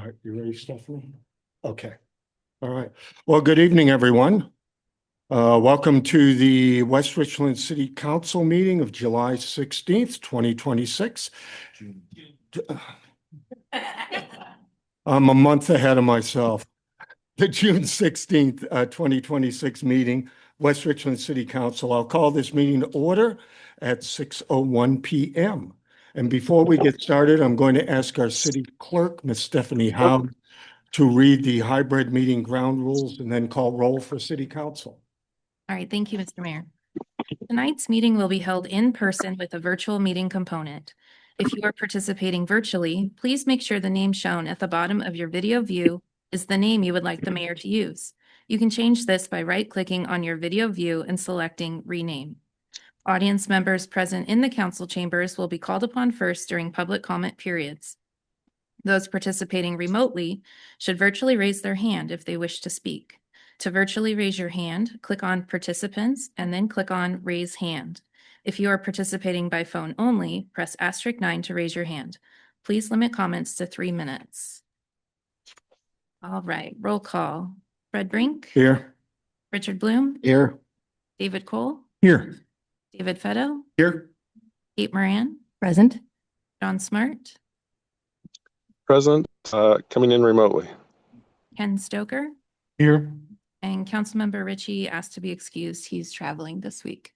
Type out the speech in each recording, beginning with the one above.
right, you ready, Stephanie? Okay. All right. Well, good evening, everyone. Welcome to the West Richland City Council meeting of July 16th, 2026. I'm a month ahead of myself. The June 16th, 2026 meeting, West Richland City Council. I'll call this meeting to order at 6:01 p.m. And before we get started, I'm going to ask our city clerk, Ms. Stephanie Howe, to read the hybrid meeting ground rules and then call roll for city council. All right, thank you, Mr. Mayor. Tonight's meeting will be held in person with a virtual meeting component. If you are participating virtually, please make sure the name shown at the bottom of your video view is the name you would like the mayor to use. You can change this by right-clicking on your video view and selecting Rename. Audience members present in the council chambers will be called upon first during public comment periods. Those participating remotely should virtually raise their hand if they wish to speak. To virtually raise your hand, click on Participants and then click on Raise Hand. If you are participating by phone only, press *9 to raise your hand. Please limit comments to 3 minutes. All right, roll call. Fred Brink. Here. Richard Bloom. Here. David Cole. Here. David Fetto. Here. Kate Moran. Present. John Smart. Present, coming in remotely. Ken Stoker. Here. And Councilmember Ritchie asked to be excused. He's traveling this week.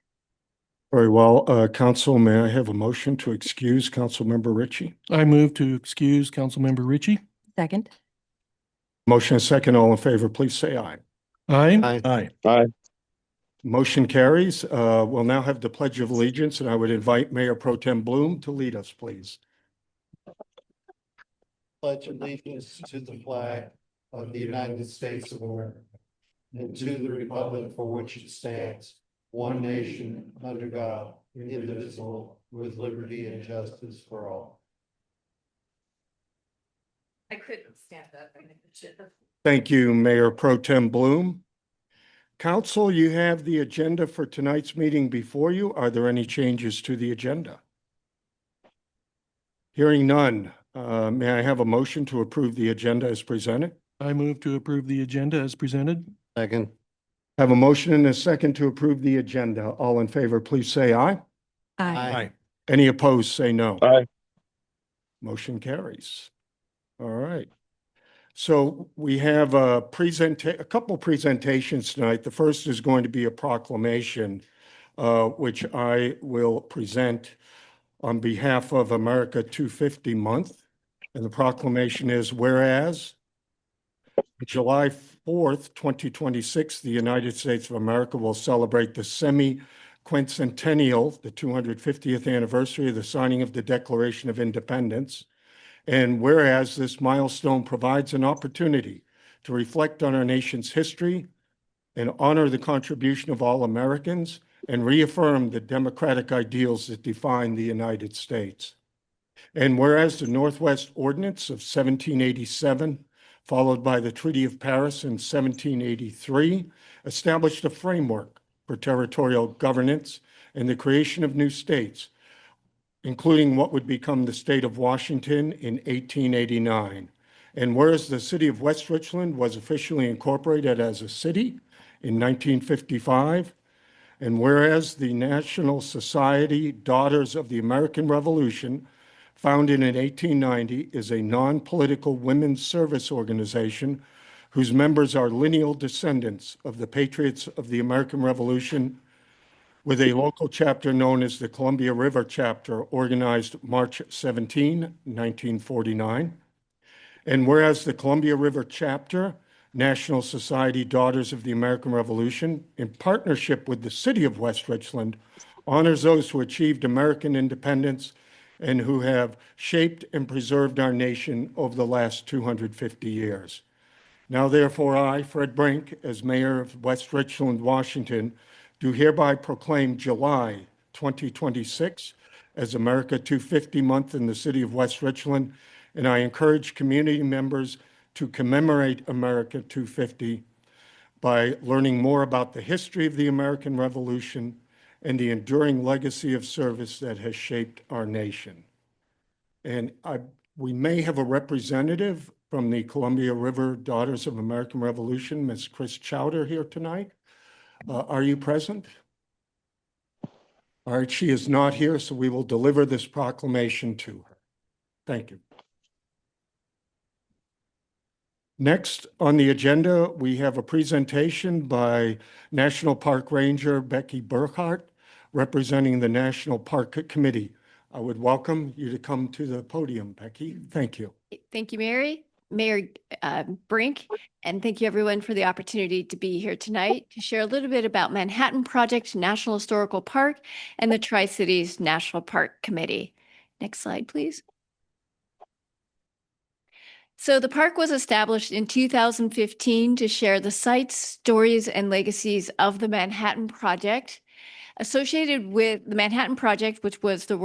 Very well. Council, may I have a motion to excuse Councilmember Ritchie? I move to excuse Councilmember Ritchie. Second. Motion and second. All in favor, please say aye. Aye. Aye. Aye. Motion carries. We'll now have the Pledge of Allegiance, and I would invite Mayor Pro Tem Bloom to lead us, please. Pledge allegiance to the flag of the United States of America and to the republic for which it stands, one nation, under God, indivisible, with liberty and justice for all. I couldn't stand up. Thank you, Mayor Pro Tem Bloom. Council, you have the agenda for tonight's meeting before you. Are there any changes to the agenda? Hearing none, may I have a motion to approve the agenda as presented? I move to approve the agenda as presented. Second. Have a motion and a second to approve the agenda. All in favor, please say aye. Aye. Any opposed, say no. Aye. Motion carries. All right. So we have a couple presentations tonight. The first is going to be a proclamation, which I will present on behalf of America 250 Month. And the proclamation is, whereas July 4th, 2026, the United States of America will celebrate the semi-quincentennial, the 250th anniversary of the signing of the Declaration of Independence. And whereas this milestone provides an opportunity to reflect on our nation's history and honor the contribution of all Americans and reaffirm the democratic ideals that define the United States. And whereas the Northwest Ordinance of 1787, followed by the Treaty of Paris in 1783, established a framework for territorial governance and the creation of new states, including what would become the state of Washington in 1889. And whereas the city of West Richland was officially incorporated as a city in 1955, and whereas the National Society Daughters of the American Revolution, founded in 1890, is a non-political women's service organization whose members are lineal descendants of the patriots of the American Revolution, with a local chapter known as the Columbia River Chapter, organized March 17, 1949. And whereas the Columbia River Chapter, National Society Daughters of the American Revolution, in partnership with the city of West Richland, honors those who achieved American independence and who have shaped and preserved our nation over the last 250 years. Now, therefore, I, Fred Brink, as mayor of West Richland, Washington, do hereby proclaim July 2026 as America 250 Month in the city of West Richland, and I encourage community members to commemorate America 250 by learning more about the history of the American Revolution and the enduring legacy of service that has shaped our nation. And we may have a representative from the Columbia River Daughters of American Revolution, Ms. Chris Chowder, here tonight. Are you present? All right, she is not here, so we will deliver this proclamation to her. Thank you. Next on the agenda, we have a presentation by National Park Ranger Becky Burkhart, representing the National Park Committee. I would welcome you to come to the podium, Becky. Thank you. Thank you, Mayor Brink, and thank you everyone for the opportunity to be here tonight to share a little bit about Manhattan Project National Historical Park and the Tri-Cities National Park Committee. Next slide, please. So the park was established in 2015 to share the sites, stories, and legacies of the Manhattan Project. Associated with the Manhattan Project, which was the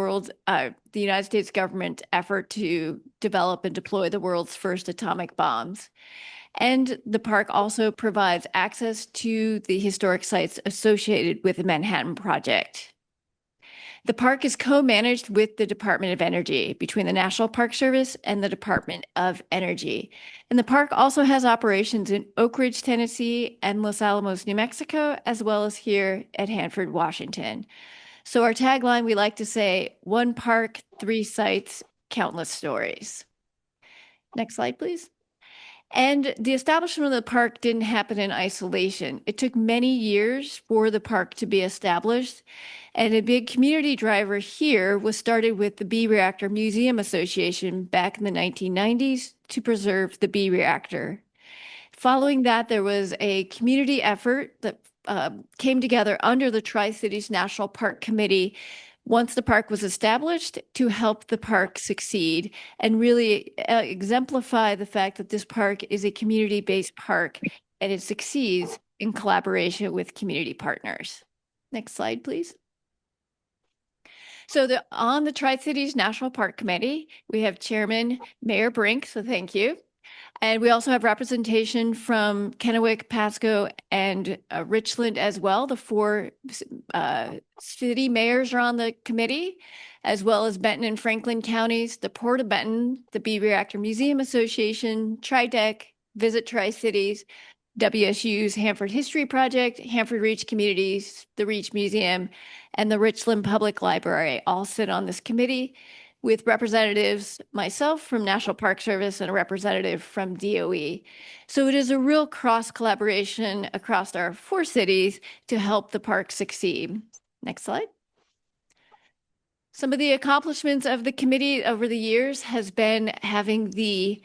United States government effort to develop and deploy the world's first atomic bombs. And the park also provides access to the historic sites associated with the Manhattan Project. The park is co-managed with the Department of Energy between the National Park Service and the Department of Energy. And the park also has operations in Oak Ridge, Tennessee and Los Alamos, New Mexico, as well as here at Hanford, Washington. So our tagline, we like to say, one park, three sites, countless stories. Next slide, please. And the establishment of the park didn't happen in isolation. It took many years for the park to be established. And a big community driver here was started with the B Reactor Museum Association back in the 1990s to preserve the B reactor. Following that, there was a community effort that came together under the Tri-Cities National Park Committee once the park was established to help the park succeed and really exemplify the fact that this park is a community-based park and it succeeds in collaboration with community partners. Next slide, please. So on the Tri-Cities National Park Committee, we have Chairman Mayor Brink, so thank you. And we also have representation from Kennewick, Pasco, and Richland as well. The four city mayors are on the committee, as well as Benton and Franklin counties, the Port of Benton, the B Reactor Museum Association, TriDec, Visit Tri-Cities, WSU's Hanford History Project, Hanford Reach Communities, the Reach Museum, and the Richland Public Library all sit on this committee, with representatives, myself from National Park Service and a representative from DOE. So it is a real cross collaboration across our four cities to help the park succeed. Next slide. Some of the accomplishments of the committee over the years has been having the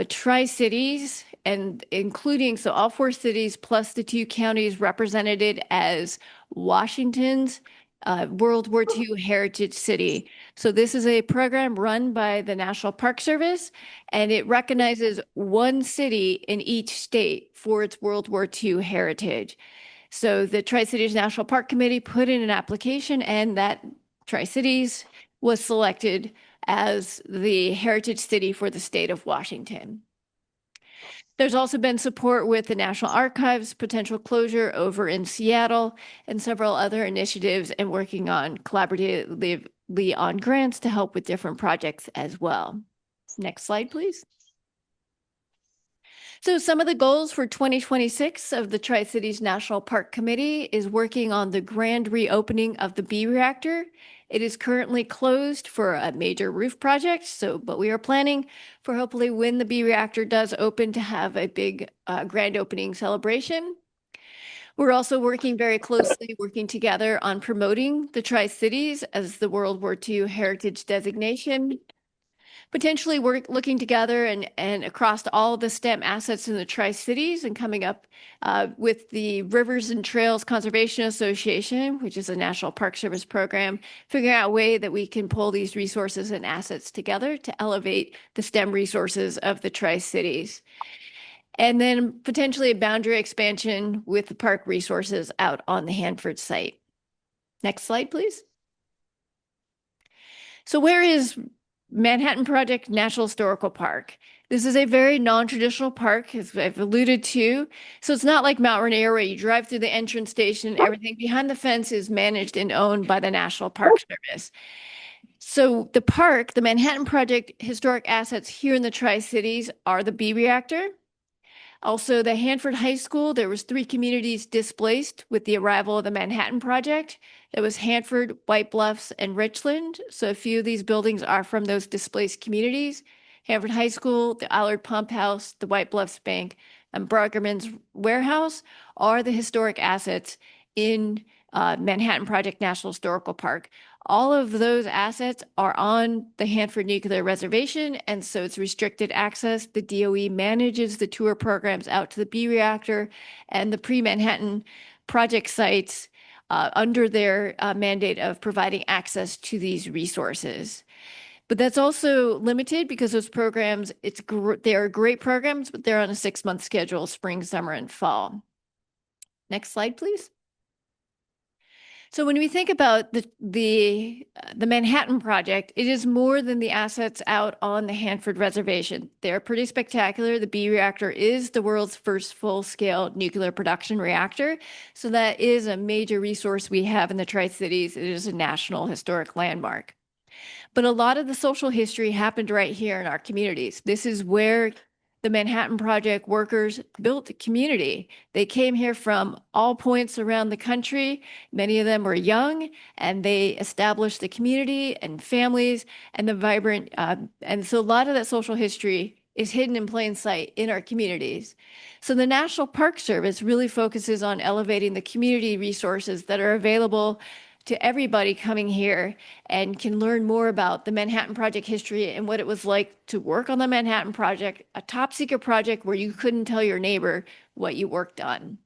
Tri-Cities and including, so all four cities plus the two counties represented as Washington's World War II Heritage City. So this is a program run by the National Park Service, and it recognizes one city in each state for its World War II heritage. So the Tri-Cities National Park Committee put in an application, and that Tri-Cities was selected as the heritage city for the state of Washington. There's also been support with the National Archives, potential closure over in Seattle, and several other initiatives and working on collaboratively on grants to help with different projects as well. Next slide, please. So some of the goals for 2026 of the Tri-Cities National Park Committee is working on the grand reopening of the B reactor. It is currently closed for a major roof project, but we are planning for hopefully when the B reactor does open to have a big grand opening celebration. We're also working very closely, working together on promoting the Tri-Cities as the World War II heritage designation. Potentially we're looking together and across all the STEM assets in the Tri-Cities and coming up with the Rivers and Trails Conservation Association, which is a National Park Service program, figuring out a way that we can pull these resources and assets together to elevate the STEM resources of the Tri-Cities. And then potentially a boundary expansion with the park resources out on the Hanford site. Next slide, please. So where is Manhattan Project National Historical Park? This is a very non-traditional park, as I've alluded to. So it's not like Mount Rainier where you drive through the entrance station, everything behind the fence is managed and owned by the National Park Service. So the park, the Manhattan Project historic assets here in the Tri-Cities are the B reactor. Also, the Hanford High School, there was 3 communities displaced with the arrival of the Manhattan Project. It was Hanford, White Bluffs, and Richland. So a few of these buildings are from those displaced communities. Hanford High School, the Allard Pump House, the White Bluffs Bank, and Bruggerman's Warehouse are the historic assets in Manhattan Project National Historical Park. All of those assets are on the Hanford Nuclear Reservation, and so it's restricted access. The DOE manages the tour programs out to the B reactor and the pre-Manhattan project sites under their mandate of providing access to these resources. But that's also limited because those programs, they are great programs, but they're on a 6-month schedule, spring, summer, and fall. Next slide, please. So when we think about the Manhattan Project, it is more than the assets out on the Hanford Reservation. They're pretty spectacular. The B reactor is the world's first full-scale nuclear production reactor. So that is a major resource we have in the Tri-Cities. It is a national historic landmark. But a lot of the social history happened right here in our communities. This is where the Manhattan Project workers built a community. They came here from all points around the country. Many of them were young, and they established the community and families and the vibrant. And so a lot of that social history is hidden in plain sight in our communities. So the National Park Service really focuses on elevating the community resources that are available to everybody coming here and can learn more about the Manhattan Project history and what it was like to work on the Manhattan Project, a top secret project where you couldn't tell your neighbor what you worked on.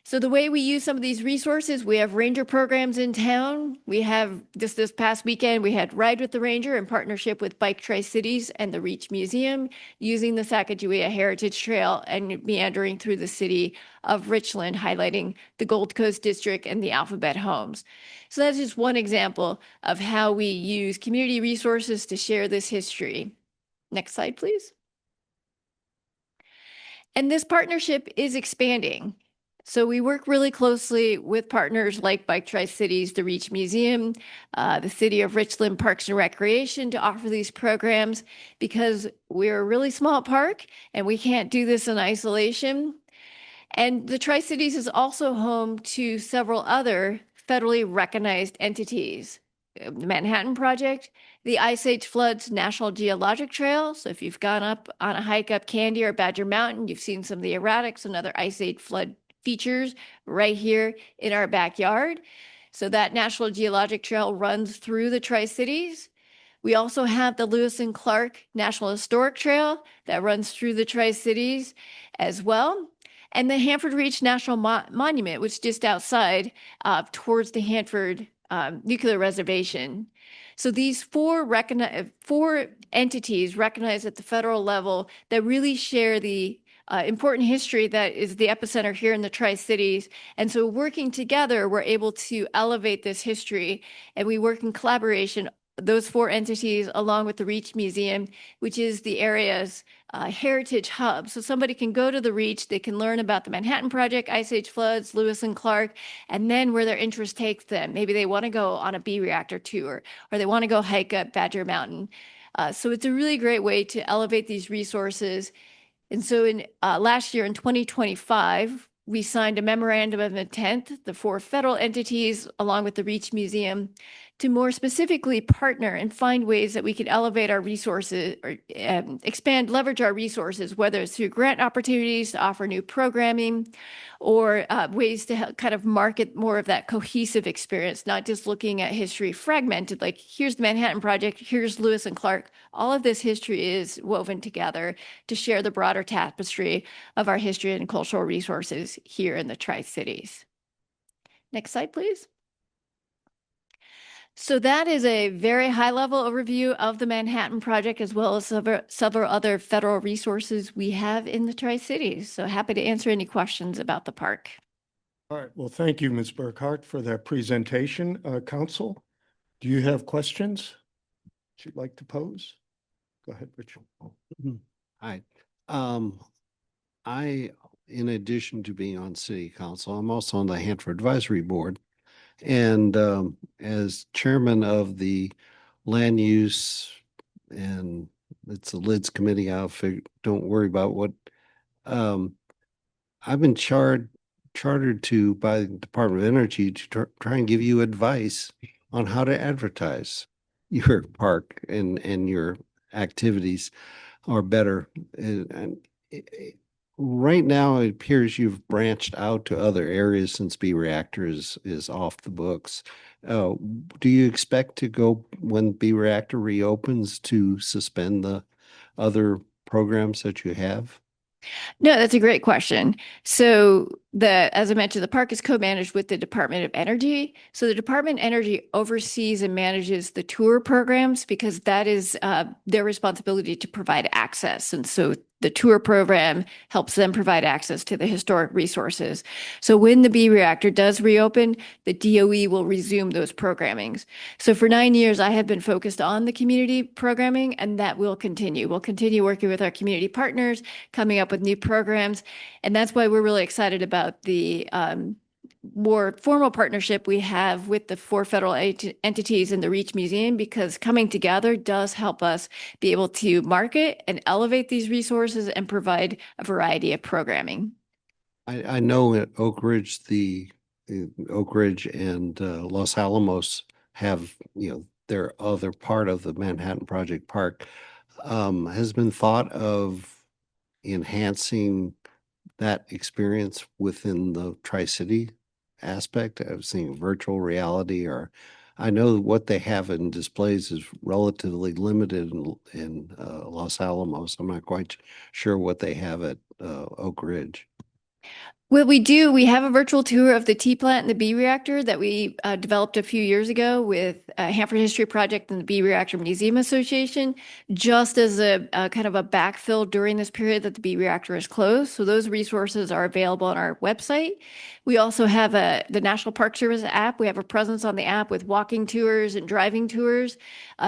So the way we use some of these resources, we have ranger programs in town. We have this past weekend, we had Ride with the Ranger in partnership with Bike Tri-Cities and the Reach Museum, using the Sacagawea Heritage Trail and meandering through the city of Richland, highlighting the Gold Coast District and the Alphabet Homes. So that's just one example of how we use community resources to share this history. Next slide, please. And this partnership is expanding. So we work really closely with partners like Bike Tri-Cities, the Reach Museum, the City of Richland Parks and Recreation to offer these programs, because we're a really small park and we can't do this in isolation. And the Tri-Cities is also home to several other federally recognized entities. The Manhattan Project, the Ice Age Floods National Geologic Trail. So if you've gone up on a hike up Candy or Badger Mountain, you've seen some of the erratics and other Ice Age flood features right here in our backyard. So that National Geologic Trail runs through the Tri-Cities. We also have the Lewis and Clark National Historic Trail that runs through the Tri-Cities as well. And the Hanford Reach National Monument, which is just outside towards the Hanford Nuclear Reservation. So these four entities recognized at the federal level that really share the important history that is the epicenter here in the Tri-Cities. And so working together, we're able to elevate this history, and we work in collaboration, those four entities, along with the Reach Museum, which is the area's heritage hub. So somebody can go to the Reach, they can learn about the Manhattan Project, Ice Age Floods, Lewis and Clark, and then where their interest takes them. Maybe they want to go on a B reactor tour, or they want to go hike up Badger Mountain. So it's a really great way to elevate these resources. And so in last year in 2025, we signed a memorandum of intent, the four federal entities, along with the Reach Museum, to more specifically partner and find ways that we could elevate our resources or leverage our resources, whether it's through grant opportunities to offer new programming or ways to help kind of market more of that cohesive experience, not just looking at history fragmented, like here's the Manhattan Project, here's Lewis and Clark. All of this history is woven together to share the broader tapestry of our history and cultural resources here in the Tri-Cities. Next slide, please. So that is a very high-level overview of the Manhattan Project, as well as several other federal resources we have in the Tri-Cities. So happy to answer any questions about the park. All right. Well, thank you, Ms. Burkhart, for that presentation. Council, do you have questions that you'd like to pose? Go ahead, Richard. Hi. I, in addition to being on city council, I'm also on the Hanford Advisory Board. And as chairman of the land use, and it's the LIDS committee, don't worry about what, I've been chartered to by the Department of Energy to try and give you advice on how to advertise your park and your activities are better. And right now, it appears you've branched out to other areas since B Reactor is off the books. Do you expect to go, when B Reactor reopens, to suspend the other programs that you have? No, that's a great question. So as I mentioned, the park is co-managed with the Department of Energy. So the Department of Energy oversees and manages the tour programs because that is their responsibility to provide access. And so the tour program helps them provide access to the historic resources. So when the B Reactor does reopen, the DOE will resume those programmings. So for 9 years, I have been focused on the community programming, and that will continue. We'll continue working with our community partners, coming up with new programs. And that's why we're really excited about the more formal partnership we have with the 4 federal entities in the Reach Museum, because coming together does help us be able to market and elevate these resources and provide a variety of programming. I know at Oak Ridge, Oak Ridge and Los Alamos have, their other part of the Manhattan Project Park. Has been thought of enhancing that experience within the Tri-City aspect of seeing virtual reality, or I know what they have in displays is relatively limited in Los Alamos. I'm not quite sure what they have at Oak Ridge. Well, we do. We have a virtual tour of the T plant and the B reactor that we developed a few years ago with Hanford History Project and the B Reactor Museum Association, just as a kind of a backfill during this period that the B reactor is closed. So those resources are available on our website. We also have the National Park Service app. We have a presence on the app with walking tours and driving tours.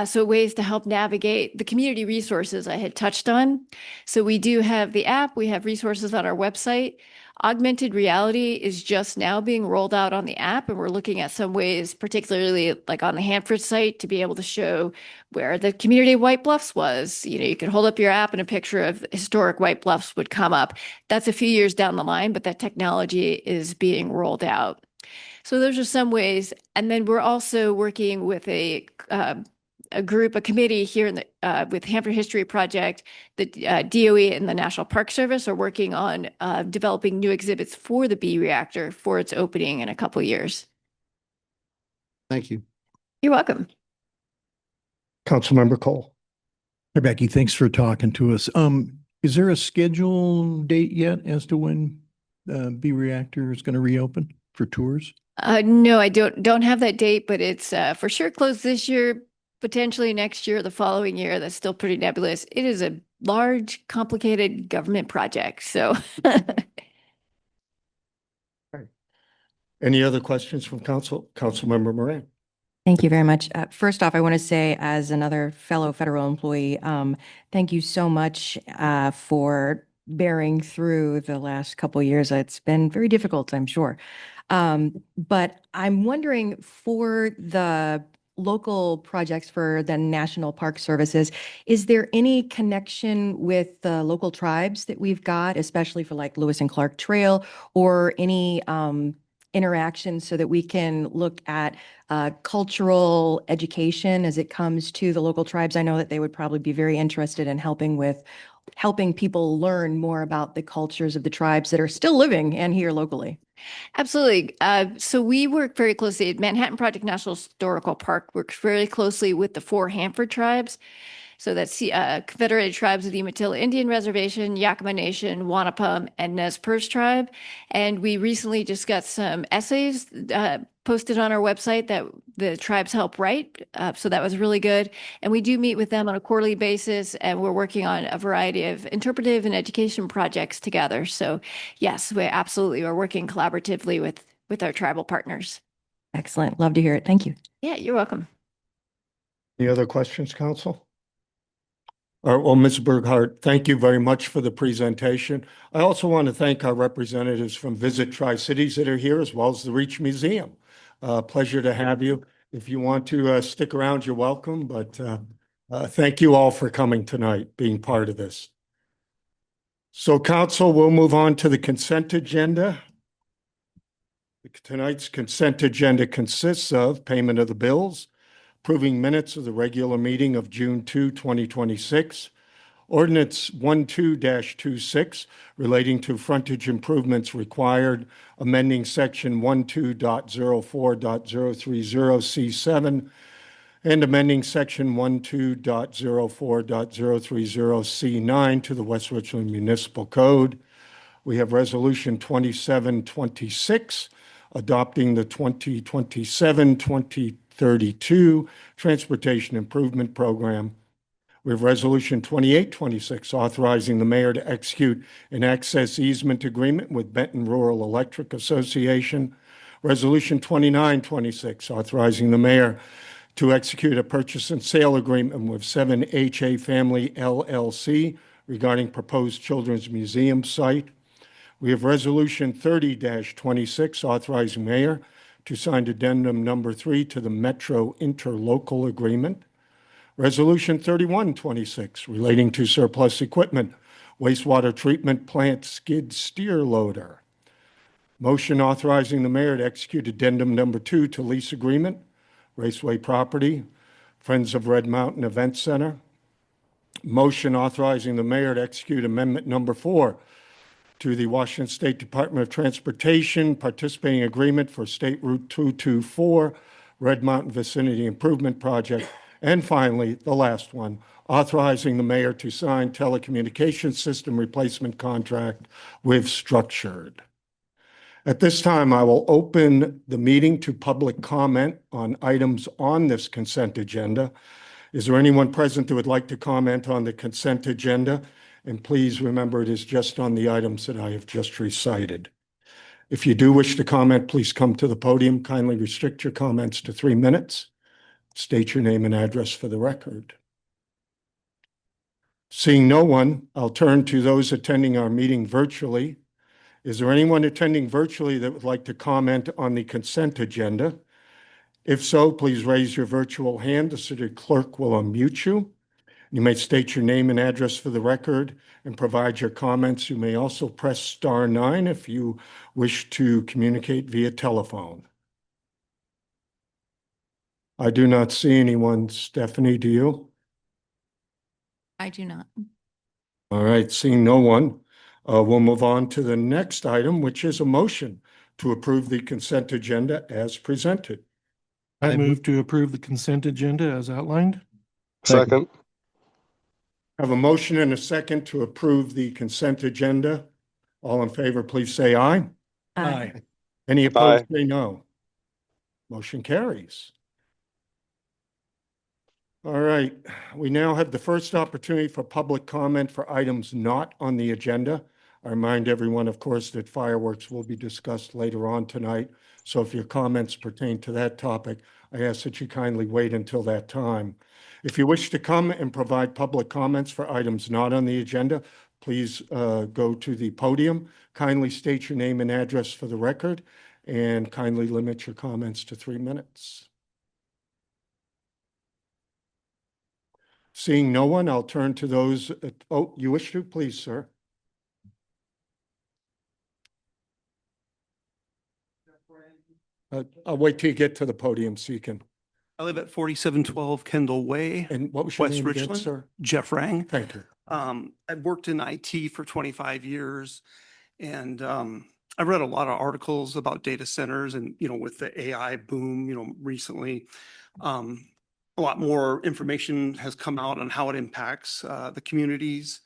So ways to help navigate the community resources I had touched on. So we do have the app. We have resources on our website. Augmented reality is just now being rolled out on the app, and we're looking at some ways, particularly like on the Hanford site, to be able to show where the community of White Bluffs was. You could hold up your app and a picture of historic White Bluffs would come up. That's a few years down the line, but that technology is being rolled out. So those are some ways. And then we're also working with a committee here in the with Hanford History Project. The DOE and the National Park Service are working on developing new exhibits for the B reactor for its opening in a couple of years. Thank you. You're welcome. Councilmember Cole. Hey, Becky, thanks for talking to us. Is there a schedule date yet as to when B reactor is going to reopen for tours? No, I don't have that date, but it's for sure closed this year, potentially next year, the following year. That's still pretty nebulous. It is a large, complicated government project. So Any other questions from Councilmember Moran? Thank you very much. First off, I want to say, as another fellow federal employee, thank you so much for bearing through the last couple of years. It's been very difficult, I'm sure. But I'm wondering, for the local projects for the National Park Services, is there any connection with the local tribes that we've got, especially for like Lewis and Clark Trail, or any interaction so that we can look at cultural education as it comes to the local tribes? I know that they would probably be very interested in helping people learn more about the cultures of the tribes that are still living and here locally. absolutely. So we work very closely. Manhattan Project National Historical Park works very closely with the 4 Hanford tribes. So that's Confederated Tribes of the Umatilla Indian Reservation, Yakima Nation, Wanapum, and Nez Perce Tribe. And we recently just got some essays posted on our website that the tribes help write. So that was really good. And we do meet with them on a quarterly basis, and we're working on a variety of interpretive and education projects together. So yes, we absolutely are working collaboratively with our tribal partners. Excellent. Love to hear it. Thank you. Yeah, you're welcome. Any other questions, Council? All right, well, Ms. Burghardt, thank you very much for the presentation. I also want to thank our representatives from Visit Tri-Cities that are here, as well as the Reach Museum. Pleasure to have you. If you want to stick around, you're welcome, but thank you all for coming tonight, being part of this. So council, we'll move on to the consent agenda. Tonight's consent agenda consists of payment of the bills, approving minutes of the regular meeting of June 2, 2026, Ordinance 12-26 relating to frontage improvements required, amending section 12.04.030C7 and amending section 12.04.030C9 to the West Richland Municipal Code. We have resolution 2726 adopting the 2027-2032 Transportation Improvement Program. We have resolution 2826 authorizing the mayor to execute an access easement agreement with Benton Rural Electric Association. Resolution 2926 authorizing the mayor to execute a purchase and sale agreement with 7HA Family LLC regarding proposed children's museum site. We have resolution 30-26 authorizing mayor to sign addendum number 3 to the Metro Interlocal Agreement. Resolution 3126 relating to surplus equipment, wastewater treatment plant skid steer loader. Motion authorizing the mayor to execute addendum number 2 to lease agreement, Raceway Property, Friends of Red Mountain Event Center. Motion authorizing the mayor to execute amendment number 4 to the Washington State Department of Transportation participating agreement for State Route 224 Red Mountain Vicinity Improvement Project. And finally, the last one, authorizing the mayor to sign telecommunications system replacement contract with Structured. At this time, I will open the meeting to public comment on items on this consent agenda. Is there anyone present who would like to comment on the consent agenda? And please remember, it is just on the items that I have just recited. If you do wish to comment, please come to the podium. Kindly restrict your comments to 3 minutes. State your name and address for the record. Seeing no one, I'll turn to those attending our meeting virtually. Is there anyone attending virtually that would like to comment on the consent agenda? If so, please raise your virtual hand. The city clerk will unmute you. You may state your name and address for the record and provide your comments. You may also press *9 if you wish to communicate via telephone. I do not see anyone. Stephanie, do you? I do not. All right, seeing no one, we'll move on to the next item, which is a motion to approve the consent agenda as presented. I move to approve the consent agenda as outlined. Second. I have a motion and a second to approve the consent agenda. All in favor, please say aye. Aye. Any opposed, Aye. say no. Motion carries. All right, we now have the first opportunity for public comment for items not on the agenda. I remind everyone, of course, that fireworks will be discussed later on tonight. So if your comments pertain to that topic, I ask that you kindly wait until that time. If you wish to come and provide public comments for items not on the agenda, please go to the podium. Kindly state your name and address for the record, and kindly limit your comments to 3 minutes. Seeing no one, I'll turn to those. Oh, you wish to? Please, sir. I'll wait till you get to the podium so you can. I live at 4712 Kendall Way, And what was your West name again, Richland. sir? Jeff Rang. Thank you. I've worked in IT for 25 years, and I've read a lot of articles about data centers and, with the AI boom, recently, a lot more information has come out on how it impacts the communities.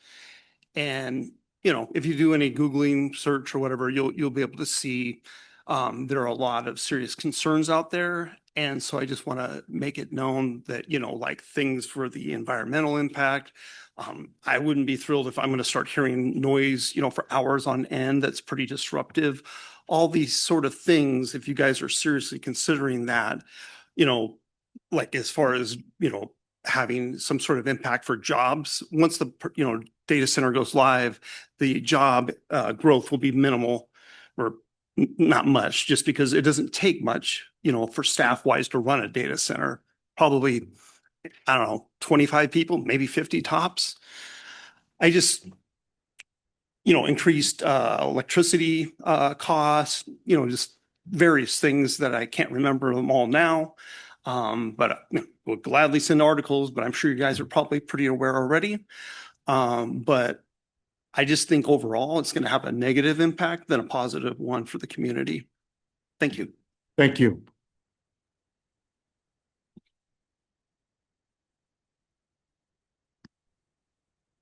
And, if you do any Googling search or whatever, you'll be able to see there are a lot of serious concerns out there. And so I just want to make it known that, like things for the environmental impact, I wouldn't be thrilled if I'm going to start hearing noise, for hours on end. That's pretty disruptive. All these sort of things, if you guys are seriously considering that, like as far as, having some sort of impact for jobs, once the, data center goes live, the job growth will be minimal or not much, just because it doesn't take much, for staff wise to run a data center. Probably, I don't know, 25 people, maybe 50 tops. I just, increased electricity costs, just various things that I can't remember them all now. But we'll gladly send articles, but I'm sure you guys are probably pretty aware already. But I just think overall it's going to have a negative impact than a positive one for the community. Thank you. Thank you.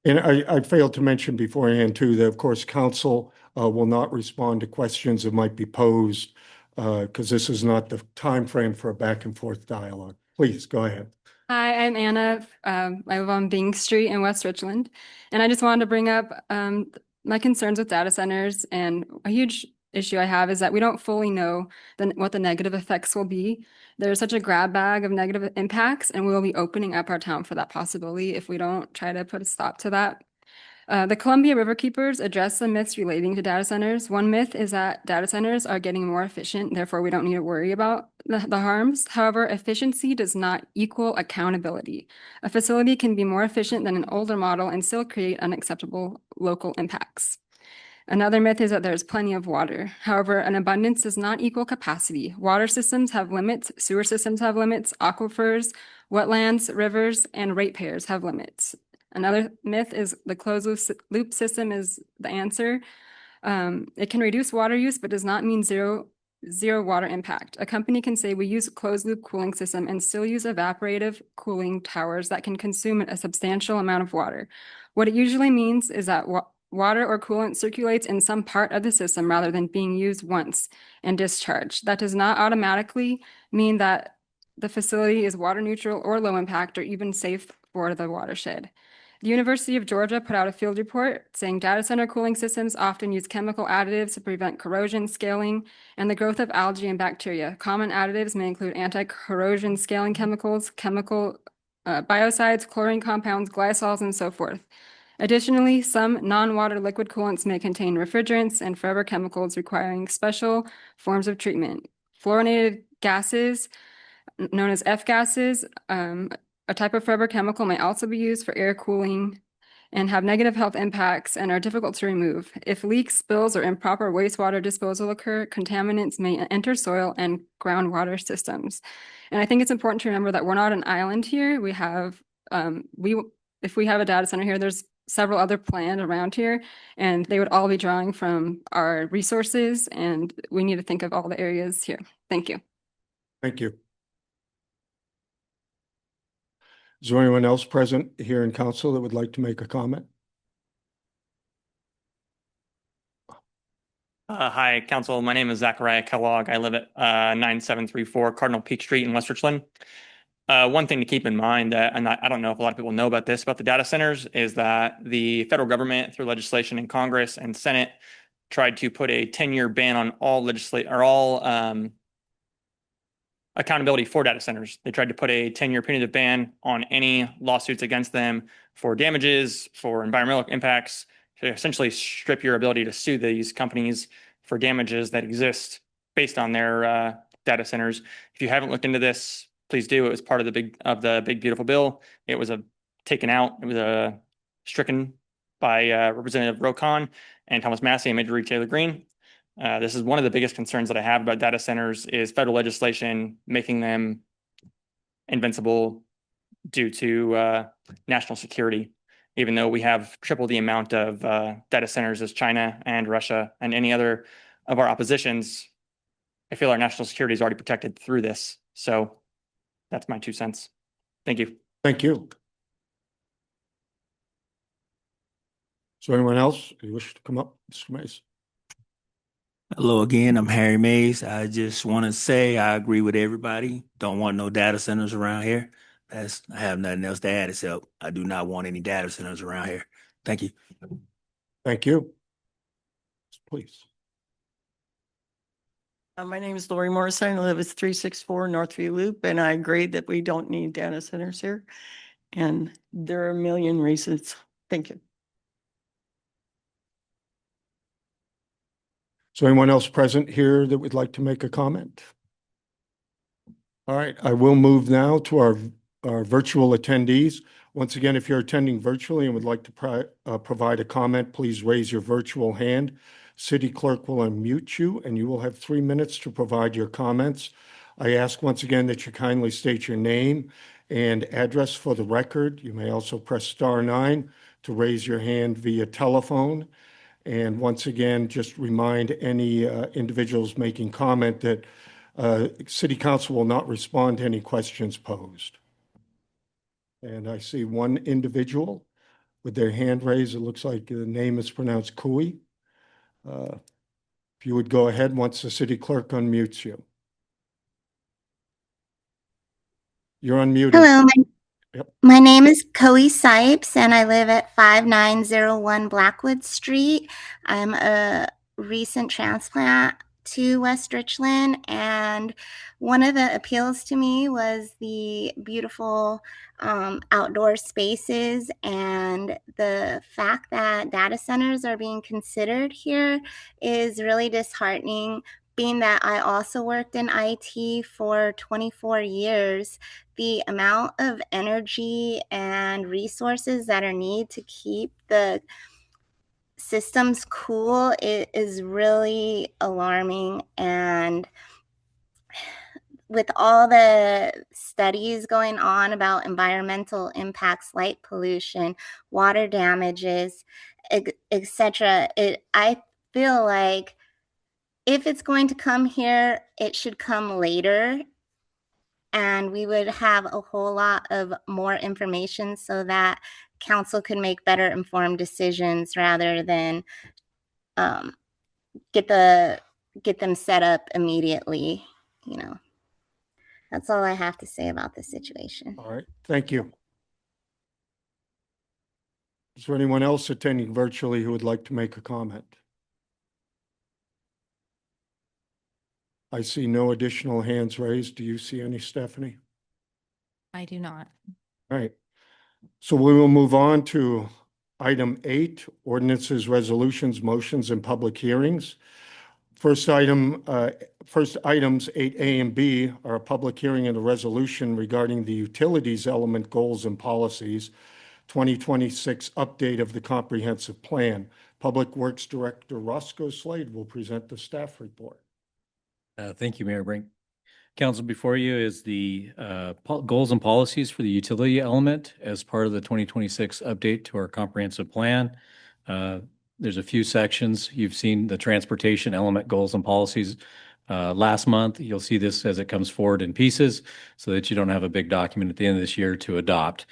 And I failed to mention beforehand too, that of course, council will not respond to questions that might be posed because this is not the time frame for a back and forth dialogue. Please go ahead. Hi, I'm Anna. I live on Bing Street in West Richland. And I just wanted to bring up my concerns with data centers. And a huge issue I have is that we don't fully know what the negative effects will be. There's such a grab bag of negative impacts, and we will be opening up our town for that possibility if we don't try to put a stop to that. The Columbia River Keepers address the myths relating to data centers. One myth is that data centers are getting more efficient, therefore we don't need to worry about the harms. However, efficiency does not equal accountability. A facility can be more efficient than an older model and still create unacceptable local impacts. Another myth is that there's plenty of water. However, an abundance does not equal capacity. Water systems have limits, sewer systems have limits, aquifers, wetlands, rivers, and ratepayers have limits. Another myth is the closed loop system is the answer. It can reduce water use, but does not mean zero water impact. A company can say we use a closed loop cooling system and still use evaporative cooling towers that can consume a substantial amount of water. What it usually means is that water or coolant circulates in some part of the system rather than being used once and discharged. That does not automatically mean that the facility is water neutral or low impact or even safe for the watershed. The University of Georgia put out a field report saying data center cooling systems often use chemical additives to prevent corrosion, scaling, and the growth of algae and bacteria. Common additives may include anti-corrosion scaling chemicals, biocides, chlorine compounds, glycols, and so forth. Additionally, some non-water liquid coolants may contain refrigerants and forever chemicals requiring special forms of treatment. Fluorinated gases, known as F-gases, a type of forever chemical may also be used for air cooling and have negative health impacts and are difficult to remove. If leaks, spills, or improper wastewater disposal occur, contaminants may enter soil and groundwater systems. And I think it's important to remember that we're not an island here. We have, if we have a data center here, there's several other planned around here, and they would all be drawing from our resources, and we need to think of all the areas here. Thank you. Thank you. Is there anyone else present here in council that would like to make a comment? Hi, council. My name is Zachariah Kellogg. I live at 9734 Cardinal Peak Street in West Richland. One thing to keep in mind, and I don't know if a lot of people know about this, about the data centers, is that the federal government, through legislation in Congress and Senate, tried to put a 10-year ban on all accountability for data centers. They tried to put a 10-year punitive ban on any lawsuits against them for damages, for environmental impacts, to essentially strip your ability to sue these companies for damages that exist based on their data centers. If you haven't looked into this, please do. It was part of the big beautiful bill. It was taken out. It was stricken by Representative Rokon and Thomas Massey and Major Taylor Greene. This is one of the biggest concerns that I have about data centers is federal legislation making them invincible due to national security. Even though we have triple the amount of data centers as China and Russia and any other of our oppositions, I feel our national security is already protected through this. So that's my 2 cents. Thank you. Thank you. Is there anyone else who wish to come up? Mr. Mays. Hello again, I'm Harry Mays. I just want to say I agree with everybody. Don't want no data centers around here. I have nothing else to add except I do not want any data centers around here. Thank you. Thank you. Please. My name is Lori Morrison. I live at 364 Northview Loop, and I agree that we don't need data centers here. And there are a million reasons. Thank you. Is there anyone else present here that would like to make a comment? All right, I will move now to our virtual attendees. Once again, if you're attending virtually and would like to provide a comment, please raise your virtual hand. City Clerk will unmute you, and you will have 3 minutes to provide your comments. I ask once again that you kindly state your name and address for the record. You may also press *9 to raise your hand via telephone. And once again, just remind any individuals making comment that City Council will not respond to any questions posed. And I see one individual with their hand raised. It looks like the name is pronounced Cooey. If you would go ahead once the city clerk unmutes you. You're unmuted. Hello, Yep. my name is Coe Sipes, and I live at 5901 Blackwood Street. I'm a recent transplant to West Richland, and one of the appeals to me was the beautiful outdoor spaces and the fact that data centers are being considered here is really disheartening. Being that I also worked in IT for 24 years, the amount of energy and resources that are needed to keep the systems cool is really alarming. And with all the studies going on about environmental impacts, light pollution, water damages, etc., I feel like if it's going to come here, it should come later, and we would have a whole lot of more information so that council could make better informed decisions rather than get them set up immediately. You know, that's all I have to say about this situation. All right, thank you. Is there anyone else attending virtually who would like to make a comment? I see no additional hands raised. Do you see any, Stephanie? I do not. All right. So we will move on to item 8, ordinances, resolutions, motions, and public hearings. First items 8A and B are a public hearing and a resolution regarding the utilities element goals and policies, 2026 update of the comprehensive plan. Public Works Director Roscoe Slade will present the staff report. Thank you, Mayor Brink. Council, before you is the goals and policies for the utility element as part of the 2026 update to our comprehensive plan. There's a few sections. You've seen the transportation element goals and policies last month. You'll see this as it comes forward in pieces so that you don't have a big document at the end of this year to adopt.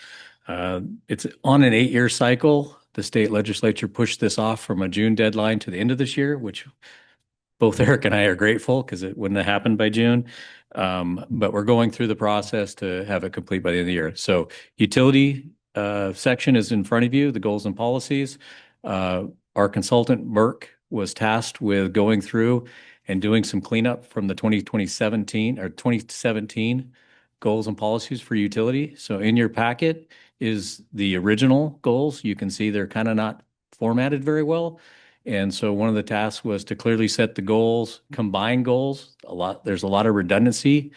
It's on an 8-year cycle. The state legislature pushed this off from a June deadline to the end of this year, which both Eric and I are grateful because it wouldn't have happened by June. But we're going through the process to have it complete by the end of the year. So utility section is in front of you, the goals and policies. Our consultant, Merck, was tasked with going through and doing some cleanup from the 2017 goals and policies for utility. So in your packet is the original goals. You can see they're kind of not formatted very well. And so one of the tasks was to clearly set the goals, combine goals. There's a lot of redundancy.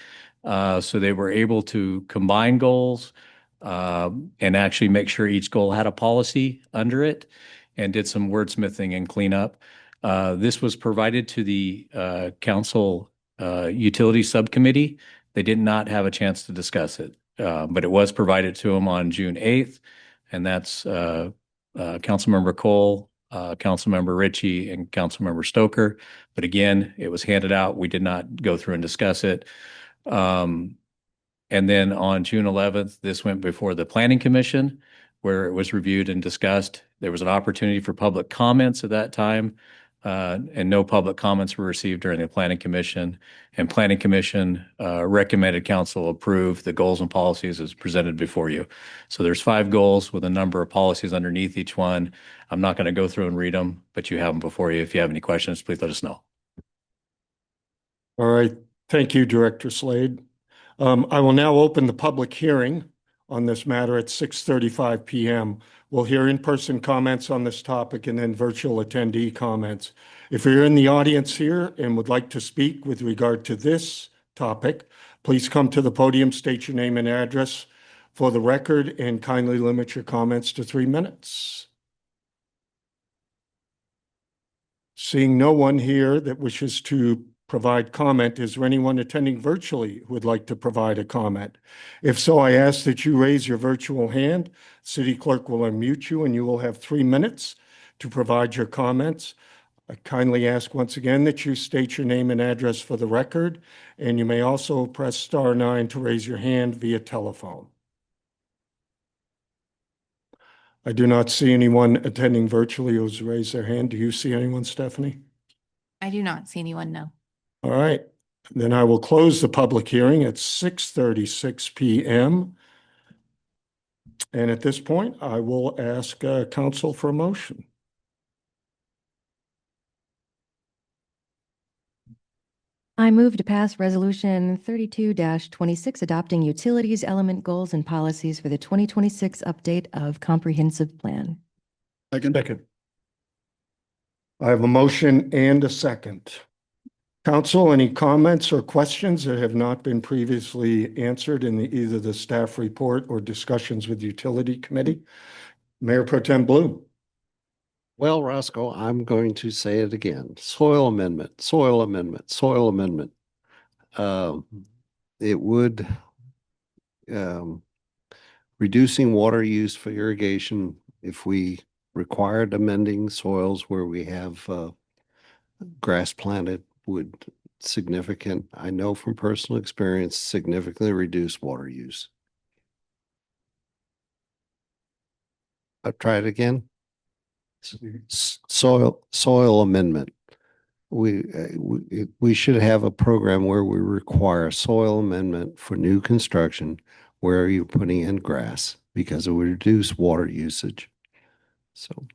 So they were able to combine goals and actually make sure each goal had a policy under it and did some wordsmithing and cleanup. This was provided to the council utility subcommittee. They did not have a chance to discuss it, but it was provided to them on June 8th. And that's Councilmember Cole, Councilmember Ritchie, and Councilmember Stoker. But again, it was handed out. We did not go through and discuss it. And then on June 11th, this went before the Planning Commission, where it was reviewed and discussed. There was an opportunity for public comments at that time, and no public comments were received during the Planning Commission. And Planning Commission recommended council approve the goals and policies as presented before you. So there's 5 goals with a number of policies underneath each one. I'm not going to go through and read them, but you have them before you. If you have any questions, please let us know. All right. Thank you, Director Slade. I will now open the public hearing on this matter at 6:35 p.m. We'll hear in-person comments on this topic and then virtual attendee comments. If you're in the audience here and would like to speak with regard to this topic, please come to the podium, state your name and address for the record, and kindly limit your comments to 3 minutes. Seeing no one here that wishes to provide comment, is there anyone attending virtually who would like to provide a comment? If so, I ask that you raise your virtual hand. City Clerk will unmute you and you will have 3 minutes to provide your comments. I kindly ask once again that you state your name and address for the record, and you may also press *9 to raise your hand via telephone. I do not see anyone attending virtually who's raised their hand. Do you see anyone, Stephanie? I do not see anyone, no. All right, then I will close the public hearing at 6:36 p.m. And at this point, I will ask council for a motion. I move to pass Resolution 32-26, adopting utilities element goals and policies for the 2026 update of comprehensive plan. Second. I have a motion and a second. Council, any comments or questions that have not been previously answered in either the staff report or discussions with Utility Committee? Mayor Pro Tem Bloom. Well, Roscoe, I'm going to say it again. Soil amendment, soil amendment, soil amendment. It would, reducing water use for irrigation if we required amending soils where we have grass planted would I know from personal experience, significantly reduce water use. I'll try it again. Soil amendment. We should have a program where we require soil amendment for new construction where you're putting in grass because it would reduce water usage. So.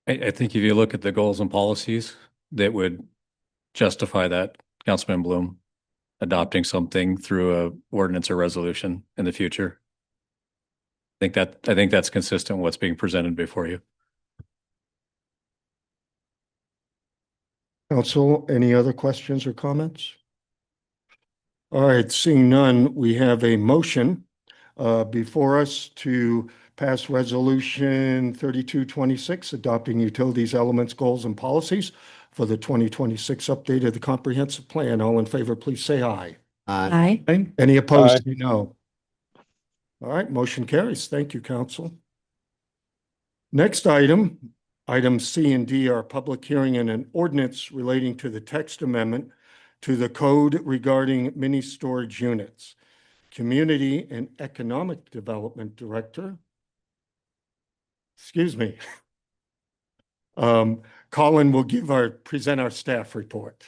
I think if you look at the goals and policies that would justify that, Councilman Bloom, adopting something through a ordinance or resolution in the future. I think that's consistent with what's being presented before you. Council, any other questions or comments? All right, seeing none, we have a motion before us to pass Resolution 3226, adopting utilities elements, goals, and policies for the 2026 update of the comprehensive plan. All in favor, please say aye. Aye. Any opposed? Aye. No. All right, motion carries. Thank you, Council. Next item C and D are public hearing and an ordinance relating to the text amendment to the code regarding mini storage units. Community and Economic Development Director. Excuse me. Colin will present our staff report.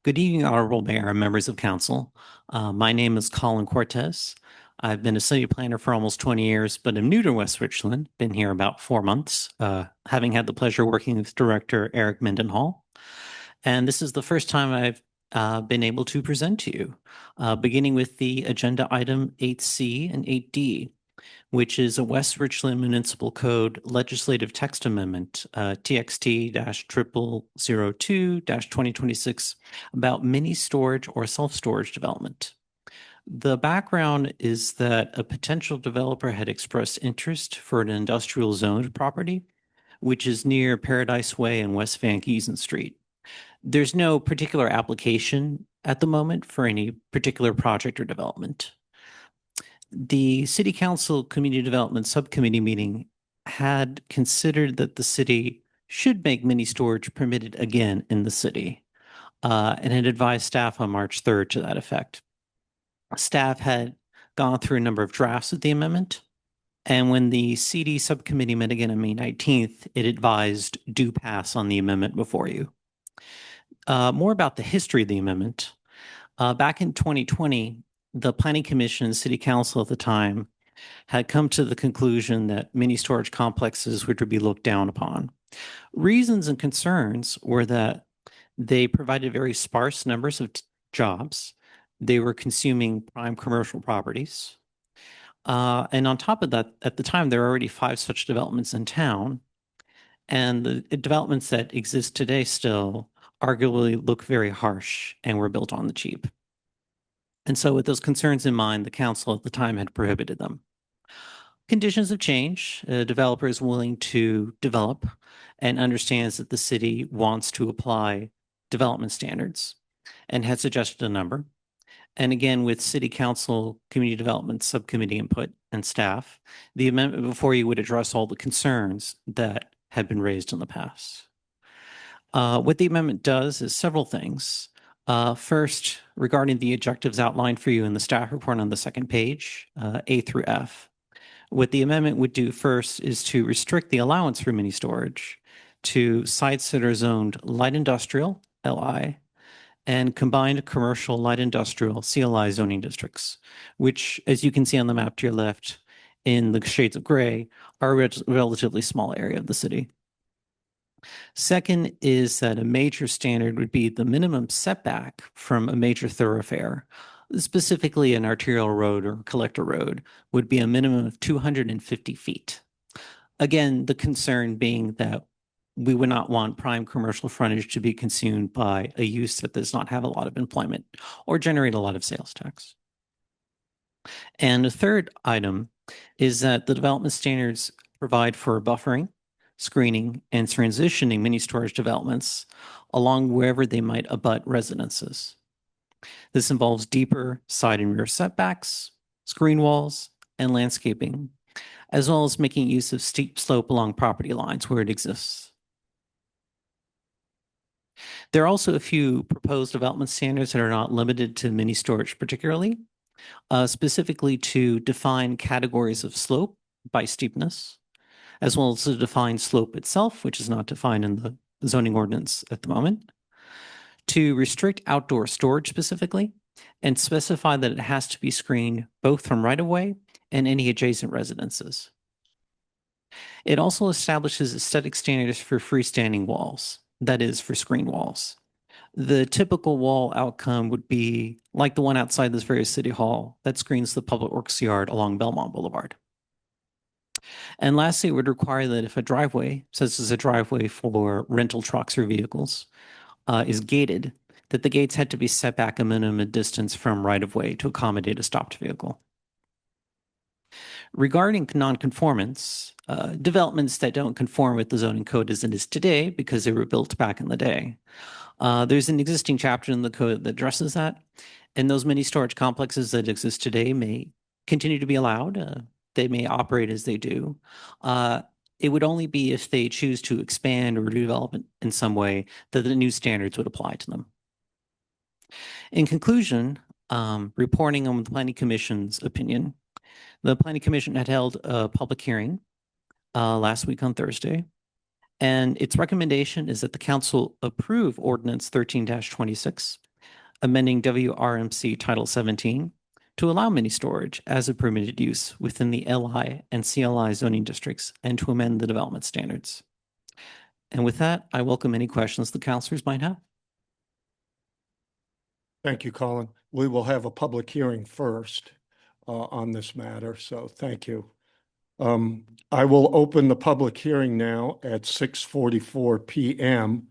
Good evening, Honorable Mayor and members of council. My name is Colin Cortez. I've been a city planner for almost 20 years, but I'm new to West Richland, been here about 4 months, having had the pleasure working with Director Eric Mendenhall. And this is the first time I've been able to present to you, beginning with the agenda item 8C and 8D, which is a West Richland Municipal Code legislative text amendment, TXT-0002-2026, about mini storage or self-storage development. The background is that a potential developer had expressed interest for an industrial zoned property, which is near Paradise Way and West Van Giesen Street. There's no particular application at the moment for any particular project or development. The City Council Community Development Subcommittee meeting had considered that the city should make mini storage permitted again in the city, and had advised staff on March 3rd to that effect. Staff had gone through a number of drafts of the amendment, and when the CD subcommittee met again on May 19th, it advised do pass on the amendment before you. More about the history of the amendment. Back in 2020, the Planning Commission and City Council at the time had come to the conclusion that mini storage complexes were to be looked down upon. Reasons and concerns were that they provided very sparse numbers of jobs. They were consuming prime commercial properties. And on top of that, at the time, there were already 5 such developments in town. And the developments that exist today still arguably look very harsh and were built on the cheap. And so with those concerns in mind, the council at the time had prohibited them. Conditions have changed. A developer is willing to develop and understands that the city wants to apply development standards and had suggested a number. And again, with City Council Community Development Subcommittee input and staff, the amendment before you would address all the concerns that had been raised in the past. What the amendment does is several things. First, regarding the objectives outlined for you in the staff report on the second page, A through F. What the amendment would do first is to restrict the allowance for mini storage to sites that are zoned light industrial, LI, and combined commercial light industrial, CLI zoning districts, which, as you can see on the map to your left in the shades of gray, are a relatively small area of the city. Second is that a major standard would be the minimum setback from a major thoroughfare, specifically an arterial road or collector road, would be a minimum of 250 feet. Again, the concern being that we would not want prime commercial frontage to be consumed by a use that does not have a lot of employment or generate a lot of sales tax. And the third item is that the development standards provide for buffering, screening, and transitioning mini storage developments along wherever they might abut residences. This involves deeper side and rear setbacks, screen walls, and landscaping, as well as making use of steep slope along property lines where it exists. There are also a few proposed development standards that are not limited to mini storage particularly, specifically to define categories of slope by steepness, as well as to define slope itself, which is not defined in the zoning ordinance at the moment, to restrict outdoor storage specifically, and specify that it has to be screened both from right-of-way and any adjacent residences. It also establishes aesthetic standards for freestanding walls, that is, for screen walls. The typical wall outcome would be like the one outside this very city hall that screens the public works yard along Belmont Boulevard. And lastly, it would require that if a driveway, such as a driveway for rental trucks or vehicles, is gated, that the gates had to be set back a minimum distance from right-of-way to accommodate a stopped vehicle. Regarding nonconformance, developments that don't conform with the zoning code as it is today because they were built back in the day. There's an existing chapter in the code that addresses that, and those mini storage complexes that exist today may continue to be allowed. They may operate as they do. It would only be if they choose to expand or redevelop in some way that the new standards would apply to them. In conclusion, reporting on the Planning Commission's opinion, the Planning Commission had held a public hearing last week on Thursday, and its recommendation is that the council approve Ordinance 13-26, amending WRMC Title 17 to allow mini storage as a permitted use within the LI and CLI zoning districts and to amend the development standards. And with that, I welcome any questions the councilors might have. Thank you, Colin. We will have a public hearing first on this matter, so thank you. I will open the public hearing now at 6:44 p.m.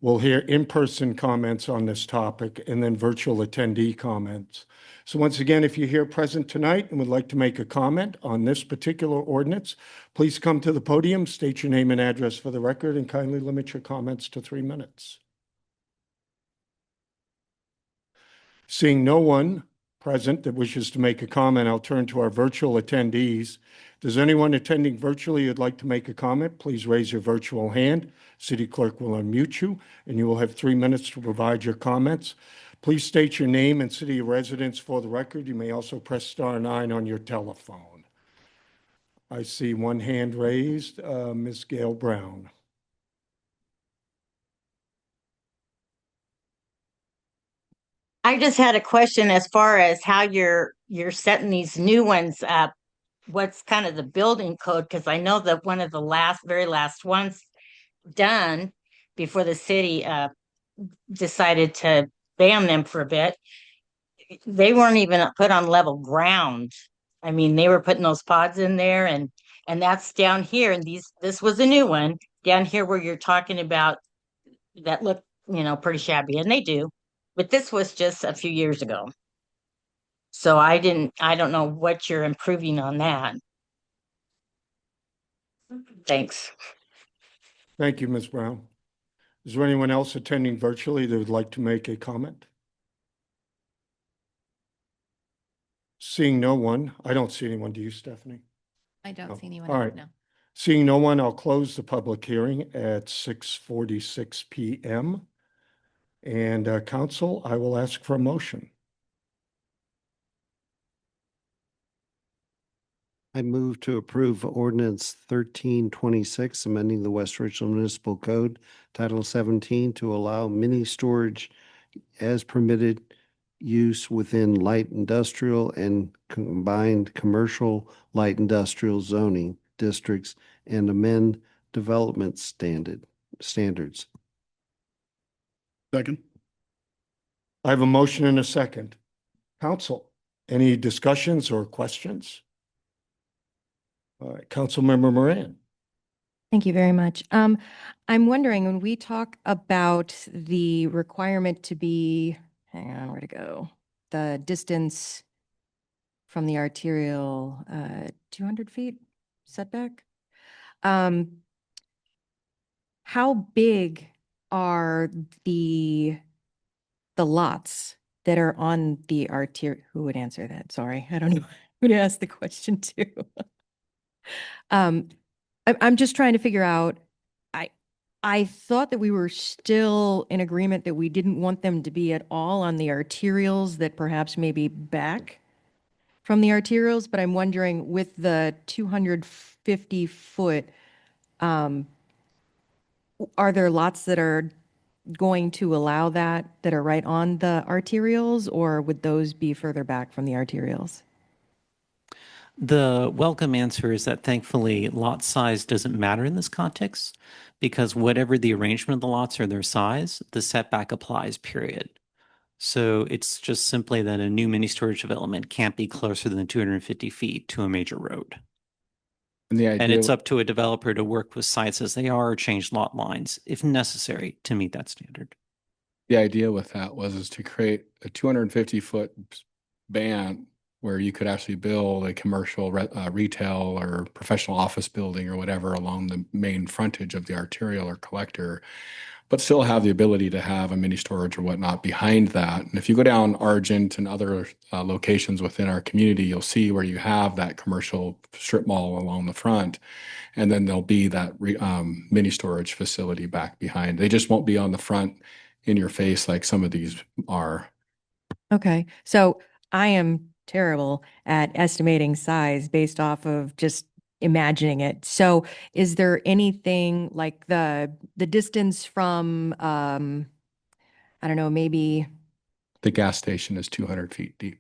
We'll hear in-person comments on this topic and then virtual attendee comments. So once again, if you're here present tonight and would like to make a comment on this particular ordinance, please come to the podium, state your name and address for the record, and kindly limit your comments to 3 minutes. Seeing no one present that wishes to make a comment, I'll turn to our virtual attendees. Does anyone attending virtually who'd like to make a comment, please raise your virtual hand. City Clerk will unmute you, and you will have 3 minutes to provide your comments. Please state your name and city of residence for the record. You may also press *9 on your telephone. I see one hand raised, Ms. Gail Brown. I just had a question as far as how you're setting these new ones up. What's kind of the building code? Because I know that one of the very last ones done before the city decided to ban them for a bit, they weren't even put on level ground. I mean, they were putting those pods in there, and that's down here. And this was a new one down here where you're talking about that look, pretty shabby, and they do. But this was just a few years ago. So I don't know what you're improving on that. Thanks. Thank you, Ms. Brown. Is there anyone else attending virtually that would like to make a comment? Seeing no one, I don't see anyone. Do you, Stephanie? I don't Oh, see anyone. all right. No. Seeing no one, I'll close the public hearing at 6:46 p.m. And council, I will ask for a motion. I move to approve ordinance 1326, amending the West Richland Municipal Code, Title 17, to allow mini storage as permitted use within light industrial and combined commercial light industrial zoning districts and amend development standards. Second. I have a motion and a second. Council, any discussions or questions? All right, Councilmember Moran. Thank you very much. I'm wondering, when we talk about the requirement to be, hang on, where to go? The distance from the arterial, 200 feet setback. How big are the lots that are on the arterial? Who would answer that? Sorry, I don't know who to ask the question to. I'm just trying to figure out, I thought that we were still in agreement that we didn't want them to be at all on the arterials, that perhaps maybe back from the arterials, but I'm wondering, with the 250 foot, are there lots that are going to allow that are right on the arterials, or would those be further back from the arterials? The welcome answer is that thankfully lot size doesn't matter in this context, because whatever the arrangement of the lots or their size, the setback applies, period. So it's just simply that a new mini storage development can't be closer than 250 feet to a major road. And it's up to a developer to work with sites as they are or change lot lines if necessary to meet that standard. The idea with that was to create a 250-foot band where you could actually build a commercial retail or professional office building or whatever along the main frontage of the arterial or collector, but still have the ability to have a mini storage or whatnot behind that. And if you go down Argent and other locations within our community, you'll see where you have that commercial strip mall along the front, and then there'll be that mini storage facility back behind. They just won't be on the front in your face like some of these are. Okay, so I am terrible at estimating size based off of just imagining it. So is there anything like the distance from, I don't know, maybe The gas station is 200 feet deep.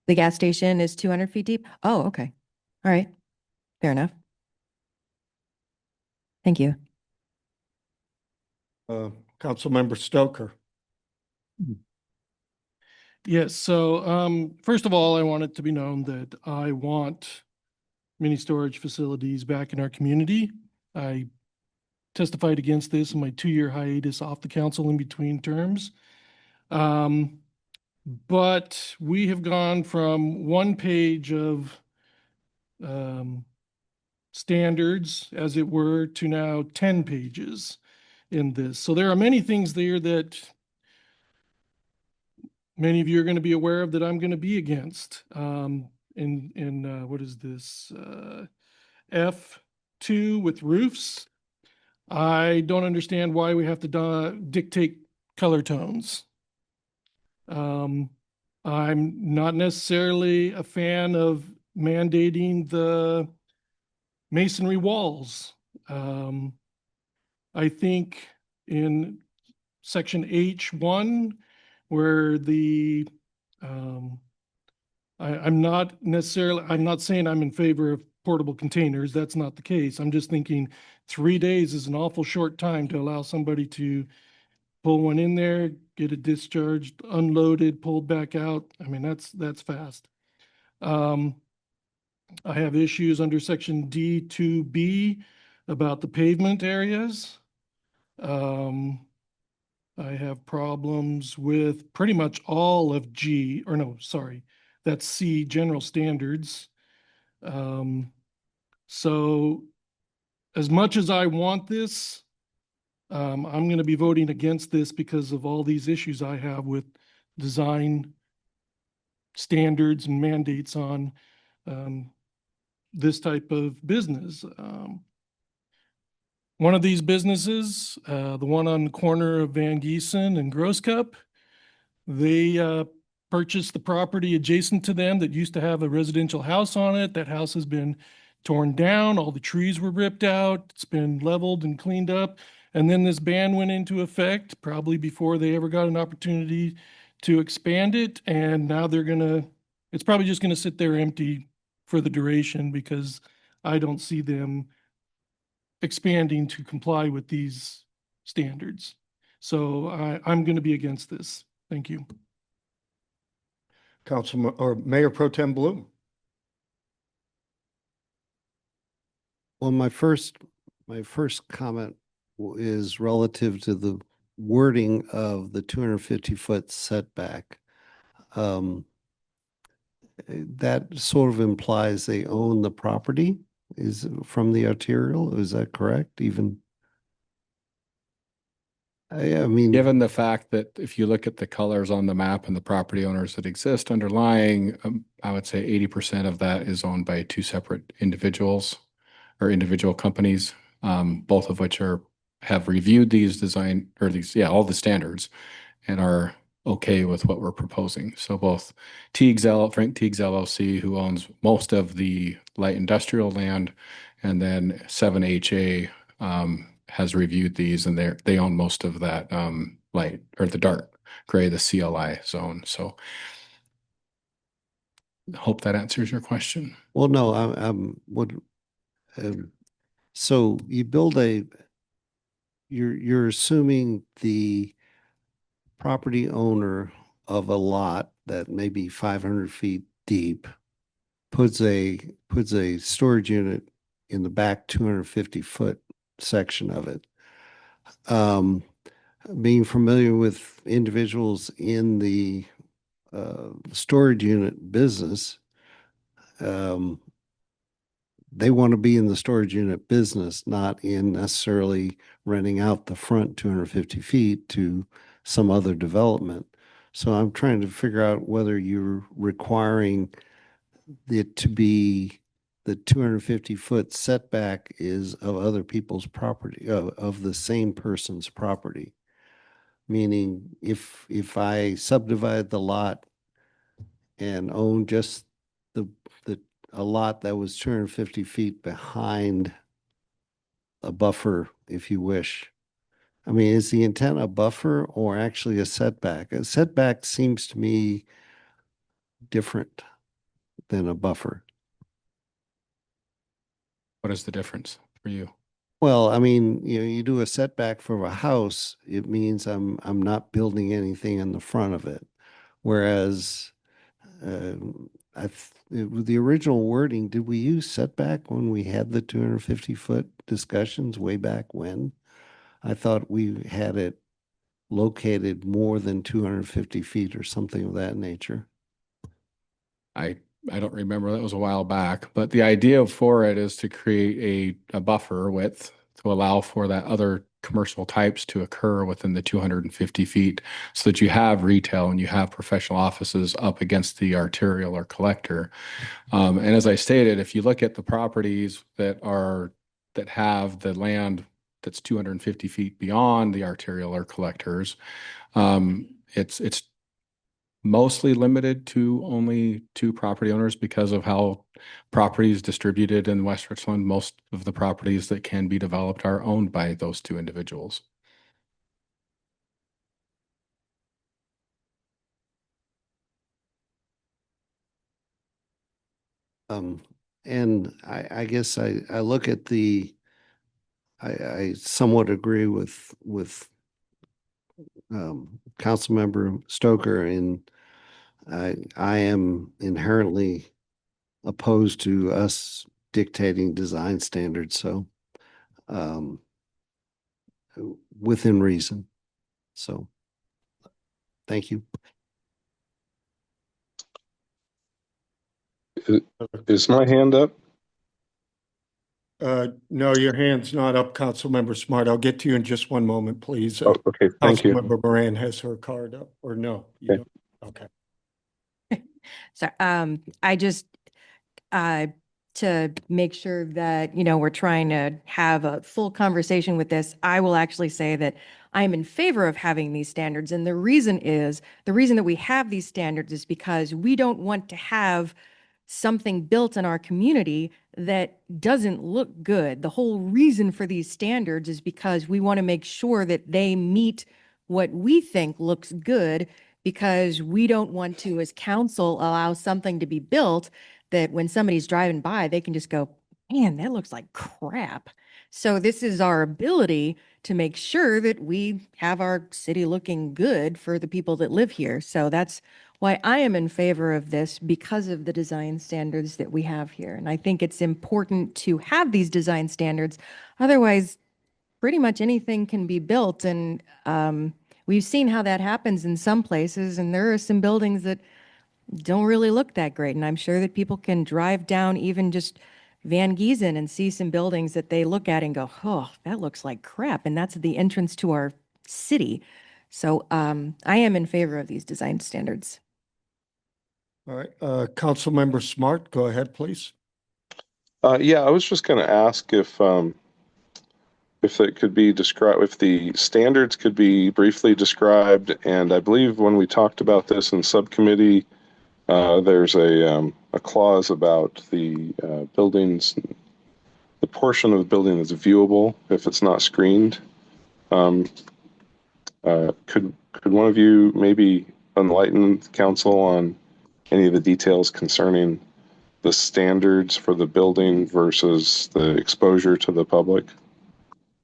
the gas station is 200 feet deep? Oh, okay. All right. Fair enough. Thank you. Councilmember Stoker. Yes, so first of all, I want it to be known that I want mini storage facilities back in our community. I testified against this in my 2-year hiatus off the council in between terms. But we have gone from one page of standards, as it were, to now 10 pages in this. So there are many things there that many of you are going to be aware of that I'm going to be against. In what is this? F2 with roofs. I don't understand why we have to dictate color tones. I'm not necessarily a fan of mandating the masonry walls. I think in section H1, where I'm not saying I'm in favor of portable containers. That's not the case. I'm just thinking 3 days is an awful short time to allow somebody to pull one in there, get it discharged, unloaded, pulled back out. I mean, that's fast. I have issues under section D2B about the pavement areas. I have problems with pretty much all of G, or no, sorry, that's C, general standards. So as much as I want this, I'm going to be voting against this because of all these issues I have with design standards and mandates on this type of business. One of these businesses, the one on the corner of Van Giesen and Gross Cup, they purchased the property adjacent to them that used to have a residential house on it. That house has been torn down. All the trees were ripped out. It's been leveled and cleaned up. And then this ban went into effect probably before they ever got an opportunity to expand it. And now it's probably just gonna sit there empty for the duration because I don't see them expanding to comply with these standards. So I'm gonna be against this. Thank you. Councilman or Mayor Pro Tem Bloom. Well, my first comment is relative to the wording of the 250-foot setback. That sort of implies they own the property is from the arterial. Is that correct? I mean, Given the fact that if you look at the colors on the map and the property owners that exist underlying, I would say 80% of that is owned by two separate individuals or individual companies, both of which have reviewed these design or all the standards and are okay with what we're proposing. So both Frank Teagues LLC, who owns most of the light industrial land, and then 7HA has reviewed these, and they own most of that light or the dark gray, the CLI zone. So hope that answers your question. well, no, so you build you're assuming the property owner of a lot that may be 500 feet deep puts a storage unit in the back 250-foot section of it. Being familiar with individuals in the storage unit business, they want to be in the storage unit business, not in necessarily renting out the front 250 feet to some other development. So I'm trying to figure out whether you're requiring it to be the 250-foot setback is of other people's property, of the same person's property. Meaning if I subdivide the lot and own just a lot that was 250 feet behind a buffer, if you wish. I mean, is the intent a buffer or actually a setback? A setback seems to me different than a buffer. What is the difference for you? Well, I mean, you do a setback for a house, it means I'm not building anything in the front of it. Whereas with the original wording, did we use setback when we had the 250-foot discussions way back when? I thought we had it located more than 250 feet or something of that nature. I don't remember, that was a while back, but the idea for it is to create a buffer width to allow for that other commercial types to occur within the 250 feet so that you have retail and you have professional offices up against the arterial or collector. And as I stated, if you look at the properties that have the land that's 250 feet beyond the arterial or collectors, it's mostly limited to only two property owners because of how property is distributed in West Richland. Most of the properties that can be developed are owned by those two individuals. And I guess I look at I somewhat agree with Councilmember Stoker, and I am inherently opposed to us dictating design standards. So within reason. So thank you. Is my hand up? No, your hand's not up, Councilmember Smart. I'll get to you in just one moment, please. Oh, okay, thank you. Councilmember Moran has her card up, or no? You Okay. don't? Okay. So, I just, to make sure that, we're trying to have a full conversation with this, I will actually say that I'm in favor of having these standards. And the reason that we have these standards is because we don't want to have something built in our community that doesn't look good. The whole reason for these standards is because we want to make sure that they meet what we think looks good, because we don't want to, as council, allow something to be built that when somebody's driving by, they can just go, man, that looks like crap. So this is our ability to make sure that we have our city looking good for the people that live here. So that's why I am in favor of this, because of the design standards that we have here. And I think it's important to have these design standards. Otherwise, pretty much anything can be built. And we've seen how that happens in some places. And there are some buildings that don't really look that great. And I'm sure that people can drive down even just Van Giesen and see some buildings that they look at and go, oh, that looks like crap. And that's the entrance to our city. So I am in favor of these design standards. All right, Councilmember Smart, go ahead, please. Yeah, I was just going to ask if it could be described, if the standards could be briefly described. And I believe when we talked about this in subcommittee, there's a clause about the buildings, the portion of the building that's viewable if it's not screened. Could one of you maybe enlighten the council on any of the details concerning the standards for the building versus the exposure to the public?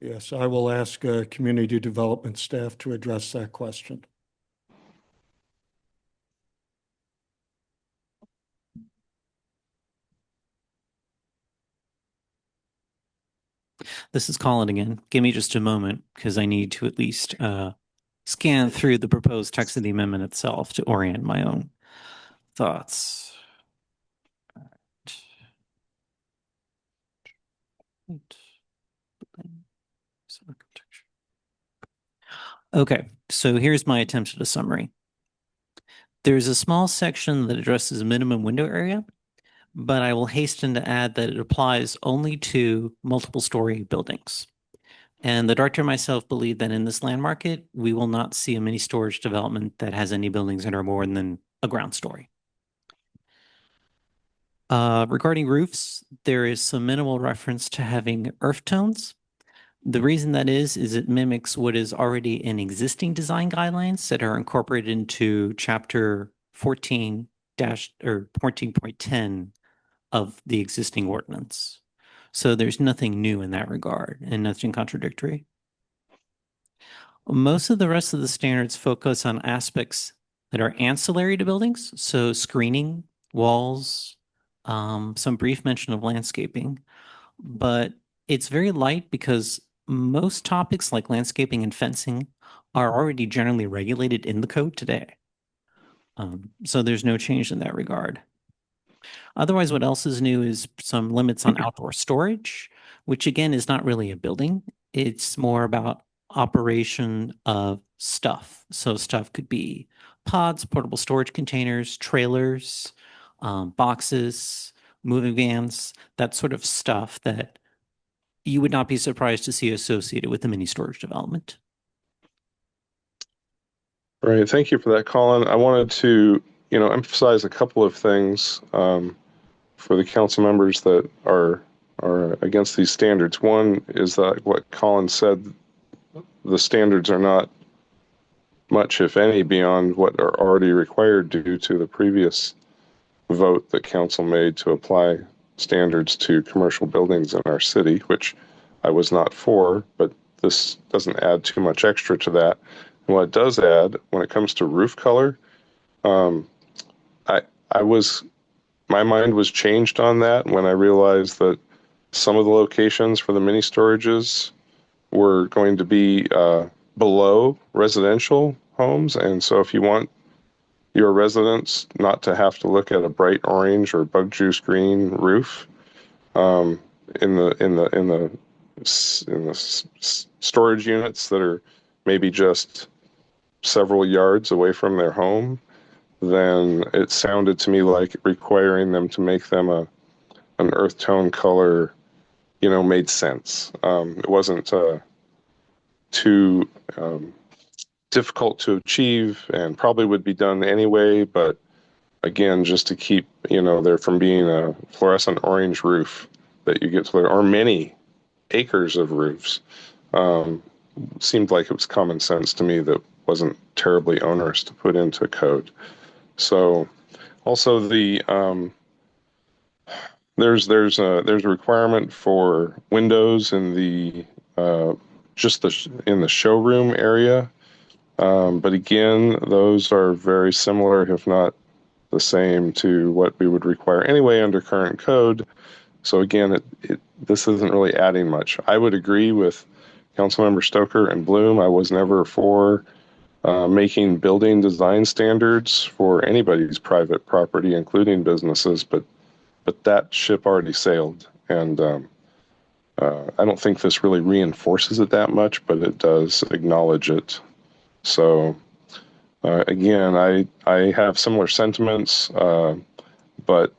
Yes, I will ask community development staff to address that question. This is Colin again. Give me just a moment because I need to at least scan through the proposed text of the amendment itself to orient my own thoughts. Okay, so here's my attempt at a summary. There's a small section that addresses minimum window area, but I will hasten to add that it applies only to multiple story buildings. And the director and myself believe that in this land market, we will not see a mini storage development that has any buildings that are more than a ground story. Regarding roofs, there is some minimal reference to having earth tones. The reason that is it mimics what is already in existing design guidelines that are incorporated into chapter 14.10 of the existing ordinance. So there's nothing new in that regard and nothing contradictory. Most of the rest of the standards focus on aspects that are ancillary to buildings. So screening, walls, some brief mention of landscaping, but it's very light because most topics like landscaping and fencing are already generally regulated in the code today. So there's no change in that regard. Otherwise, what else is new is some limits on outdoor storage, which again is not really a building. It's more about operation of stuff. So stuff could be pods, portable storage containers, trailers, boxes, moving vans, that sort of stuff that you would not be surprised to see associated with the mini storage development. Right. Thank you for that, Colin. I wanted to, emphasize a couple of things for the council members that are against these standards. One is that what Colin said, the standards are not much, if any, beyond what are already required due to the previous vote that council made to apply standards to commercial buildings in our city, which I was not for, but this doesn't add too much extra to that. And what it does add, when it comes to roof color, my mind was changed on that when I realized that some of the locations for the mini storages were going to be below residential homes. And so if you want your residents not to have to look at a bright orange or bug juice green roof in the storage units that are maybe just several yards away from their home, then it sounded to me like requiring them to make them an earth tone color, made sense. It wasn't too difficult to achieve and probably would be done anyway, but again, just to keep, there from being a fluorescent orange roof that you get to there, or many acres of roofs, seemed like it was common sense to me that wasn't terribly onerous to put into code. So also there's a requirement for windows in the in the showroom area. But again, those are very similar, if not the same, to what we would require anyway under current code. So again, this isn't really adding much. I would agree with Councilmember Stoker and Bloom. I was never for making building design standards for anybody's private property, including businesses, but that ship already sailed. And I don't think this really reinforces it that much, but it does acknowledge it. So again, I have similar sentiments, but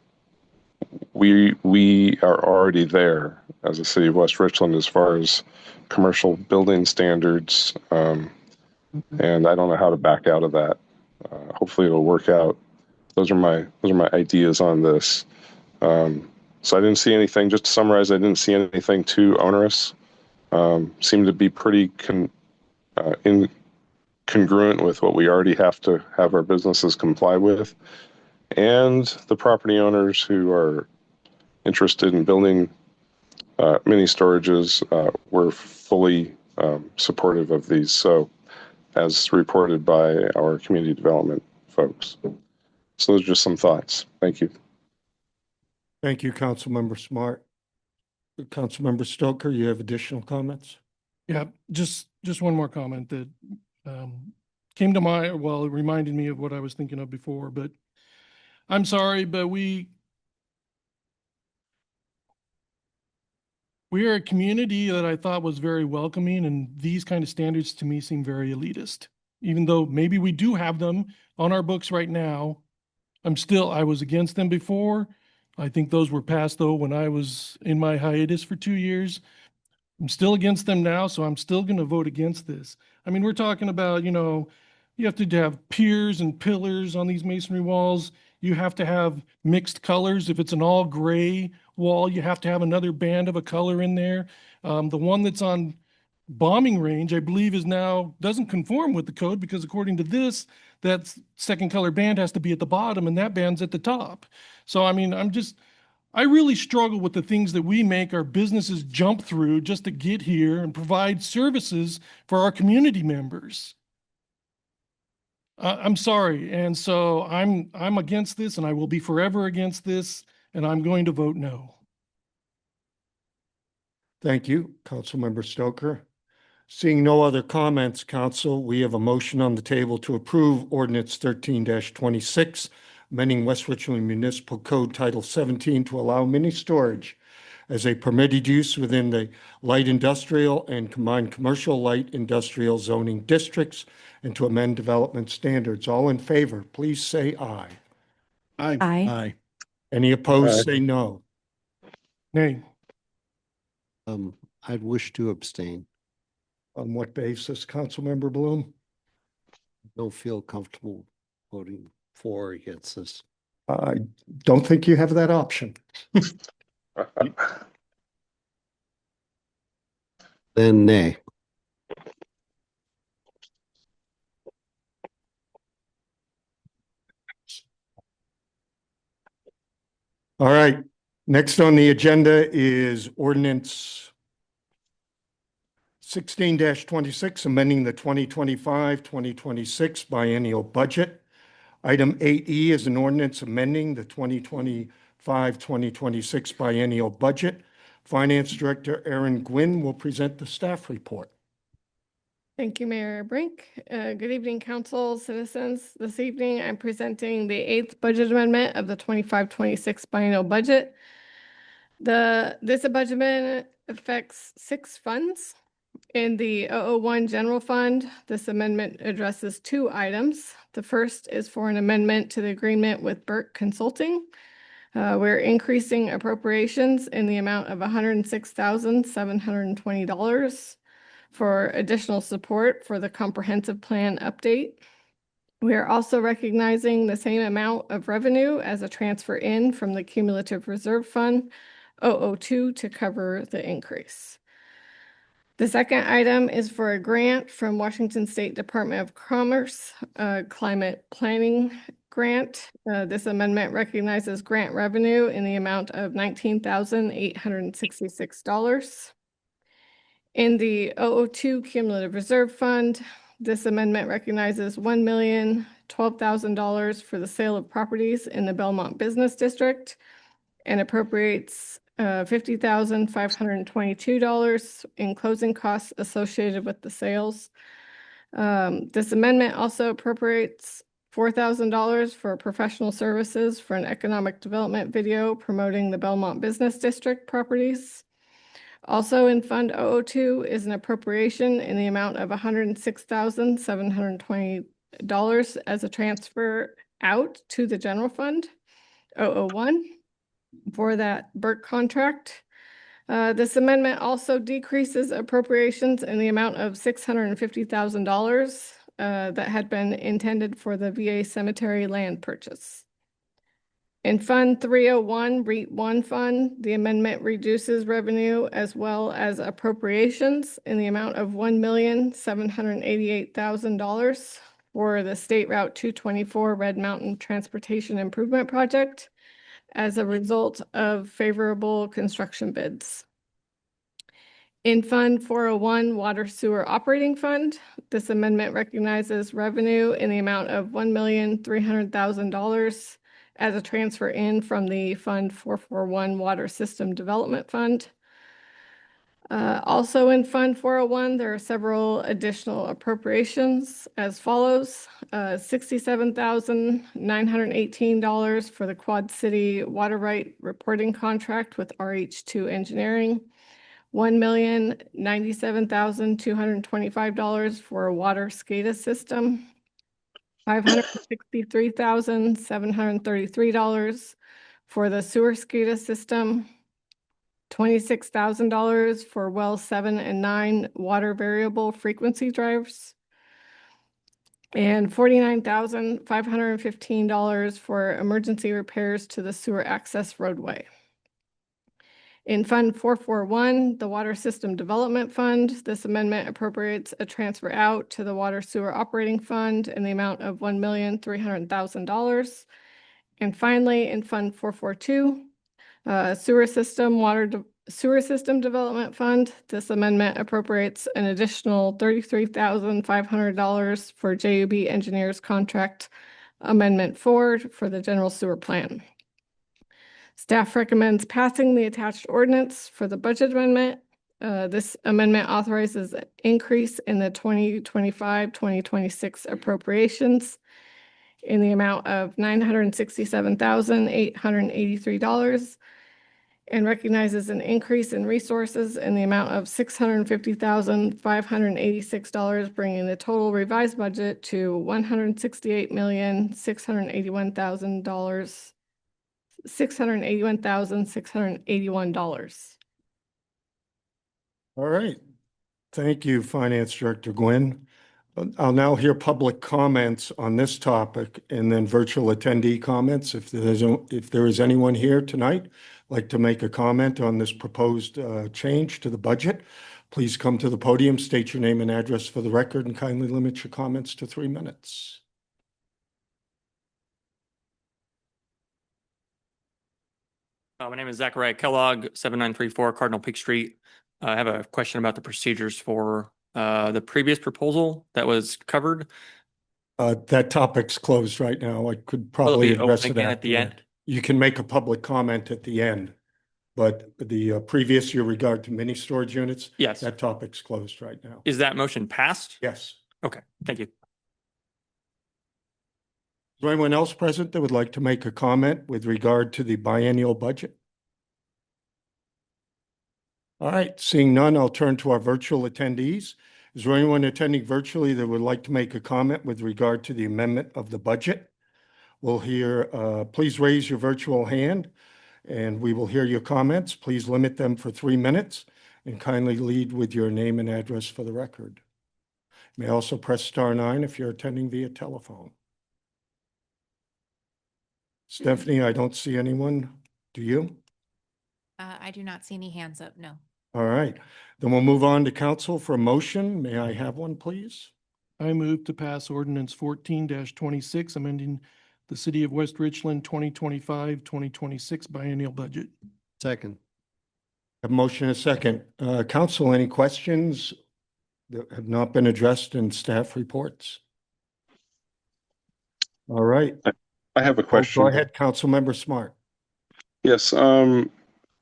we are already there as a city of West Richland as far as commercial building standards, and I don't know how to back out of that. Hopefully, it'll work out. Those are my ideas on this. So I didn't see anything. Just to summarize, I didn't see anything too onerous. Seemed to be pretty congruent with what we already have to have our businesses comply with, and the property owners who are interested in building mini storages were fully supportive of these. So, as reported by our community development folks. So those are just some thoughts. Thank you. Thank you, Councilmember Smart. Councilmember Stoker, you have additional comments? Yeah, just one more comment that came to mind, well, it reminded me of what I was thinking of before, but I'm sorry, but we are a community that I thought was very welcoming, and these kind of standards to me seem very elitist. Even though maybe we do have them on our books right now, I was against them before. I think those were passed though when I was in my hiatus for 2 years. I'm still against them now, so I'm still going to vote against this. I mean, we're talking about, you have to have piers and pillars on these masonry walls. You have to have mixed colors. If it's an all gray wall, you have to have another band of a color in there. The one that's on bombing range, I believe, doesn't conform with the code, because according to this, that second color band has to be at the bottom and that band's at the top. So, I mean, I really struggle with the things that we make our businesses jump through just to get here and provide services for our community members. I'm sorry. And so I'm against this, and I will be forever against this, and I'm going to vote no. Thank you, Councilmember Stoker. Seeing no other comments, Council, we have a motion on the table to approve Ordinance 13-26, amending West Richland Municipal Code Title 17 to allow mini storage as a permitted use within the light industrial and combined commercial light industrial zoning districts, and to amend development standards. All in favor, please say aye. Aye. Aye. Any opposed, Aye. say no. Nay. I'd wish to abstain. On what basis, Councilmember Bloom? Don't feel comfortable voting for or against this. I don't think you have that option. Then nay. All right, next on the agenda is ordinance 16-26, amending the 2025-2026 biennial budget. Item 8E is an ordinance amending the 2025-2026 biennial budget. Finance Director Erin Gwynn will present the staff report. Thank you, Mayor Brink. Good evening, council, citizens. This evening, I'm presenting the 8th budget amendment of the 25-26 biennial budget. This budget amendment affects 6 funds. In the 001 General Fund, this amendment addresses 2 items. The first is for an amendment to the agreement with Burke Consulting. We're increasing appropriations in the amount of $106,720 for additional support for the comprehensive plan update. We are also recognizing the same amount of revenue as a transfer in from the Cumulative Reserve Fund 002 to cover the increase. The second item is for a grant from Washington State Department of Commerce, Climate Planning Grant. This amendment recognizes grant revenue in the amount of $19,866. In the 002 Cumulative Reserve Fund, this amendment recognizes $1,012,000 for the sale of properties in the Belmont Business District and appropriates $50,522 in closing costs associated with the sales. This amendment also appropriates $4,000 for professional services for an economic development video promoting the Belmont Business District properties. Also in Fund 002 is an appropriation in the amount of $106,720 as a transfer out to the general fund 001 for that Burke contract. This amendment also decreases appropriations in the amount of $650,000 that had been intended for the VA cemetery land purchase. In Fund 301, REIT 1 Fund, the amendment reduces revenue as well as appropriations in the amount of $1,788,000 for the State Route 224 Red Mountain Transportation Improvement Project as a result of favorable construction bids. In Fund 401, Water Sewer Operating Fund, this amendment recognizes revenue in the amount of $1,300,000 as a transfer in from the Fund 441 Water System Development Fund. Also in Fund 401, there are several additional appropriations as follows. $67,918 for the Quad City Water Right Reporting Contract with RH2 Engineering. $1,097,225 for a water SCADA system. $563,733 for the sewer SCADA system. $26,000 for well 7 and 9 water variable frequency drives. And $49,515 for emergency repairs to the sewer access roadway. In Fund 441, the Water System Development Fund, this amendment appropriates a transfer out to the Water Sewer Operating Fund in the amount of $1,300,000. And finally, in Fund 442, Sewer System Development Fund, this amendment appropriates an additional $33,500 for JUB Engineers Contract Amendment 4 for the General Sewer Plan. Staff recommends passing the attached ordinance for the budget amendment. This amendment authorizes an increase in the 2025-2026 appropriations in the amount of $967,883 and recognizes an increase in resources in the amount of $650,586, bringing the total revised budget to $681,681,681. All right. Thank you, Finance Director Gwynn. I'll now hear public comments on this topic and then virtual attendee comments. If there is anyone here tonight like to make a comment on this proposed change to the budget, please come to the podium, state your name and address for the record, and kindly limit your comments to 3 minutes. My name is Zachariah Kellogg, 7934 Cardinal Peak Street. I have a question about the procedures for the previous proposal that was covered. That topic's closed right now. I could Will probably it be address open it again at the after. end? You can make a public comment at the end. But the previous year regard to mini storage units, Yes. that topic's closed right now. Is that motion passed? Yes. Okay, thank you. Is there anyone else present that would like to make a comment with regard to the biennial budget? All right, seeing none, I'll turn to our virtual attendees. Is there anyone attending virtually that would like to make a comment with regard to the amendment of the budget? We'll hear, please raise your virtual hand and we will hear your comments. Please limit them for 3 minutes and kindly lead with your name and address for the record. You may also press *9 if you're attending via telephone. Stephanie, I don't see anyone. Do you? I do not see any hands up, no. All right, then we'll move on to council for a motion. May I have one, please? I move to pass ordinance 14-26, amending the City of West Richland 2025-2026 biennial budget. Second. A motion and a second. Council, any questions that have not been addressed in staff reports? All right. I have a question. Go ahead, Councilmember Smart. Yes, kind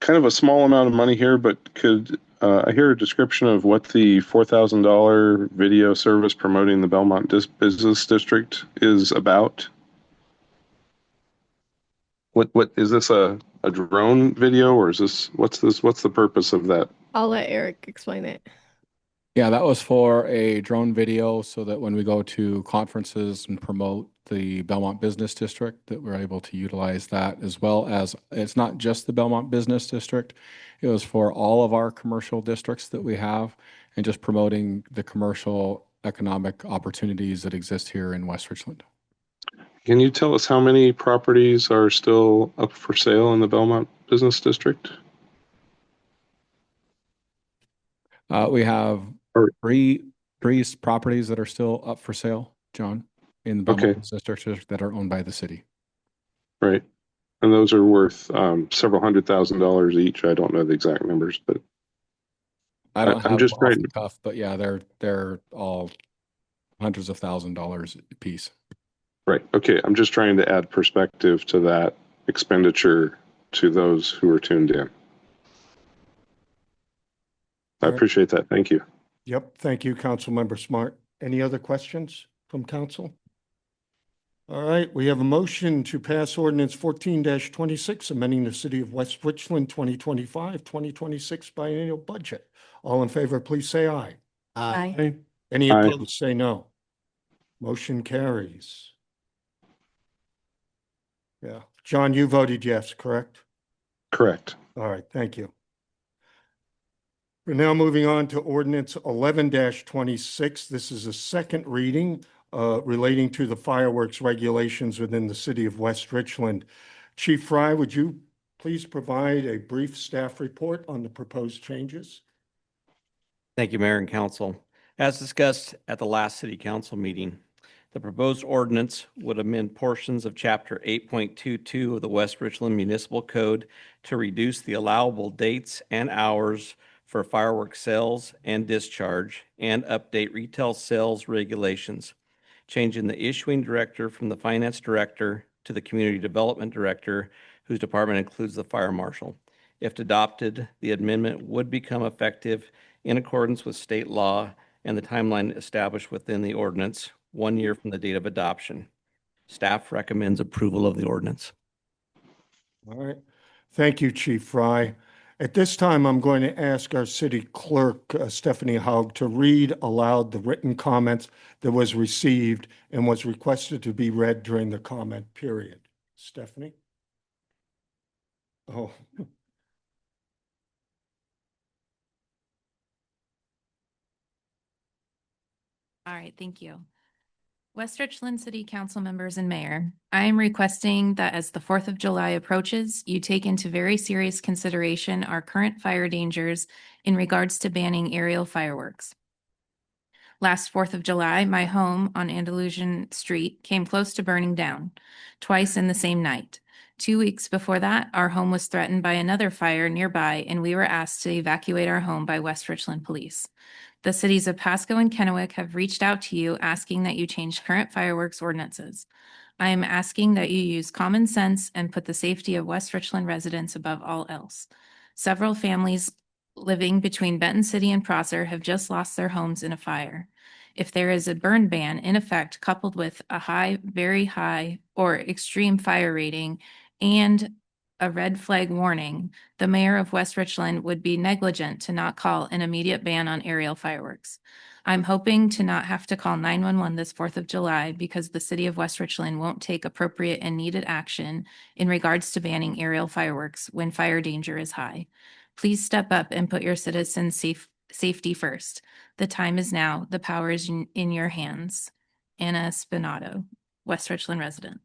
of a small amount of money here, but could I hear a description of what the $4,000 video service promoting the Belmont Business District is about? What is this, a drone video, or is this what's the purpose of that? I'll let Eric explain it. Yeah, that was for a drone video so that when we go to conferences and promote the Belmont Business District, that we're able to utilize that, as well as it's not just the Belmont Business District. It was for all of our commercial districts that we have and just promoting the commercial economic opportunities that exist here in West Richland. Can you tell us how many properties are still up for sale in the Belmont Business District? We have three properties that are still up for sale, John, in the Belmont Business District that are owned by the city. Right. And those are worth several $100,000 each. I don't know the exact numbers, but I don't have I'm just them off trying the cuff, but yeah, they're all hundreds of $1,000s a piece. Right. Okay. I'm just trying to add perspective to that expenditure to those who are tuned in. I appreciate that. Thank you. Yep, thank you, Councilmember Smart. Any other questions from council? All right, we have a motion to pass ordinance 14-26, amending the City of West Richland 2025-2026 biennial budget. All in favor, please say aye. Aye. Any Aye. opposed, say no. Motion carries. Yeah, John, you voted yes, correct? Correct. All right, thank you. We're now moving on to ordinance 11-26. This is a second reading relating to the fireworks regulations within the City of West Richland. Chief Fry, would you please provide a brief staff report on the proposed changes? Thank you, Mayor and Council. As discussed at the last City Council meeting, the proposed ordinance would amend portions of Chapter 8.22 of the West Richland Municipal Code to reduce the allowable dates and hours for fireworks sales and discharge, and update retail sales regulations, changing the issuing director from the finance director to the community development director, whose department includes the fire marshal. If adopted, the amendment would become effective in accordance with state law and the timeline established within the ordinance, 1 year from the date of adoption. Staff recommends approval of the ordinance. All right. Thank you, Chief Fry. At this time, I'm going to ask our city clerk, Stephanie Haug, to read aloud the written comments that was received and was requested to be read during the comment period. Stephanie? Oh. All right, thank you. West Richland City Council members and mayor, I am requesting that as the 4th of July approaches, you take into very serious consideration our current fire dangers in regards to banning aerial fireworks. Last 4th of July, my home on Andalusian Street came close to burning down, twice in the same night. 2 weeks before that, our home was threatened by another fire nearby, and we were asked to evacuate our home by West Richland Police. The cities of Pasco and Kennewick have reached out to you asking that you change current fireworks ordinances. I am asking that you use common sense and put the safety of West Richland residents above all else. Several families living between Benton City and Prosser have just lost their homes in a fire. If there is a burn ban in effect coupled with a high, very high, or extreme fire rating and a red flag warning, the mayor of West Richland would be negligent to not call an immediate ban on aerial fireworks. I'm hoping to not have to call 911 this 4th of July because the city of West Richland won't take appropriate and needed action in regards to banning aerial fireworks when fire danger is high. Please step up and put your citizens' safety first. The time is now. The power is in your hands. Anna Spinato, West Richland resident.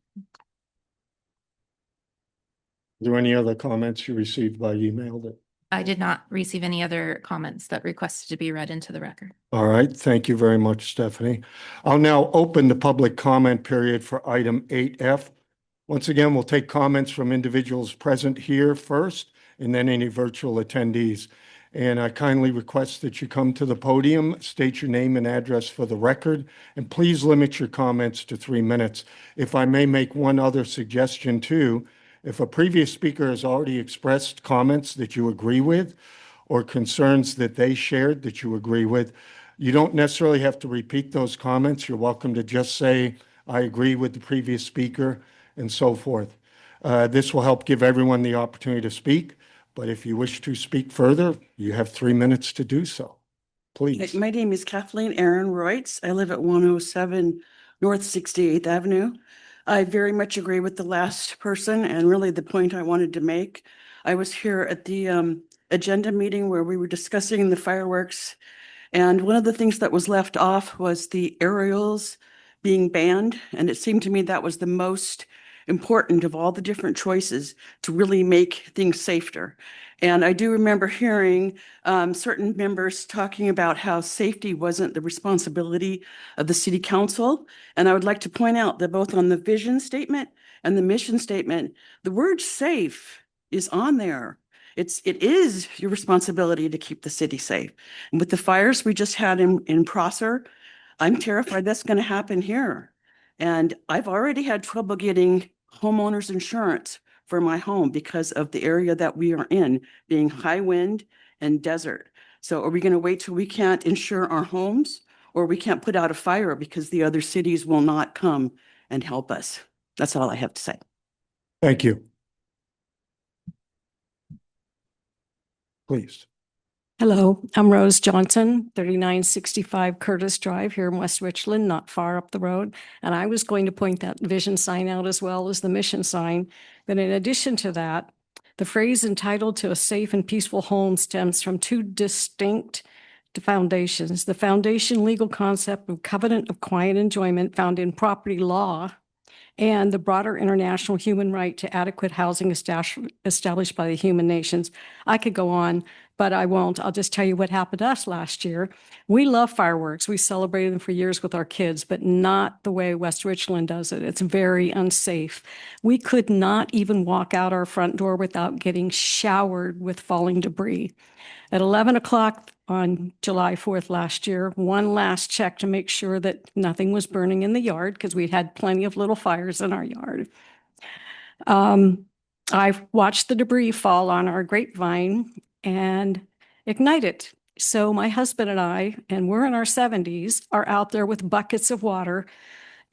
Are there any other comments you received by email that? I did not receive any other comments that requested to be read into the record. All right, thank you very much, Stephanie. I'll now open the public comment period for item 8F. Once again, we'll take comments from individuals present here first, and then any virtual attendees. And I kindly request that you come to the podium, state your name and address for the record, and please limit your comments to 3 minutes. If I may make one other suggestion too, if a previous speaker has already expressed comments that you agree with or concerns that they shared that you agree with, you don't necessarily have to repeat those comments. You're welcome to just say, I agree with the previous speaker and so forth. This will help give everyone the opportunity to speak. But if you wish to speak further, you have 3 minutes to do so. Please. My name is Kathleen Aaron Royts. I live at 107 North 68th Avenue. I very much agree with the last person and really the point I wanted to make. I was here at the agenda meeting where we were discussing the fireworks. And one of the things that was left off was the aerials being banned. And it seemed to me that was the most important of all the different choices to really make things safer. And I do remember hearing certain members talking about how safety wasn't the responsibility of the city council. And I would like to point out that both on the vision statement and the mission statement, the word safe is on there. It is your responsibility to keep the city safe. And with the fires we just had in Prosser, I'm terrified that's going to happen here. And I've already had trouble getting homeowners insurance for my home because of the area that we are in, being high wind and desert. So are we going to wait till we can't insure our homes, or we can't put out a fire because the other cities will not come and help us? That's all I have to say. Thank you. Please. Hello, I'm Rose Johnson, 3965 Curtis Drive here in West Richland, not far up the road. And I was going to point that vision sign out as well as the mission sign. But in addition to that, the phrase entitled to a safe and peaceful home stems from two distinct foundations. The foundation legal concept of covenant of quiet enjoyment found in property law, and the broader international human right to adequate housing established by the human nations. I could go on, but I won't. I'll just tell you what happened to us last year. We love fireworks. We celebrated them for years with our kids, but not the way West Richland does it. It's very unsafe. We could not even walk out our front door without getting showered with falling debris. At 11 o'clock on July 4th last year, one last check to make sure that nothing was burning in the yard because we'd had plenty of little fires in our yard. I've watched the debris fall on our grapevine and ignite it. So my husband and I, and we're in our 70s, are out there with buckets of water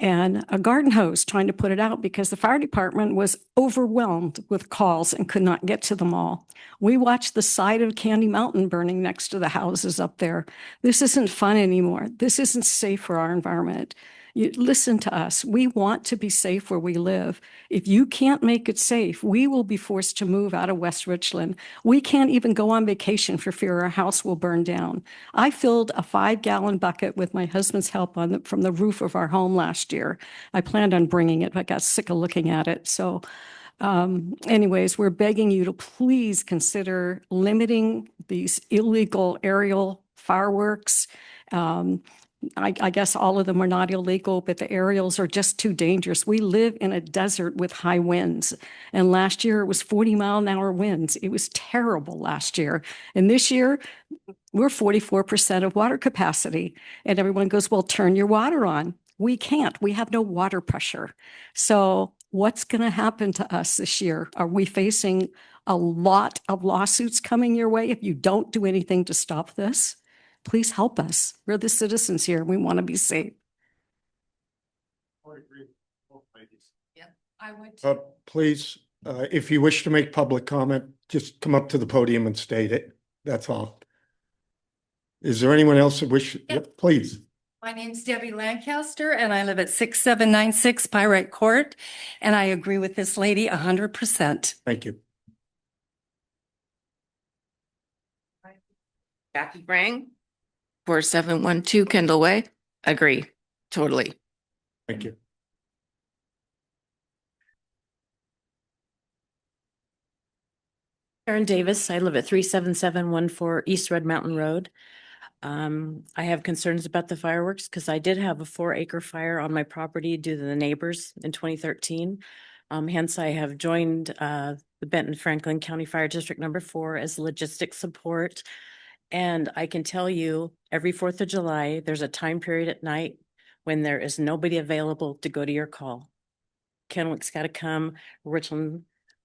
and a garden hose trying to put it out because the fire department was overwhelmed with calls and could not get to them all. We watched the side of Candy Mountain burning next to the houses up there. This isn't fun anymore. This isn't safe for our environment. You listen to us. We want to be safe where we live. If you can't make it safe, we will be forced to move out of West Richland. We can't even go on vacation for fear our house will burn down. I filled a 5-gallon bucket with my husband's help from the roof of our home last year. I planned on bringing it, but got sick of looking at it. So anyways, we're begging you to please consider limiting these illegal aerial fireworks. I guess all of them are not illegal, but the aerials are just too dangerous. We live in a desert with high winds. And last year it was 40-mile-an-hour winds. It was terrible last year. And this year we're 44% of water capacity. And everyone goes, well, turn your water on. We can't. We have no water pressure. So what's going to happen to us this year? Are we facing a lot of lawsuits coming your way if you don't do anything to stop this? Please help us. We're the citizens here. We want to be safe. Yeah, I would. Please, if you wish to make public comment, just come up to the podium and state it. That's all. Is there anyone else that wish? Yep, please. My name's Debbie Lancaster and I live at 6796 Pyrite Court. And I agree with this lady 100%. Thank you. Jackie Brang, 4712 Kendall Way. Agree, totally. Thank you. Karen Davis, I live at 37714 East Red Mountain Road. I have concerns about the fireworks because I did have a 4-acre fire on my property due to the neighbors in 2013. Hence, I have joined the Benton Franklin County Fire District number 4 as logistic support. And I can tell you, every 4th of July, there's a time period at night when there is nobody available to go to your call. Kennewick's got to come, Richland,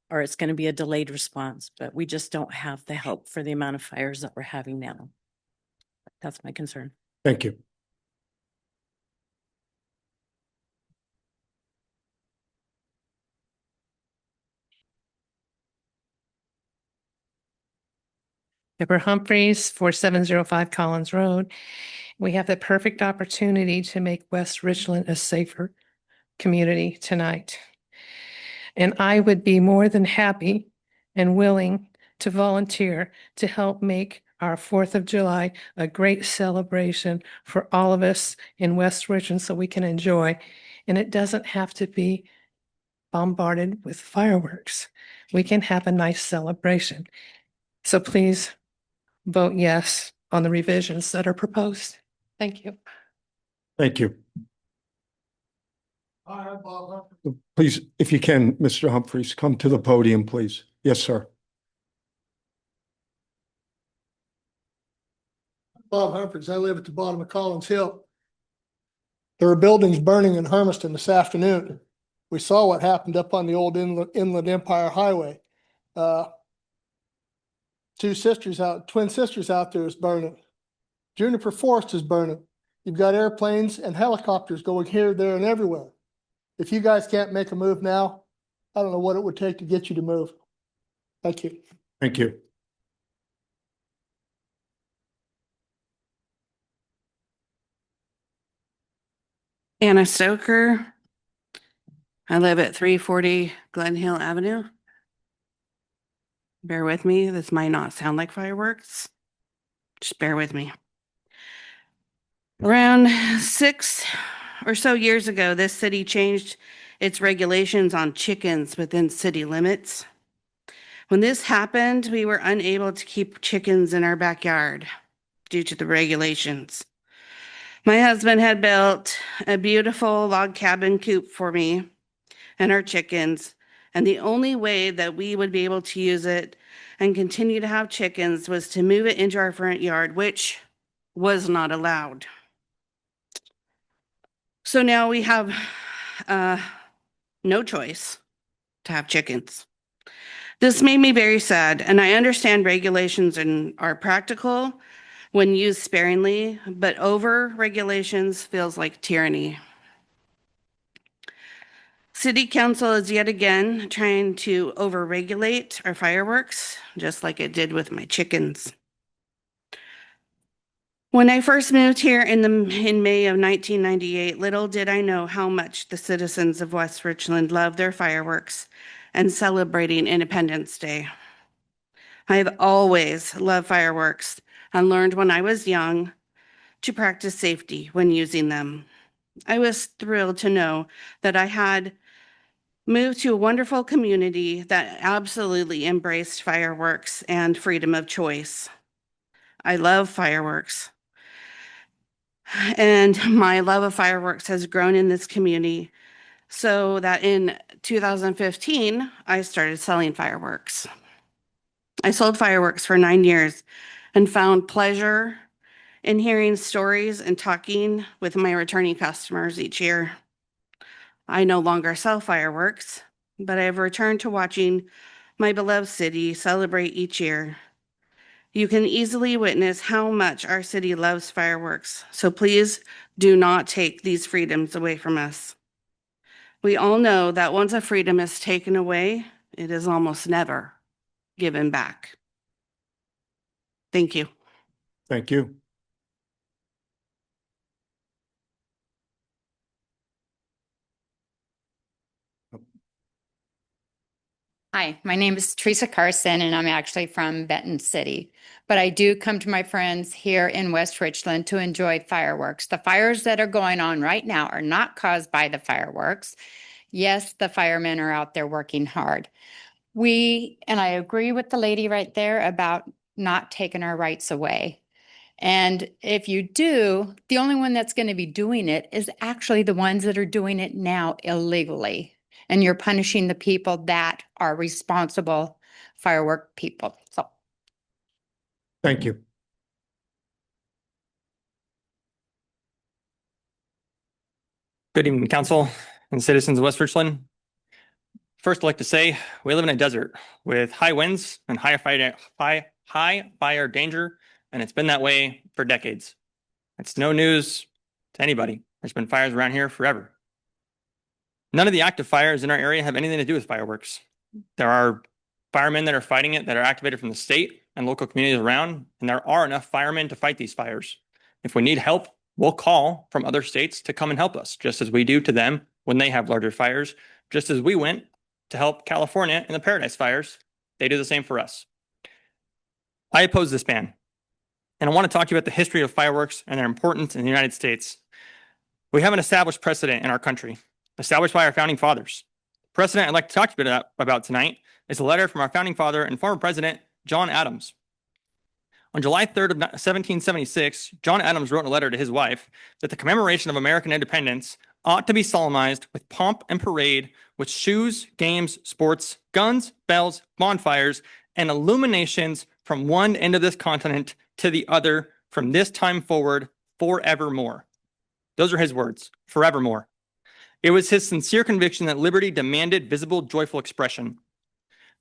or it's going to be a delayed response, but we just don't have the help for the amount of fires that we're having now. That's my concern. Thank you. Deborah Humphreys, 4705 Collins Road. We have the perfect opportunity to make West Richland a safer community tonight. And I would be more than happy and willing to volunteer to help make our 4th of July a great celebration for all of us in West Richland so we can enjoy. And it doesn't have to be bombarded with fireworks. We can have a nice celebration. So please vote yes on the revisions that are proposed. Thank you. Thank you. Please, if you can, Mr. Humphreys, come to the podium, please. Yes, sir. Bob Humphreys. I live at the bottom of Collins Hill. There are buildings burning in Hermiston this afternoon. We saw what happened up on the old Inland Empire Highway. Twin sisters out there is burning. Juniper Forest is burning. You've got airplanes and helicopters going here, there, and everywhere. If you guys can't make a move now, I don't know what it would take to get you to move. Thank you. Thank you. Anna Stoker. I live at 340 Glen Hill Avenue. Bear with me. This might not sound like fireworks. Just bear with me. Around 6 or so years ago, this city changed its regulations on chickens within city limits. When this happened, we were unable to keep chickens in our backyard due to the regulations. My husband had built a beautiful log cabin coop for me and our chickens, and the only way that we would be able to use it and continue to have chickens was to move it into our front yard, which was not allowed. So now we have no choice to have chickens. This made me very sad, and I understand regulations are practical when used sparingly, but over regulations feels like tyranny. City Council is yet again trying to overregulate our fireworks, just like it did with my chickens. When I first moved here in May of 1998, little did I know how much the citizens of West Richland love their fireworks and celebrating Independence Day. I have always loved fireworks and learned when I was young to practice safety when using them. I was thrilled to know that I had moved to a wonderful community that absolutely embraced fireworks and freedom of choice. I love fireworks. And my love of fireworks has grown in this community, so that in 2015, I started selling fireworks. I sold fireworks for 9 years and found pleasure in hearing stories and talking with my returning customers each year. I no longer sell fireworks, but I have returned to watching my beloved city celebrate each year. You can easily witness how much our city loves fireworks, so please do not take these freedoms away from us. We all know that once a freedom is taken away, it is almost never given back. Thank you. Thank you. Hi, my name is Teresa Carson, and I'm actually from Benton City. But I do come to my friends here in West Richland to enjoy fireworks. The fires that are going on right now are not caused by the fireworks. Yes, the firemen are out there working hard. And I agree with the lady right there about not taking our rights away. And if you do, the only one that's going to be doing it is actually the ones that are doing it now illegally. And you're punishing the people that are responsible firework people. So Thank you. Good evening, council and citizens of West Richland. First, I'd like to say we live in a desert with high winds and high fire danger, and it's been that way for decades. It's no news to anybody. There's been fires around here forever. None of the active fires in our area have anything to do with fireworks. There are firemen that are fighting it that are activated from the state and local communities around, and there are enough firemen to fight these fires. If we need help, we'll call from other states to come and help us, just as we do to them when they have larger fires, just as we went to help California in the Paradise fires. They do the same for us. I oppose this ban, and I want to talk to you about the history of fireworks and their importance in the United States. We have an established precedent in our country, established by our founding fathers. The precedent I'd like to talk to you about tonight is a letter from our founding father and former president, John Adams. On July 3rd of 1776, John Adams wrote in a letter to his wife that the commemoration of American independence ought to be solemnized with pomp and parade, with shoes, games, sports, guns, bells, bonfires, and illuminations from one end of this continent to the other from this time forward forevermore. Those are his words, forevermore. It was his sincere conviction that liberty demanded visible, joyful expression.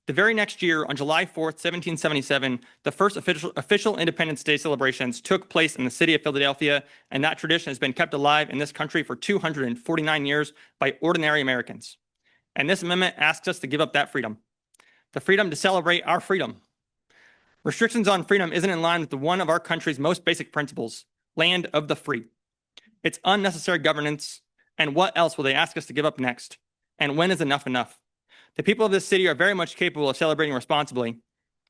The very next year, on July 4th, 1777, the first official Independence Day celebrations took place in the city of Philadelphia, and that tradition has been kept alive in this country for 249 years by ordinary Americans. And this amendment asks us to give up that freedom, the freedom to celebrate our freedom. Restrictions on freedom isn't in line with one of our country's most basic principles, land of the free. It's unnecessary governance, and what else will they ask us to give up next? And when is enough enough? The people of this city are very much capable of celebrating responsibly,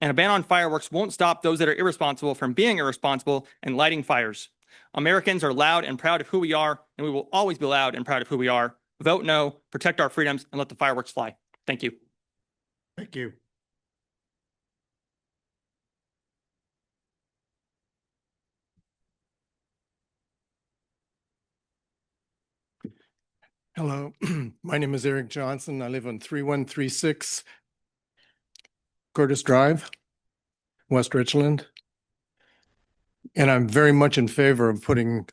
and a ban on fireworks won't stop those that are irresponsible from being irresponsible and lighting fires. Americans are loud and proud of who we are, and we will always be loud and proud of who we are. Vote no, protect our freedoms, and let the fireworks fly. Thank you. Thank you. Hello, my name is Eric Johnson. I live on 3136 Curtis Drive, West Richland. And I'm very much in favor of putting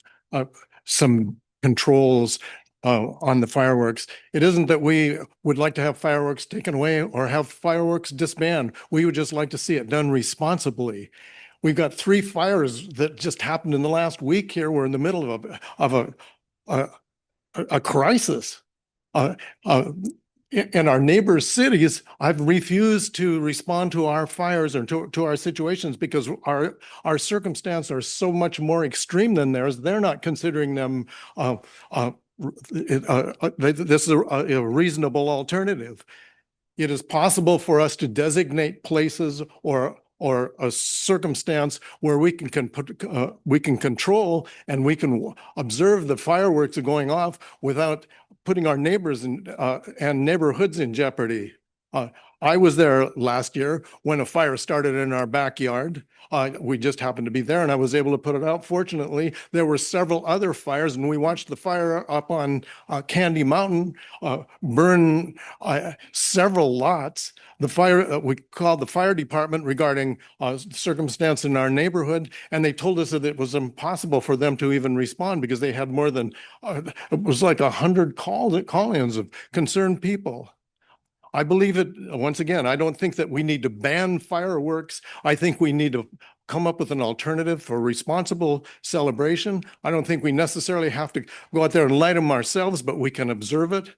some controls on the fireworks. It isn't that we would like to have fireworks taken away or have fireworks disbanded. We would just like to see it done responsibly. We've got 3 fires that just happened in the last week here. We're in the middle of a crisis. In our neighbor cities, I've refused to respond to our fires or to our situations because our circumstances are so much more extreme than theirs. They're not considering them. This is a reasonable alternative. It is possible for us to designate places or a circumstance where we can control and we can observe the fireworks going off without putting our neighbors and neighborhoods in jeopardy. I was there last year when a fire started in our backyard. We just happened to be there and I was able to put it out. Fortunately, there were several other fires and we watched the fire up on Candy Mountain burn several lots. The fire, we called the fire department regarding circumstance in our neighborhood, and they told us that it was impossible for them to even respond because they had more than, it was like 100 call-ins of concerned people. I believe it, once again, I don't think that we need to ban fireworks. I think we need to come up with an alternative for responsible celebration. I don't think we necessarily have to go out there and light them ourselves, but we can observe it.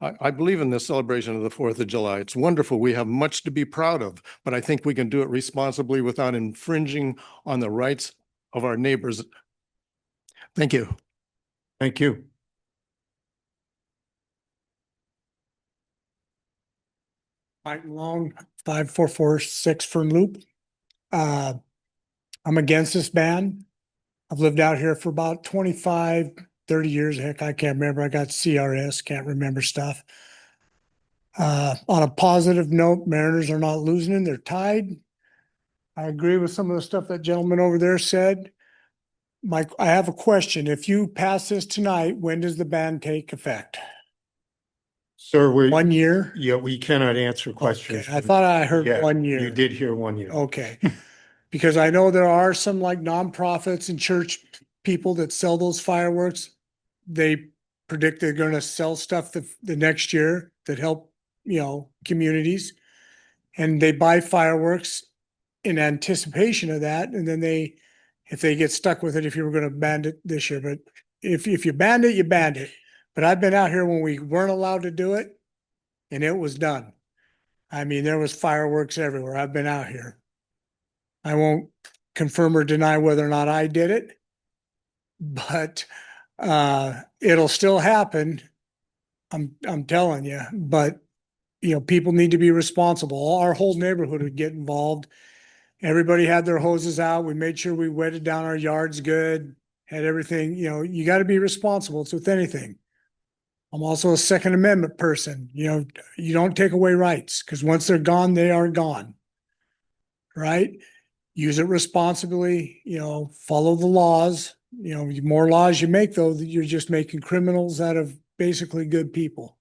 I believe in this celebration of the 4th of July. It's wonderful. We have much to be proud of, but I think we can do it responsibly without infringing on the rights of our neighbors. Thank you. Thank you. Mike Long, 5446 Fern Loop. I'm against this ban. I've lived out here for about 25, 30 years. Heck, I can't remember. I got CRS, can't remember stuff. On a positive note, Mariners are not losing, they're tied. I agree with some of the stuff that gentleman over there said. Mike, I have a question. If you pass this tonight, when does the ban take effect? Sir, 1 year? Yeah, we cannot answer questions. Okay, I thought I heard Yeah, 1 year. You did hear 1 year. Okay. Because I know there are some like nonprofits and church people that sell those fireworks. They predict they're gonna sell stuff the next year that help, communities. And they buy fireworks in anticipation of that. And then if they get stuck with it, if you were gonna ban it this year, but if you banned it, you banned it. But I've been out here when we weren't allowed to do it and it was done. I mean, there was fireworks everywhere. I've been out here. I won't confirm or deny whether or not I did it, but it'll still happen. I'm telling you, but people need to be responsible. Our whole neighborhood would get involved. Everybody had their hoses out. We made sure we wetted down our yards good, had everything, you got to be responsible. It's with anything. I'm also a Second Amendment person. You don't take away rights because once they're gone, they are gone. Right? Use it responsibly, follow the laws. The more laws you make, though, you're just making criminals out of basically good people.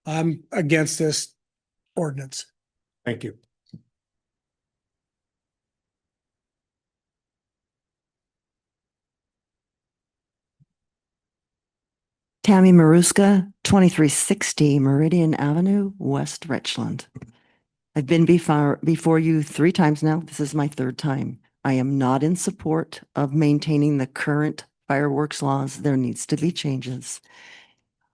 I'm against this ordinance. Thank you. Tammy Maruska, 2360 Meridian Avenue, West Richland. I've been before you 3 times now. This is my 3rd time. I am not in support of maintaining the current fireworks laws. There needs to be changes.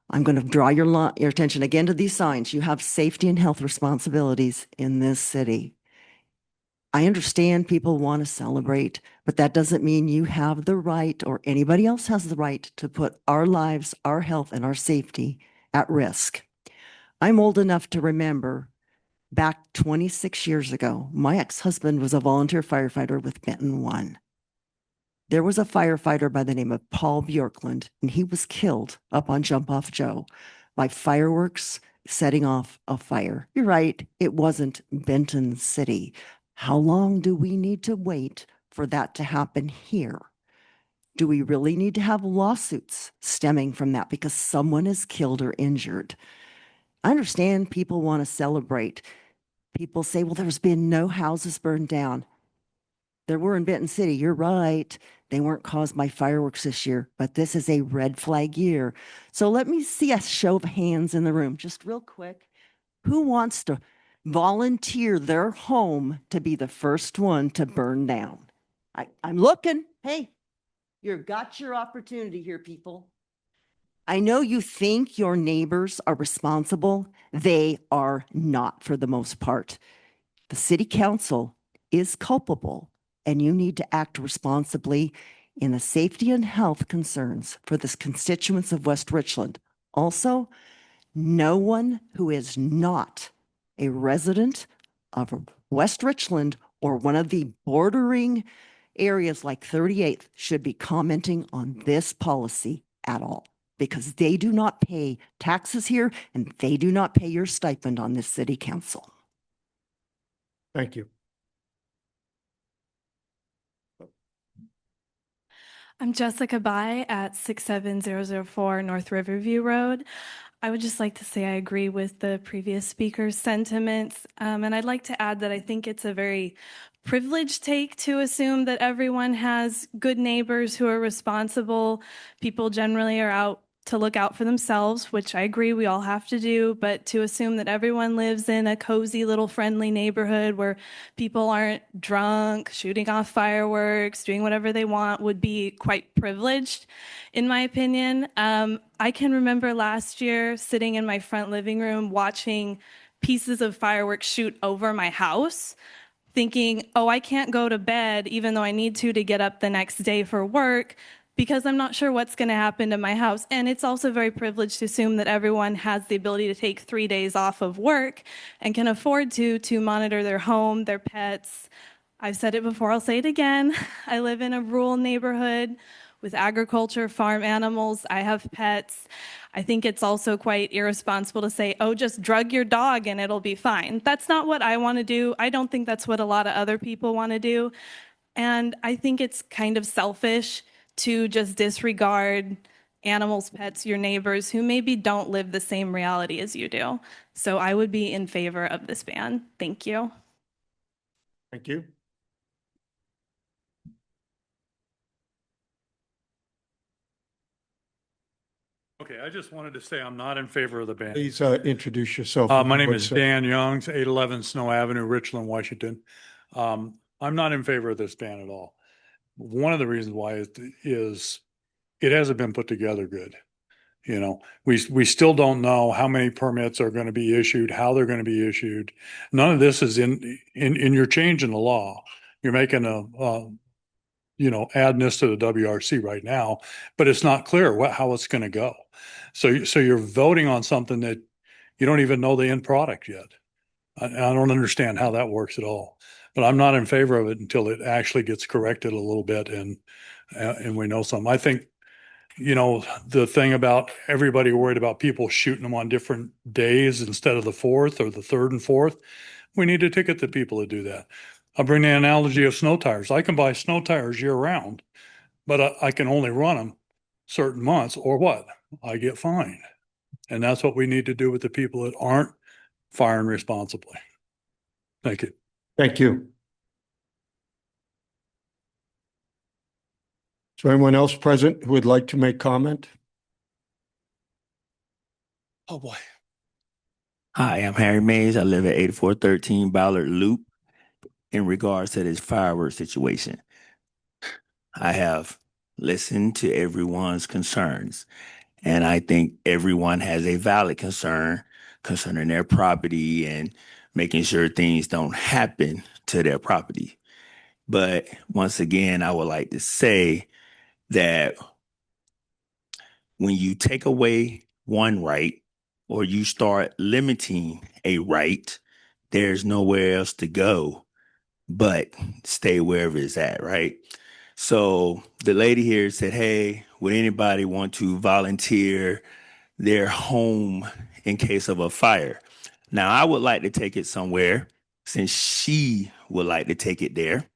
I'm going to draw your attention again to these signs. You have safety and health responsibilities in this city. I understand people want to celebrate, but that doesn't mean you have the right or anybody else has the right to put our lives, our health, and our safety at risk. I'm old enough to remember back 26 years ago, my ex-husband was a volunteer firefighter with Benton 1. There was a firefighter by the name of Paul Bjorklund, and he was killed up on Jump Off Joe by fireworks setting off a fire. You're right, it wasn't Benton City. How long do we need to wait for that to happen here? Do we really need to have lawsuits stemming from that because someone is killed or injured? I understand people want to celebrate. People say, well, there's been no houses burned down. There were in Benton City. You're right. They weren't caused by fireworks this year, but this is a red flag year. So let me see a show of hands in the room, just real quick. Who wants to volunteer their home to be the first one to burn down? I'm looking. Hey, you've got your opportunity here, people. I know you think your neighbors are responsible. They are not for the most part. The city council is culpable, and you need to act responsibly in the safety and health concerns for the constituents of West Richland. Also, no one who is not a resident of West Richland or one of the bordering areas like 38th should be commenting on this policy at all. because they do not pay taxes here and they do not pay your stipend on this city council. Thank you. I'm Jessica Bai at 67004 North Riverview Road. I would just like to say I agree with the previous speaker's sentiments. And I'd like to add that I think it's a very privileged take to assume that everyone has good neighbors who are responsible. People generally are out to look out for themselves, which I agree we all have to do, but to assume that everyone lives in a cozy little friendly neighborhood where people aren't drunk, shooting off fireworks, doing whatever they want would be quite privileged, in my opinion. I can remember last year sitting in my front living room watching pieces of fireworks shoot over my house, thinking, oh, I can't go to bed even though I need to get up the next day for work, because I'm not sure what's going to happen to my house. And it's also very privileged to assume that everyone has the ability to take 3 days off of work and can afford to monitor their home, their pets. I've said it before, I'll say it again. I live in a rural neighborhood with agriculture, farm animals. I have pets. I think it's also quite irresponsible to say, oh, just drug your dog and it'll be fine. That's not what I want to do. I don't think that's what a lot of other people want to do. And I think it's kind of selfish to just disregard animals, pets, your neighbors who maybe don't live the same reality as you do. So I would be in favor of this ban. Thank you. Thank you. Okay, I just wanted to say I'm not in favor of the ban. Please introduce yourself. My name Would is say- Dan Youngs, 811 Snow Avenue, Richland, Washington. I'm not in favor of this ban at all. One of the reasons why is it hasn't been put together good. You know, we still don't know how many permits are going to be issued, how they're going to be issued. None of this is in your change in the law. You're making adding this to the WRC right now, but it's not clear how it's going to go. So you're voting on something that you don't even know the end product yet. I don't understand how that works at all, but I'm not in favor of it until it actually gets corrected a little bit and we know something. I think, the thing about everybody worried about people shooting them on different days instead of the 4th or the 3rd and 4th, we need to ticket the people that do that. I'll bring the analogy of snow tires. I can buy snow tires year round, but I can only run them certain months, or what? I get fined. And that's what we need to do with the people that aren't firing responsibly. Thank you. Thank you. Is there anyone else present who would like to make comment? Oh, boy. Hi, I'm Harry Mays. I live at 8413 Ballard Loop. In regards to this fireworks situation, I have listened to everyone's concerns, and I think everyone has a valid concern concerning their property and making sure things don't happen to their property. But once again, I would like to say that when you take away one right or you start limiting a right, there's nowhere else to go but stay wherever it's at, right? So the lady here said, hey, would anybody want to volunteer their home in case of a fire? Now, I would like to take it somewhere since she would like to take it there.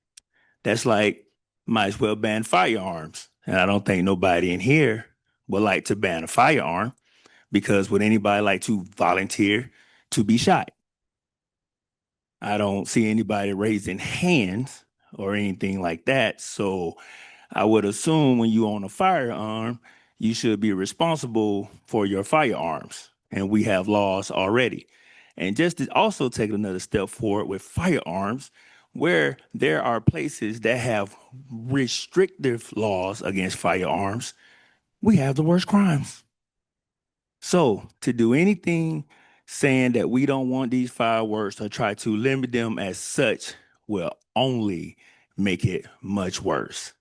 That's like, might as well ban firearms. And I don't think nobody in here would like to ban a firearm, because would anybody like to volunteer to be shot? I don't see anybody raising hands or anything like that. So I would assume when you own a firearm, you should be responsible for your firearms. And we have laws already. And just to also take another step forward with firearms, where there are places that have restrictive laws against firearms, we have the worst crimes. So to do anything saying that we don't want these fireworks or try to limit them as such will only make it much worse.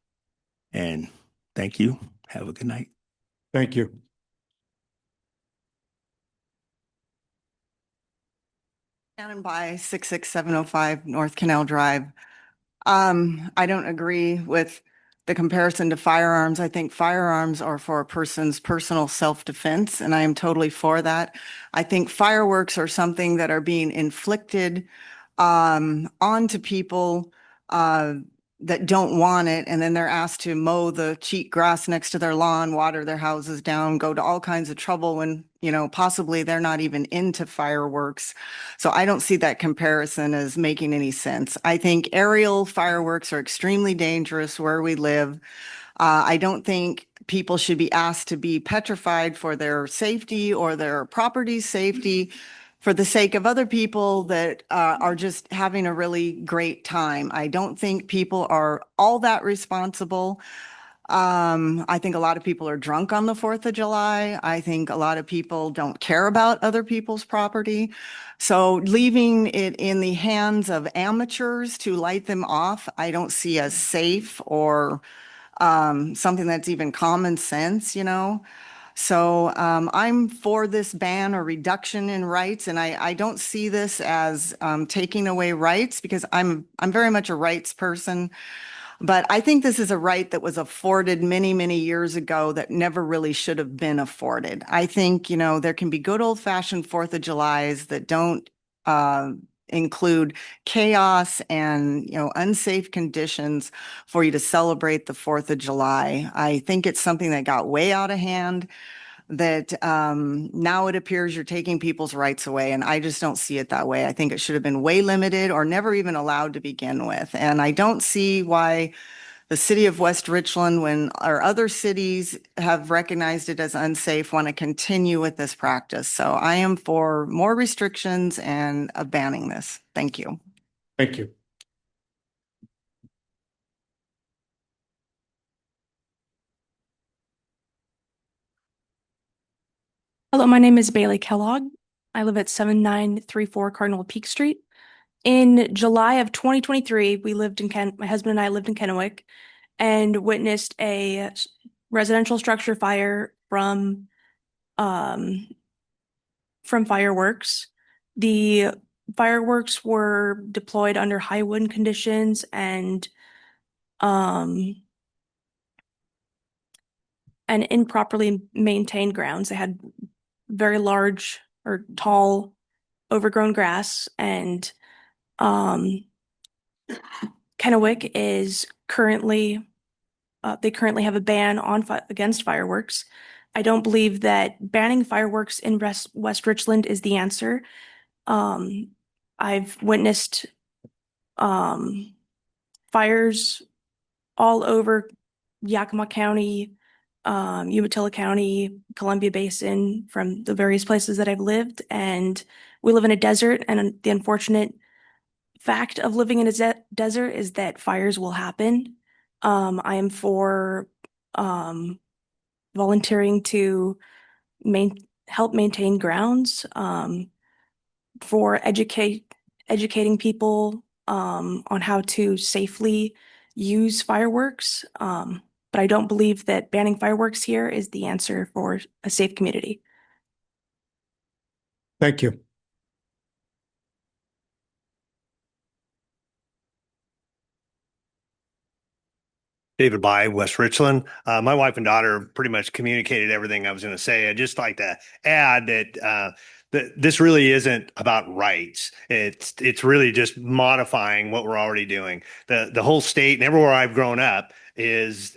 And thank you. Have a good night. Thank you. Shannon by 66705 North Canal Drive. I don't agree with the comparison to firearms. I think firearms are for a person's personal self-defense, and I am totally for that. I think fireworks are something that are being inflicted onto people that don't want it, and then they're asked to mow the cheap grass next to their lawn, water their houses down, go to all kinds of trouble when, you know, possibly they're not even into fireworks. So I don't see that comparison as making any sense. I think aerial fireworks are extremely dangerous where we live. I don't think people should be asked to be petrified for their safety or their property's safety for the sake of other people that are just having a really great time. I don't think people are all that responsible. I think a lot of people are drunk on the 4th of July. I think a lot of people don't care about other people's property. So leaving it in the hands of amateurs to light them off, I don't see as safe or something that's even common sense, you know? So I'm for this ban or reduction in rights, and I don't see this as taking away rights because I'm very much a rights person. But I think this is a right that was afforded many, many years ago that never really should have been afforded. I think, you know, there can be good old-fashioned 4th of Julys that don't include chaos and, you know, unsafe conditions for you to celebrate the 4th of July. I think it's something that got way out of hand, that now it appears you're taking people's rights away, and I just don't see it that way. I think it should have been way limited or never even allowed to begin with. And I don't see why the city of West Richland, when our other cities have recognized it as unsafe, want to continue with this practice. So I am for more restrictions and banning this. Thank you. Thank you. Hello, my name is Bailey Kellogg. I live at 7934 Cardinal Peak Street. In July of 2023, my husband and I lived in Kennewick and witnessed a residential structure fire from fireworks. The fireworks were deployed under high wind conditions and improperly maintained grounds. They had very large or tall overgrown grass, and Kennewick is currently they currently have a ban against fireworks. I don't believe that banning fireworks in West Richland is the answer. I've witnessed fires all over Yakima County, Umatilla County, Columbia Basin, from the various places that I've lived. And we live in a desert, and the unfortunate fact of living in a desert is that fires will happen. I am for volunteering to help maintain grounds, for educating people on how to safely use fireworks. But I don't believe that banning fireworks here is the answer for a safe community. Thank you. David By, West Richland. My wife and daughter pretty much communicated everything I was going to say. I'd just like to add that this really isn't about rights. It's really just modifying what we're already doing. The whole state and everywhere I've grown up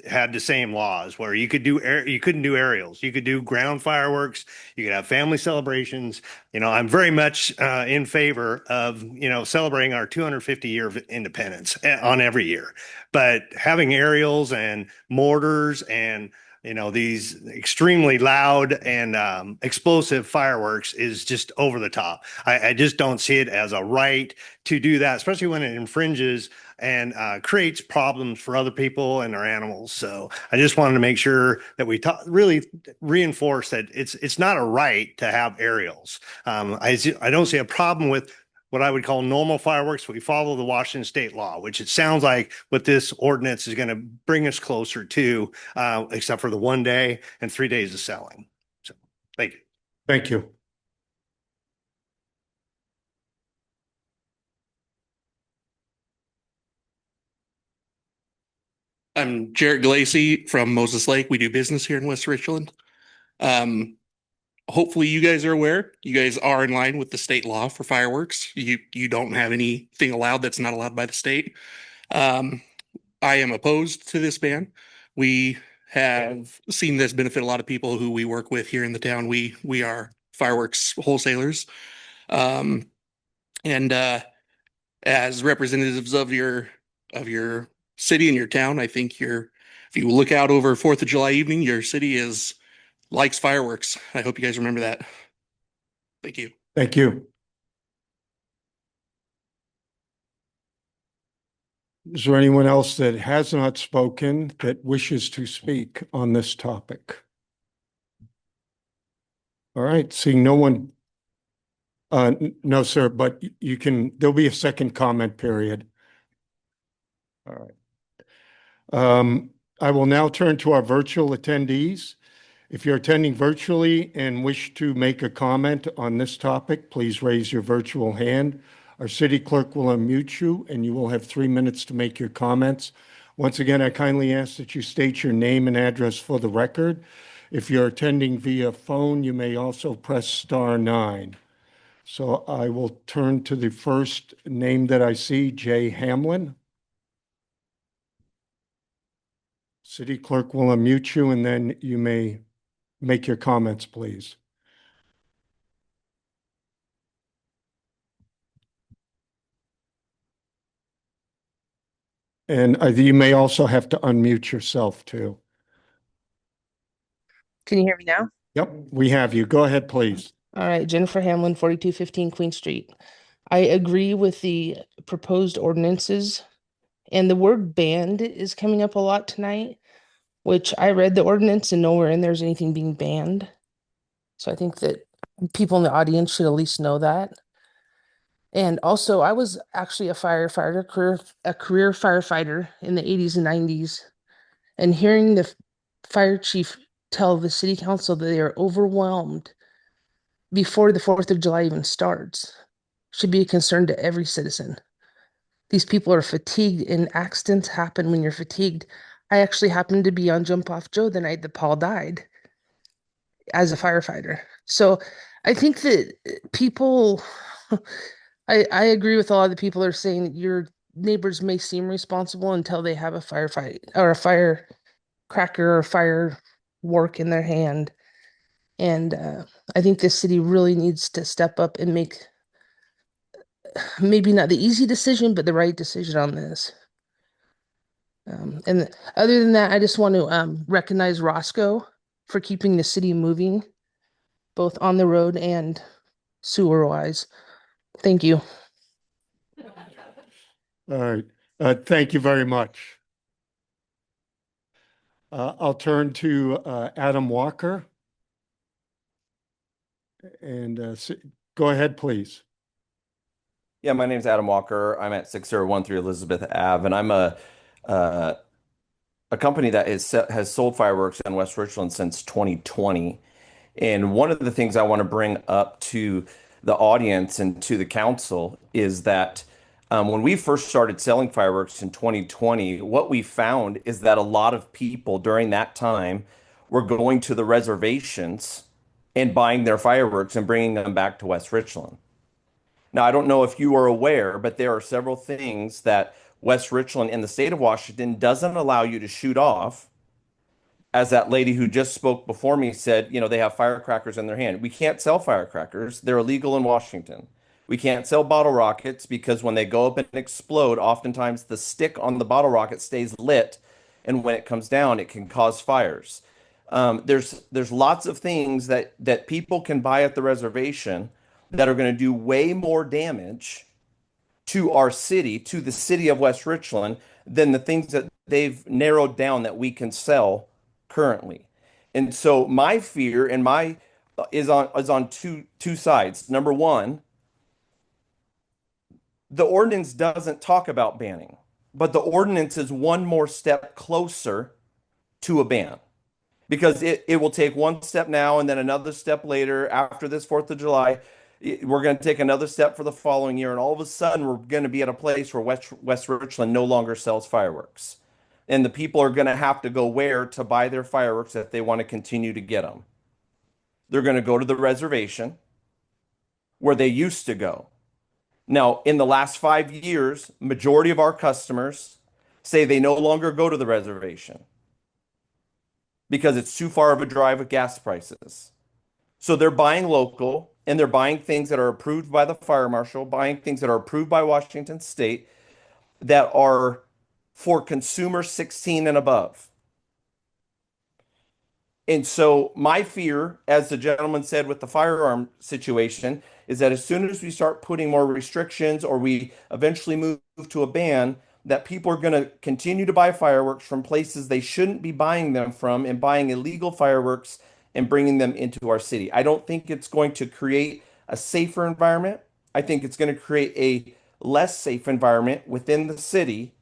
had the same laws where you couldn't do aerials, you could do ground fireworks, you could have family celebrations. You know, I'm very much in favor of, you know, celebrating our 250 year of independence on every year, but having aerials and mortars and, you know, these extremely loud and explosive fireworks is just over the top. I just don't see it as a right to do that, especially when it infringes and creates problems for other people and their animals. So I just wanted to make sure that we really reinforce that it's not a right to have aerials. I don't see a problem with what I would call normal fireworks. We follow the Washington state law, which it sounds like what this ordinance is going to bring us closer to, except for the 1 day and 3 days of selling. So thank you. Thank you. I'm Jarrett Glacy from Moses Lake. We do business here in West Richland. Hopefully you guys are aware, you guys are in line with the state law for fireworks. You don't have anything allowed that's not allowed by the state. I am opposed to this ban. We have seen this benefit a lot of people who we work with here in the town. We are fireworks wholesalers. As representatives of your city and your town, I think if you look out over 4th of July evening, your city likes fireworks. I hope you guys remember that. Thank you. Thank you. Is there anyone else that has not spoken that wishes to speak on this topic? All right, seeing no one. No, sir, but there'll be a second comment period. All right. I will now turn to our virtual attendees. If you're attending virtually and wish to make a comment on this topic, please raise your virtual hand. Our city clerk will unmute you and you will have 3 minutes to make your comments. Once again, I kindly ask that you state your name and address for the record. If you're attending via phone, you may also press *9. So I will turn to the first name that I see, Jay Hamlin. City clerk will unmute you and then you may make your comments, please. And you may also have to unmute yourself too. Can you hear me now? Yep, we have you. Go ahead, please. All right, Jennifer Hamlin, 4215 Queen Street. I agree with the proposed ordinances, and the word banned is coming up a lot tonight, which I read the ordinance and nowhere in there's anything being banned. So I think that people in the audience should at least know that. And also, I was actually a firefighter, a career firefighter in the 80s and 90s, and hearing the fire chief tell the city council that they are overwhelmed before the 4th of July even starts should be a concern to every citizen. These people are fatigued and accidents happen when you're fatigued. I actually happened to be on Jump Off Joe the night that Paul died as a firefighter. So I think that people, I agree with a lot of the people that are saying that your neighbors may seem responsible until they have a firefight or a firecracker or firework in their hand. And I think this city really needs to step up and make maybe not the easy decision, but the right decision on this. And other than that, I just want to recognize Roscoe for keeping the city moving, both on the road and sewer wise. Thank you. All right. Thank you very much. I'll turn to Adam Walker. And go ahead, please. Yeah, my name's Adam Walker. I'm at 6013 Elizabeth Ave, and I'm a company that has sold fireworks in West Richland since 2020. And one of the things I want to bring up to the audience and to the council is that when we first started selling fireworks in 2020, what we found is that a lot of people during that time were going to the reservations and buying their fireworks and bringing them back to West Richland. Now, I don't know if you are aware, but there are several things that West Richland in the state of Washington doesn't allow you to shoot off. As that lady who just spoke before me said, they have firecrackers in their hand. We can't sell firecrackers. They're illegal in Washington. We can't sell bottle rockets because when they go up and explode, oftentimes the stick on the bottle rocket stays lit. And when it comes down, it can cause fires. There's lots of things that people can buy at the reservation that are going to do way more damage to our city, to the city of West Richland, than the things that they've narrowed down that we can sell currently. And so my fear and is on two sides. Number one, the ordinance doesn't talk about banning, but the ordinance is one more step closer to a ban. Because it will take one step now and then another step later after this 4th of July. We're going to take another step for the following year. And all of a sudden, we're going to be at a place where West Richland no longer sells fireworks. And the people are going to have to go where to buy their fireworks if they want to continue to get them. They're going to go to the reservation where they used to go. Now, in the last 5 years, majority of our customers say they no longer go to the reservation because it's too far of a drive with gas prices. So they're buying local, and they're buying things that are approved by the fire marshal, buying things that are approved by Washington State that are for consumer 16 and above. And so my fear, as the gentleman said with the firearm situation, is that as soon as we start putting more restrictions or we eventually move to a ban, that people are going to continue to buy fireworks from places they shouldn't be buying them from and buying illegal fireworks and bringing them into our city. I don't think it's going to create a safer environment. I think it's going to create a less safe environment within the city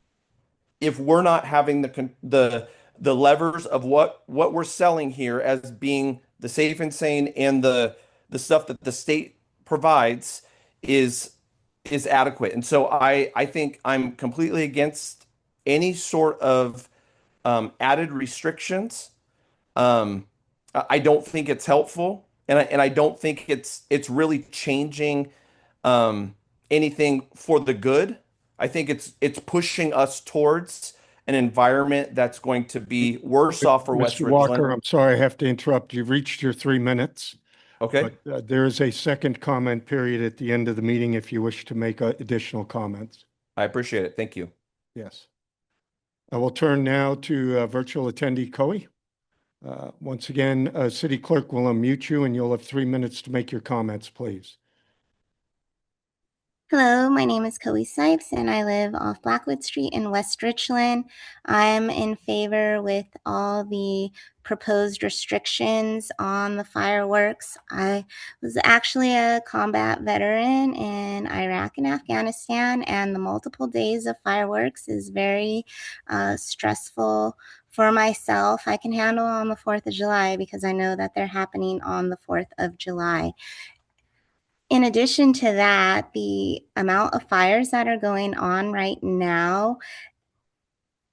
if we're not having the levers of what we're selling here as being the safe and sane, and the stuff that the state provides is adequate. And so I think I'm completely against any sort of added restrictions. I don't think it's helpful, and I don't think it's really changing anything for the good. I think it's pushing us towards an environment that's going to be worse off for West Mr. Walker, Richland. I'm sorry, I have to interrupt. You've reached your 3 minutes. Okay. But there is a second comment period at the end of the meeting if you wish to make additional comments. I appreciate it. Thank you. Yes. I will turn now to virtual attendee Coe. Once again, City Clerk will unmute you, and you'll have 3 minutes to make your comments, please. Hello, my name is Coe Sipes, and I live off Blackwood Street in West Richland. I'm in favor with all the proposed restrictions on the fireworks. I was actually a combat veteran in Iraq and Afghanistan, and the multiple days of fireworks is very stressful for myself. I can handle on the 4th of July because I know that they're happening on the 4th of July. In addition to that, the amount of fires that are going on right now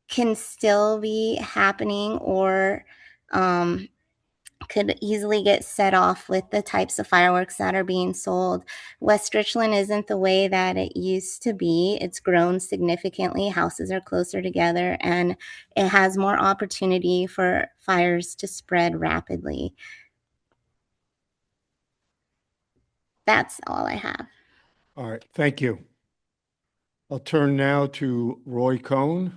can still be happening or could easily get set off with the types of fireworks that are being sold. West Richland isn't the way that it used to be. It's grown significantly. Houses are closer together, and it has more opportunity for fires to spread rapidly. That's all I have. All right, thank you. I'll turn now to Roy Cohn.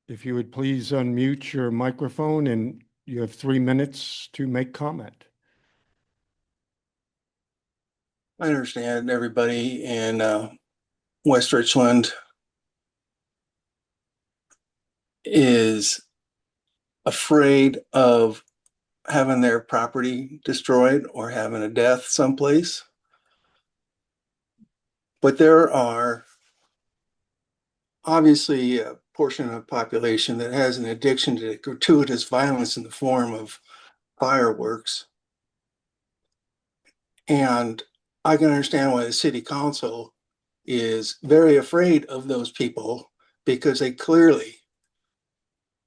If you would please unmute your microphone, and you have 3 minutes to make comment. I understand everybody in West Richland is afraid of having their property destroyed or having a death someplace. But there are obviously a portion of the population that has an addiction to gratuitous violence in the form of fireworks. And I can understand why the city council is very afraid of those people, because they clearly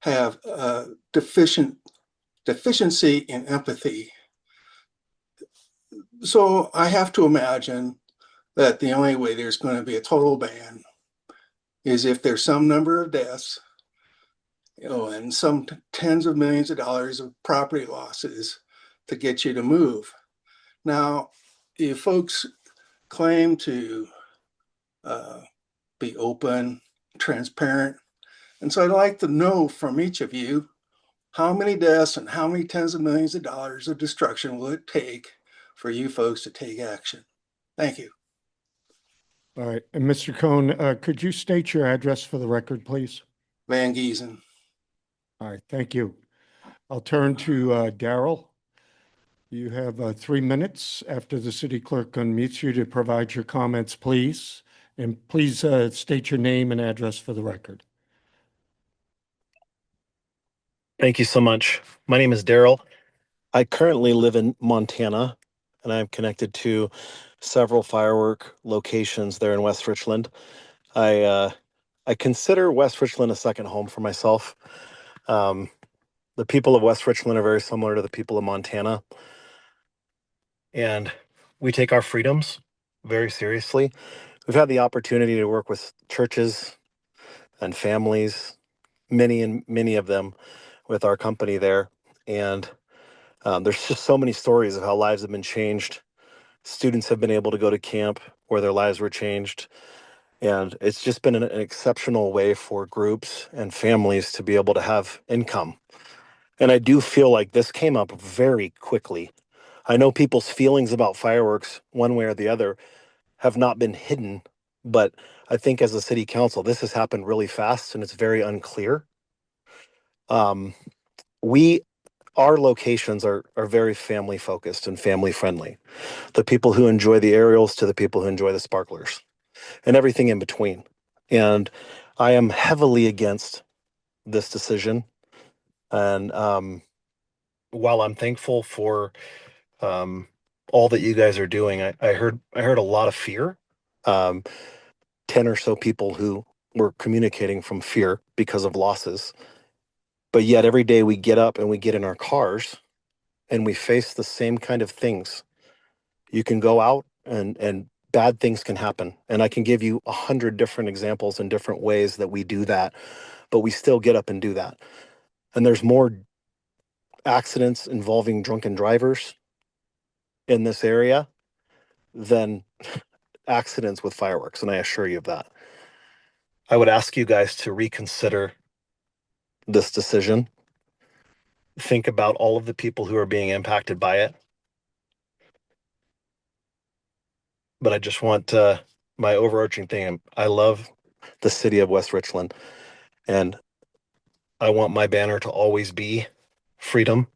have a deficiency in empathy. So I have to imagine that the only way there's going to be a total ban is if there's some number of deaths, and some tens of millions of dollars of property losses to get you to move. Now, you folks claim to be open, transparent, and so I'd like to know from each of you, how many deaths and how many tens of millions of dollars of destruction will it take for you folks to take action? Thank you. All right, and Mr. Cohn, could you state your address for the record, please? Van Giesen. All right, thank you. I'll turn to Daryl. You have 3 minutes after the city clerk unmutes you to provide your comments, please. And please state your name and address for the record. Thank you so much. My name is Daryl. I currently live in Montana, and I'm connected to several firework locations there in West Richland. I I consider West Richland a second home for myself. The people of West Richland are very similar to the people of Montana, and we take our freedoms very seriously. We've had the opportunity to work with churches and families, many of them, with our company there, and there's just so many stories of how lives have been changed. Students have been able to go to camp where their lives were changed. And it's just been an exceptional way for groups and families to be able to have income. And I do feel like this came up very quickly. I know people's feelings about fireworks, one way or the other, have not been hidden. But I think as a city council, this has happened really fast and it's very unclear. We Our locations are very family focused and family friendly. The people who enjoy the aerials to the people who enjoy the sparklers and everything in between. And I am heavily against this decision. And while I'm thankful for all that you guys are doing, I heard a lot of fear. 10 or so people who were communicating from fear because of losses. But yet every day we get up and we get in our cars and we face the same kind of things. You can go out and bad things can happen. And I can give you 100 different examples and different ways that we do that, but we still get up and do that. And there's more accidents involving drunken drivers in this area than accidents with fireworks. And I assure you of that. I would ask you guys to reconsider this decision. Think about all of the people who are being impacted by it. But I just want my overarching thing. I love the city of West Richland, and I want my banner to always be freedom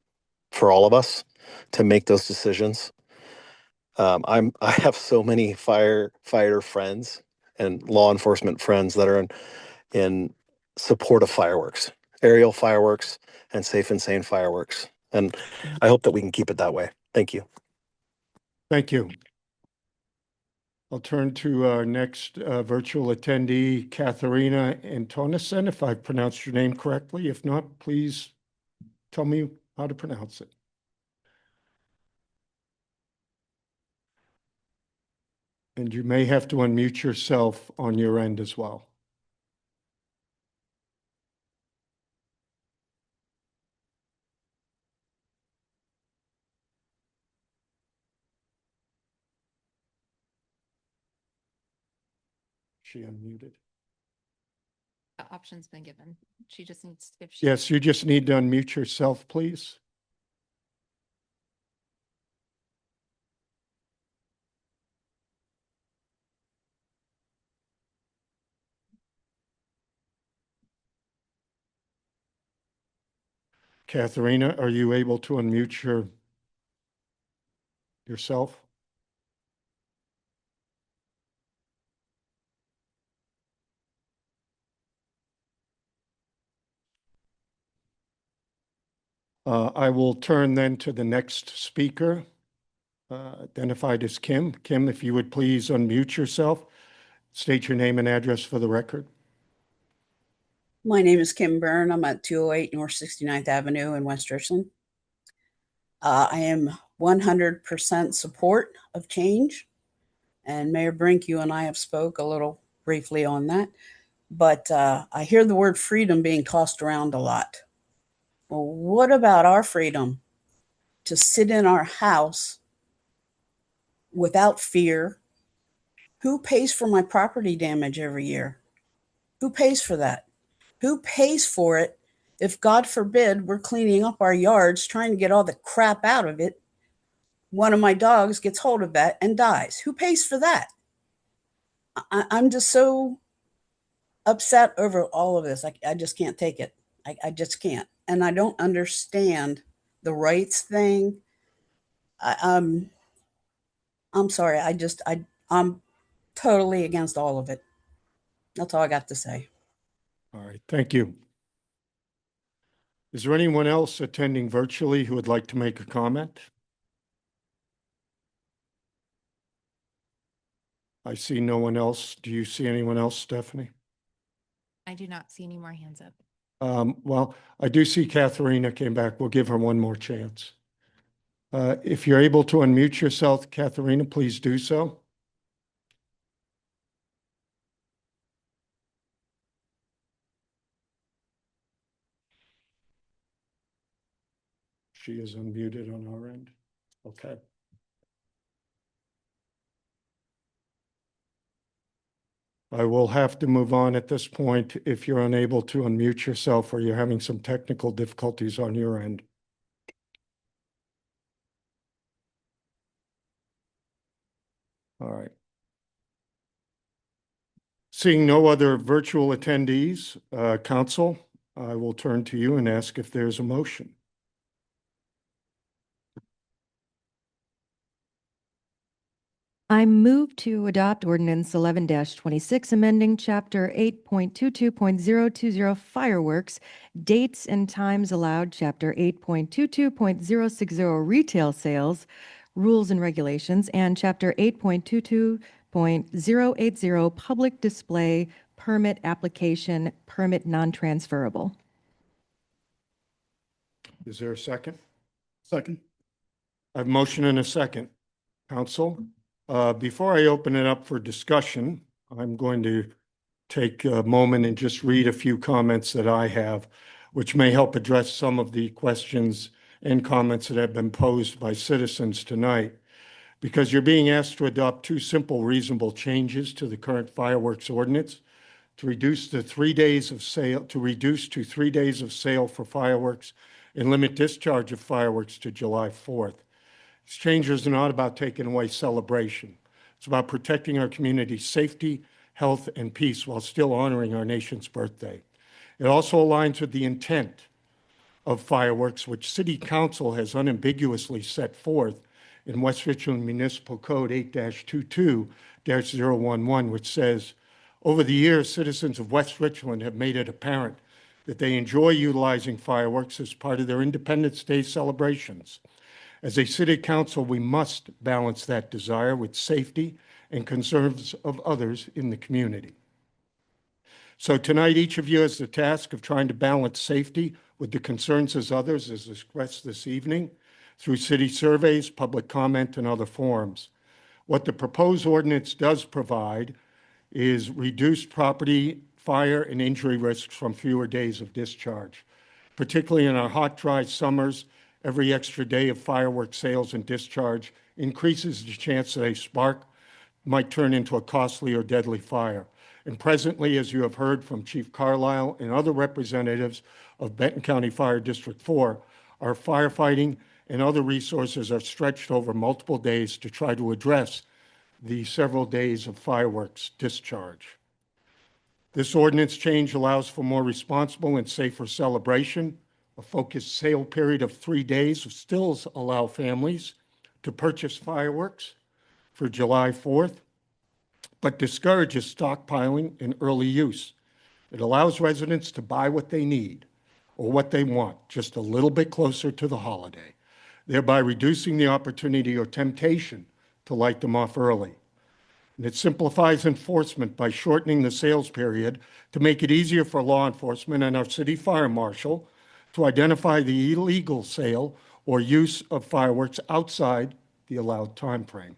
for all of us to make those decisions. I have so many firefighter friends and law enforcement friends that are in support of fireworks, aerial fireworks, and safe and sane fireworks. And I hope that we can keep it that way. Thank you. Thank you. I'll turn to our next virtual attendee, Katharina Antonison, if I've pronounced your name correctly. If not, please tell me how to pronounce it. And you may have to unmute yourself on your end as well. She unmuted. The option's been given. She just needs, if she. Yes, you just need to unmute yourself, please. Katharina, are you able to unmute yourself? I will turn then to the next speaker, identified as Kim. Kim, if you would please unmute yourself, state your name and address for the record. My name is Kim Byrne. I'm at 208 North 69th Avenue in West Richland. I am 100% support of change. And Mayor Brink, you and I have spoke a little briefly on that. But I hear the word freedom being tossed around a lot. Well, what about our freedom to sit in our house without fear? Who pays for my property damage every year? Who pays for that? Who pays for it if, God forbid, we're cleaning up our yards, trying to get all the crap out of it? One of my dogs gets hold of that and dies. Who pays for that? I'm just so upset over all of this. I just can't take it. I just can't. And I don't understand the rights thing. I'm sorry. I'm totally against all of it. That's all I got to say. All right, thank you. Is there anyone else attending virtually who would like to make a comment? I see no one else. Do you see anyone else, Stephanie? I do not see any more hands up. Well, I do see Katharina came back. We'll give her one more chance. If you're able to unmute yourself, Katharina, please do so. She is unmuted on our end. Okay. I will have to move on at this point if you're unable to unmute yourself or you're having some technical difficulties on your end. All right. Seeing no other virtual attendees, Council, I will turn to you and ask if there's a motion. I move to adopt ordinance 11-26, amending chapter 8.22.020 fireworks, dates and times allowed, chapter 8.22.060 retail sales, rules and regulations, and chapter 8.22.080 public display permit application, permit non-transferable. Is there a second? Second. I have motion and a second. Council, before I open it up for discussion, I'm going to take a moment and just read a few comments that I have, which may help address some of the questions and comments that have been posed by citizens tonight. Because you're being asked to adopt two simple, reasonable changes to the current fireworks ordinance to reduce to 3 days of sale for fireworks and limit discharge of fireworks to July 4th. These changes are not about taking away celebration. It's about protecting our community's safety, health, and peace while still honoring our nation's birthday. It also aligns with the intent of fireworks, which City Council has unambiguously set forth in West Richland Municipal Code 8-22-011, which says, over the years, citizens of West Richland have made it apparent that they enjoy utilizing fireworks as part of their Independence Day celebrations. As a city council, we must balance that desire with safety and concerns of others in the community. So tonight, each of you has the task of trying to balance safety with the concerns of others as expressed this evening through city surveys, public comment, and other forums. What the proposed ordinance does provide is reduced property, fire, and injury risks from fewer days of discharge. Particularly in our hot, dry summers, every extra day of fireworks sales and discharge increases the chance that a spark might turn into a costly or deadly fire. And presently, as you have heard from Chief Carlisle and other representatives of Benton County Fire District 4, our firefighting and other resources are stretched over multiple days to try to address the several days of fireworks discharge. This ordinance change allows for more responsible and safer celebration. A focused sale period of 3 days will still allow families to purchase fireworks for July 4th, but discourages stockpiling and early use. It allows residents to buy what they need or what they want just a little bit closer to the holiday, thereby reducing the opportunity or temptation to light them off early. And it simplifies enforcement by shortening the sales period to make it easier for law enforcement and our city fire marshal to identify the illegal sale or use of fireworks outside the allowed time frame.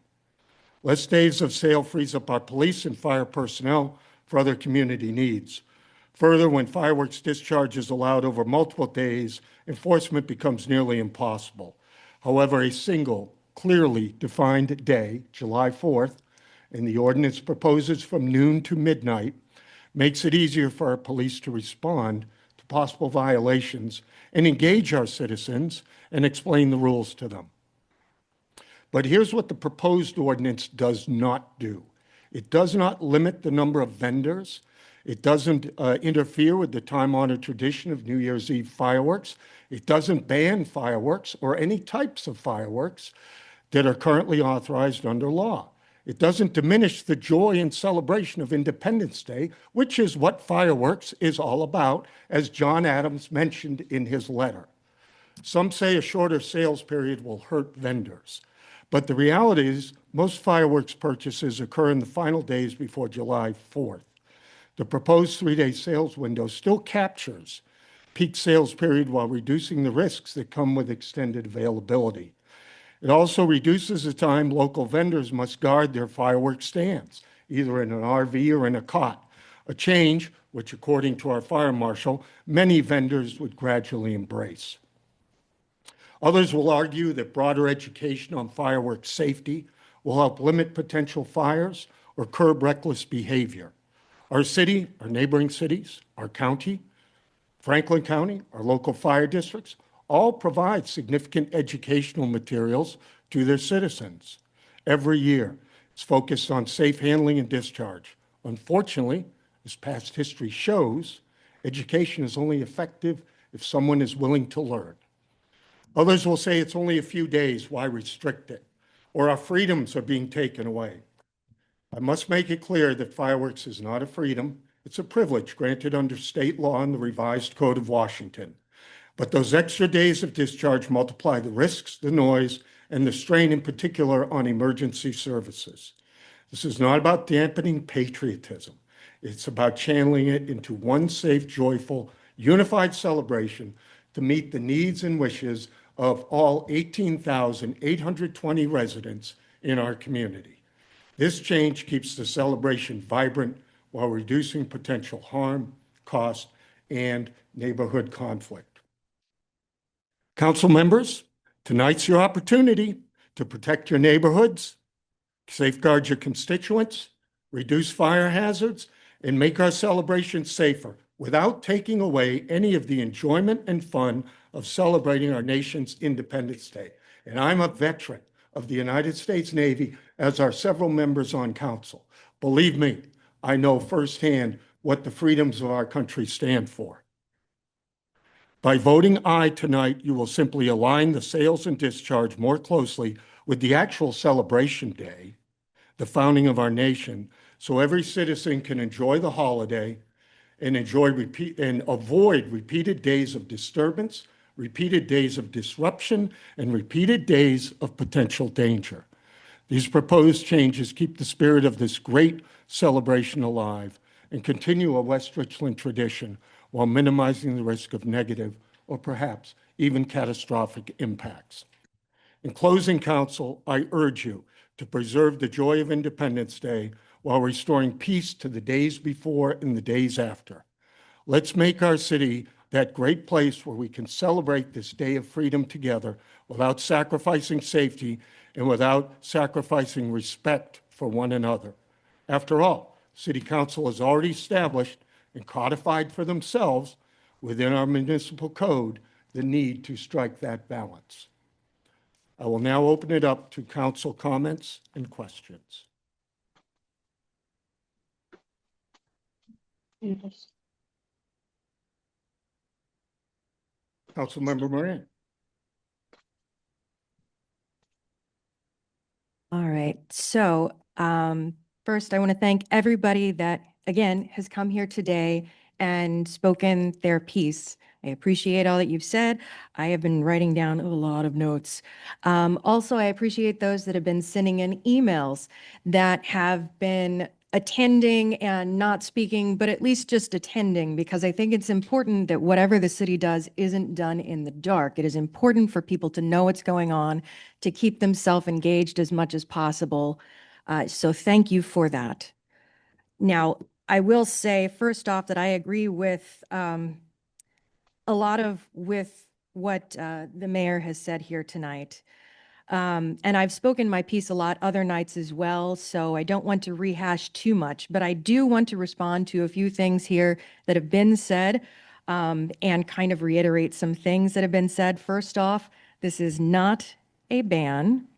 Less days of sale frees up our police and fire personnel for other community needs. Further, when fireworks discharge is allowed over multiple days, enforcement becomes nearly impossible. However, a single, clearly defined day, July 4th, and the ordinance proposes from noon to midnight, makes it easier for our police to respond to possible violations and engage our citizens and explain the rules to them. But here's what the proposed ordinance does not do. It does not limit the number of vendors. It doesn't interfere with the time-honored tradition of New Year's Eve fireworks. It doesn't ban fireworks or any types of fireworks that are currently authorized under law. It doesn't diminish the joy and celebration of Independence Day, which is what fireworks is all about, as John Adams mentioned in his letter. Some say a shorter sales period will hurt vendors, but the reality is most fireworks purchases occur in the final days before July 4th. The proposed 3-day sales window still captures peak sales period while reducing the risks that come with extended availability. It also reduces the time local vendors must guard their fireworks stands, either in an RV or in a cot, a change which, according to our fire marshal, many vendors would gradually embrace. Others will argue that broader education on fireworks safety will help limit potential fires or curb reckless behavior. Our city, our neighboring cities, our county, Franklin County, our local fire districts, all provide significant educational materials to their citizens. Every year, it's focused on safe handling and discharge. Unfortunately, as past history shows, education is only effective if someone is willing to learn. Others will say it's only a few days, why restrict it? Or our freedoms are being taken away. I must make it clear that fireworks is not a freedom, it's a privilege granted under state law and the revised Code of Washington. But those extra days of discharge multiply the risks, the noise, and the strain in particular on emergency services. This is not about dampening patriotism. It's about channeling it into one safe, joyful, unified celebration to meet the needs and wishes of all 18,820 residents in our community. This change keeps the celebration vibrant while reducing potential harm, cost, and neighborhood conflict. Council members, tonight's your opportunity to protect your neighborhoods, safeguard your constituents, reduce fire hazards, and make our celebration safer without taking away any of the enjoyment and fun of celebrating our nation's Independence Day. And I'm a veteran of the United States Navy, as are several members on council. Believe me, I know firsthand what the freedoms of our country stand for. By voting aye tonight, you will simply align the sales and discharge more closely with the actual celebration day, the founding of our nation, so every citizen can enjoy the holiday and avoid repeated days of disturbance, repeated days of disruption, and repeated days of potential danger. These proposed changes keep the spirit of this great celebration alive and continue a West Richland tradition while minimizing the risk of negative or perhaps even catastrophic impacts. In closing, Council, I urge you to preserve the joy of Independence Day while restoring peace to the days before and the days after. Let's make our city that great place where we can celebrate this day of freedom together without sacrificing safety and without sacrificing respect for one another. After all, City Council has already established and codified for themselves within our municipal code the need to strike that balance. I will now open it up to council comments and questions. Councilmember Moran. All right. So first, I want to thank everybody that, again, has come here today and spoken their piece. I appreciate all that you've said. I have been writing down a lot of notes. Also, I appreciate those that have been sending in emails that have been attending and not speaking, but at least just attending, because I think it's important that whatever the city does isn't done in the dark. It is important for people to know what's going on, to keep themselves engaged as much as possible. So thank you for that. Now, I will say first off that I agree with a lot of with what the mayor has said here tonight. And I've spoken my piece a lot other nights as well, so I don't want to rehash too much, but I do want to respond to a few things here that have been said and kind of reiterate some things that have been said. First off, this is not a ban.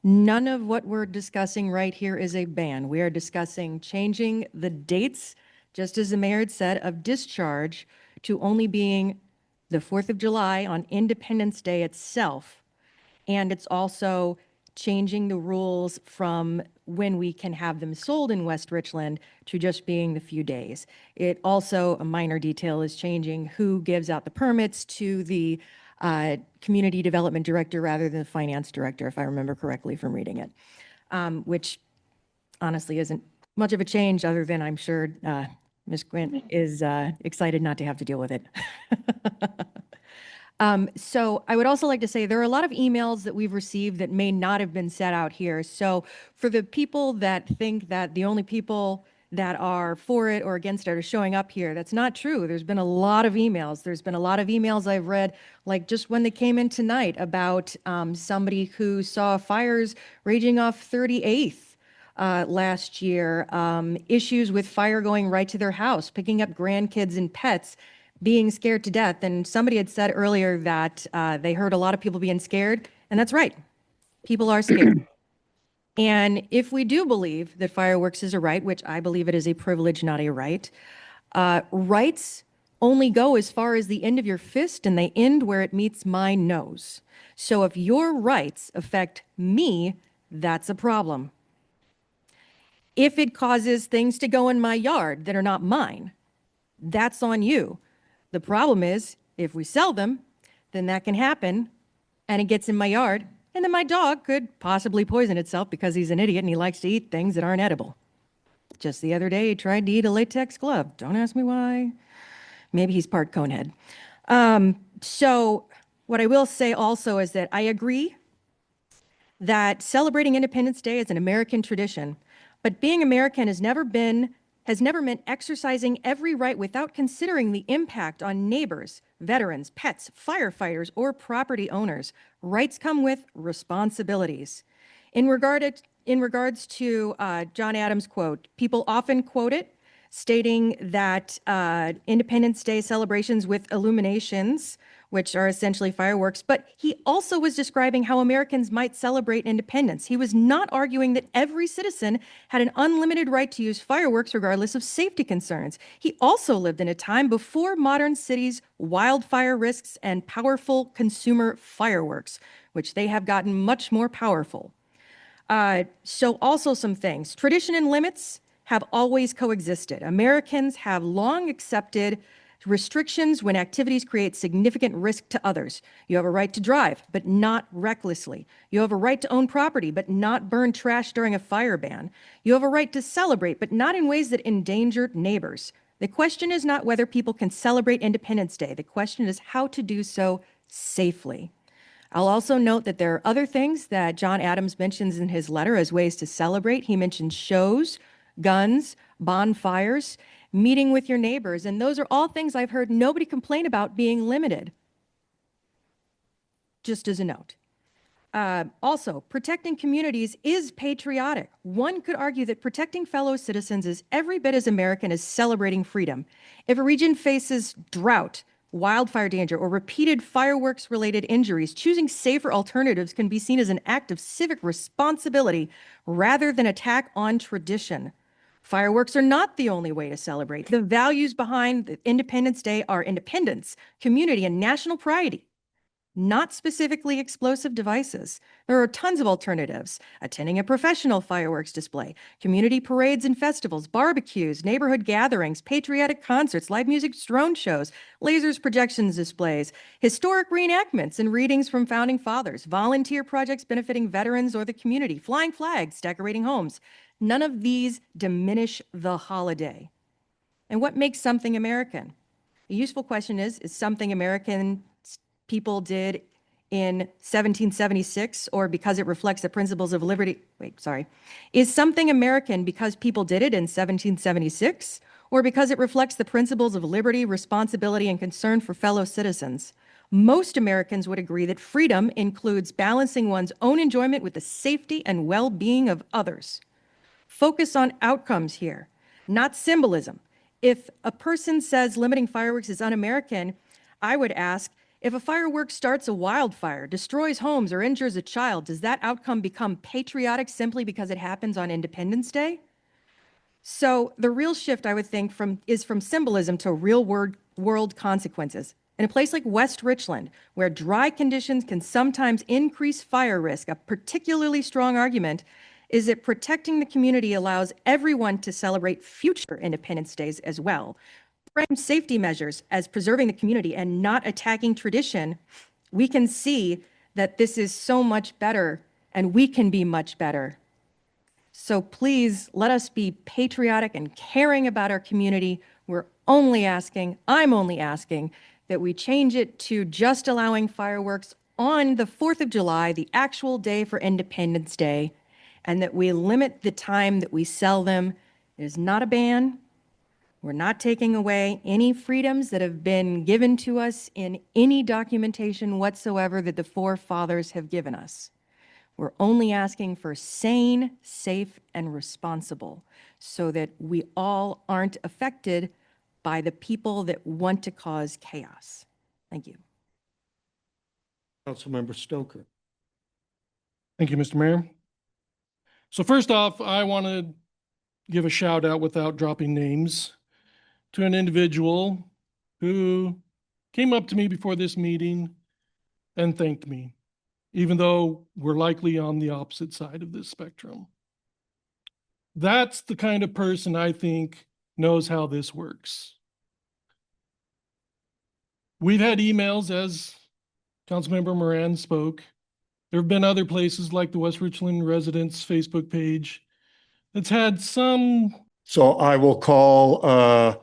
None of what we're discussing right here is a ban. We are discussing changing the dates, just as the mayor had said, of discharge to only being the 4th of July on Independence Day itself. And it's also changing the rules from when we can have them sold in West Richland to just being the few days. It also, a minor detail, is changing who gives out the permits to the community development director rather than the finance director, if I remember correctly from reading it, which honestly isn't much of a change other than I'm sure Ms. Quinn is excited not to have to deal with it. So I would also like to say there are a lot of emails that we've received that may not have been set out here. So for the people that think that the only people that are for it or against it are showing up here, that's not true. There's been a lot of emails. There's been a lot of emails I've read, like just when they came in tonight, about somebody who saw fires raging off 38th last year, issues with fire going right to their house, picking up grandkids and pets, being scared to death. And somebody had said earlier that they heard a lot of people being scared, and that's right. People are scared. And if we do believe that fireworks is a right, which I believe it is a privilege, not a right, rights only go as far as the end of your fist, and they end where it meets my nose. So if your rights affect me, that's a problem. If it causes things to go in my yard that are not mine, that's on you. The problem is, if we sell them, then that can happen, and it gets in my yard, and then my dog could possibly poison itself because he's an idiot and he likes to eat things that aren't edible. Just the other day, he tried to eat a latex glove. Don't ask me why. Maybe he's part conehead. So what I will say also is that I agree that celebrating Independence Day is an American tradition, but being American has never meant exercising every right without considering the impact on neighbors, veterans, pets, firefighters, or property owners. Rights come with responsibilities. In regards to John Adams' quote, people often quote it, stating that Independence Day celebrations with illuminations, which are essentially fireworks, but he also was describing how Americans might celebrate independence. He was not arguing that every citizen had an unlimited right to use fireworks regardless of safety concerns. He also lived in a time before modern cities' wildfire risks and powerful consumer fireworks, which they have gotten much more powerful. So also some things. Tradition and limits have always coexisted. Americans have long accepted restrictions when activities create significant risk to others. You have a right to drive, but not recklessly. You have a right to own property, but not burn trash during a fire ban. You have a right to celebrate, but not in ways that endanger neighbors. The question is not whether people can celebrate Independence Day. The question is how to do so safely. I'll also note that there are other things that John Adams mentions in his letter as ways to celebrate. He mentions shows, guns, bonfires, meeting with your neighbors, and those are all things I've heard nobody complain about being limited. Just as a note. Also, protecting communities is patriotic. One could argue that protecting fellow citizens is every bit as American as celebrating freedom. If a region faces drought, wildfire danger, or repeated fireworks-related injuries, choosing safer alternatives can be seen as an act of civic responsibility rather than attack on tradition. Fireworks are not the only way to celebrate. The values behind Independence Day are independence, community, and national pride, not specifically explosive devices. There are tons of alternatives: attending a professional fireworks display, community parades and festivals, barbecues, neighborhood gatherings, patriotic concerts, live music, drone shows, lasers, projections displays, historic reenactments and readings from founding fathers, volunteer projects benefiting veterans or the community, flying flags, decorating homes. None of these diminish the holiday. And what makes something American? A useful question is something American people did in 1776 or because it reflects the principles of liberty? Is something American because people did it in 1776 or because it reflects the principles of liberty, responsibility, and concern for fellow citizens? Most Americans would agree that freedom includes balancing one's own enjoyment with the safety and well-being of others. Focus on outcomes here, not symbolism. If a person says limiting fireworks is un-American, I would ask, if a firework starts a wildfire, destroys homes, or injures a child, does that outcome become patriotic simply because it happens on Independence Day? So the real shift, I would think, is from symbolism to real-world consequences. In a place like West Richland, where dry conditions can sometimes increase fire risk, a particularly strong argument is that protecting the community allows everyone to celebrate future Independence Days as well. Frame safety measures as preserving the community and not attacking tradition, we can see that this is so much better and we can be much better. So please let us be patriotic and caring about our community I'm only asking that we change it to just allowing fireworks on the 4th of July, the actual day for Independence Day, and that we limit the time that we sell them. It is not a ban. We're not taking away any freedoms that have been given to us in any documentation whatsoever that the forefathers have given us. We're only asking for sane, safe, and responsible so that we all aren't affected by the people that want to cause chaos. Thank you. Councilmember Stoker. Thank you, Mr. Mayor. So first off, I want to give a shout out without dropping names to an individual who came up to me before this meeting and thanked me, even though we're likely on the opposite side of this spectrum. That's the kind of person I think knows how this works. We've had emails, as Councilmember Moran spoke. There have been other places like the West Richland Residents Facebook page that's had some. So I will call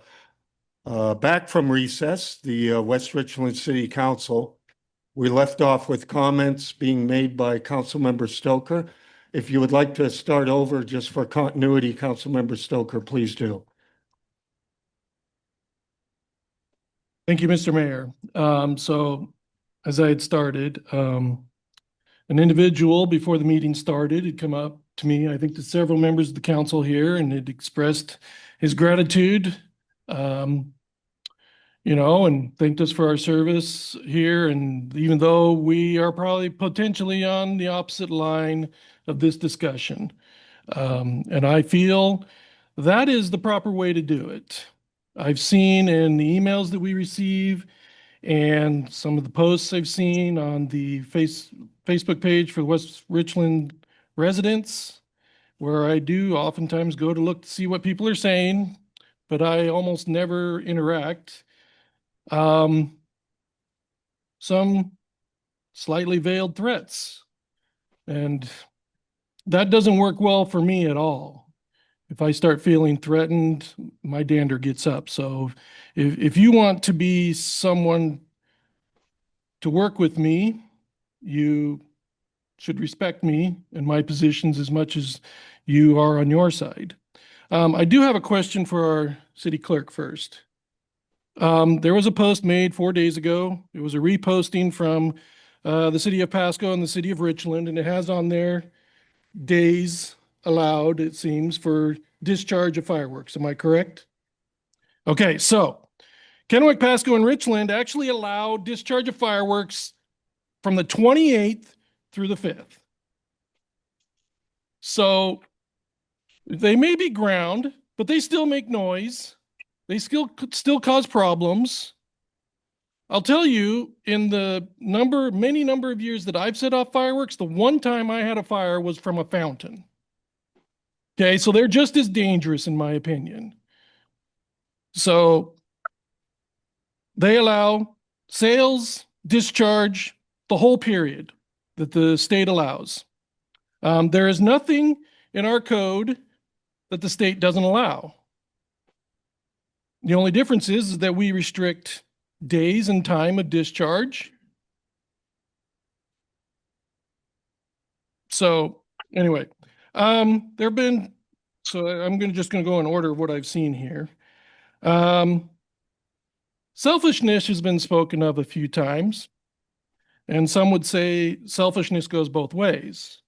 back from recess the West Richland City Council. We left off with comments being made by Councilmember Stoker. If you would like to start over just for continuity, Councilmember Stoker, please do. Thank you, Mr. Mayor. So as I had started, an individual before the meeting started had come up to me, I think to several members of the council here, and had expressed his gratitude, and thanked us for our service here. And even though we are probably potentially on the opposite line of this discussion, and I feel that is the proper way to do it. I've seen in the emails that we receive and some of the posts I've seen on the Facebook page for the West Richland Residents, where I do oftentimes go to look to see what people are saying, but I almost never interact. Some slightly veiled threats, and that doesn't work well for me at all. If I start feeling threatened, my dander gets up. So if you want to be someone to work with me, you should respect me and my positions as much as you are on your side. I do have a question for our city clerk first. There was a post made 4 days ago. It was a reposting from the city of Pasco and the city of Richland, and it has on there days allowed, it seems, for discharge of fireworks. Am I correct? Okay, so Kennewick, Pasco, and Richland actually allow discharge of fireworks from the 28th through the 5th. So they may be ground, but they still make noise. They still cause problems. I'll tell you, in the many number of years that I've set off fireworks, the one time I had a fire was from a fountain. Okay, so they're just as dangerous in my opinion. So they allow sales, discharge, the whole period that the state allows. There is nothing in our code that the state doesn't allow. The only difference is that we restrict days and time of discharge. So anyway, I'm just going to go in order of what I've seen here. Selfishness has been spoken of a few times, and some would say selfishness goes both ways.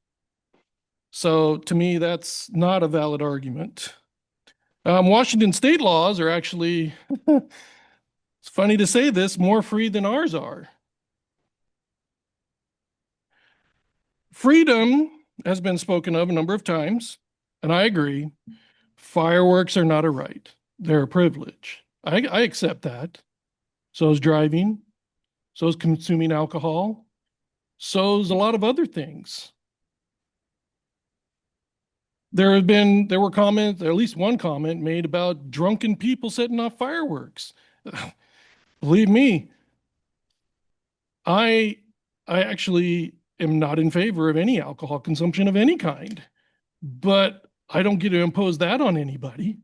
So to me, that's not a valid argument. Washington state laws are actually, it's funny to say this, more free than ours are. Freedom has been spoken of a number of times, and I agree. Fireworks are not a right. They're a privilege. I accept that. So is driving. So is consuming alcohol. So is a lot of other things. There were comments, at least one comment made about drunken people setting off fireworks. Believe me, I actually am not in favor of any alcohol consumption of any kind, but I don't get to impose that on anybody.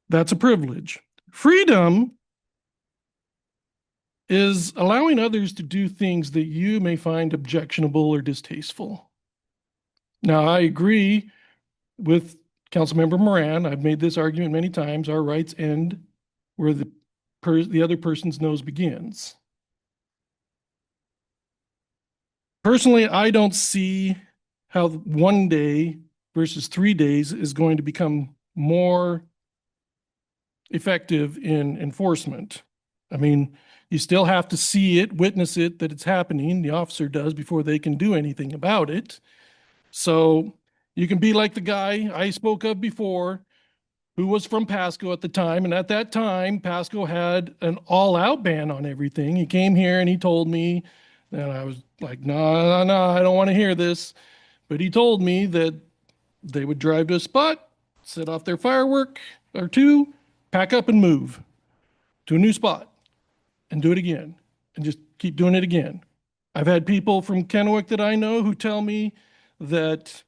That's a privilege. Freedom is allowing others to do things that you may find objectionable or distasteful. Now, I agree with Councilmember Moran. I've made this argument many times. Our rights end where the other person's nose begins. Personally, I don't see how 1 day versus 3 days is going to become more effective in enforcement. I mean, you still have to see it, witness it, that it's happening. The officer does before they can do anything about it. So you can be like the guy I spoke of before, who was from Pasco at the time. And at that time, Pasco had an all-out ban on everything. He came here and he told me, and I was like, no, I don't want to hear this. But he told me that they would drive to a spot, set off their firework or two, pack up and move to a new spot and do it again and just keep doing it again. I've had people from Kennewick that I know who tell me that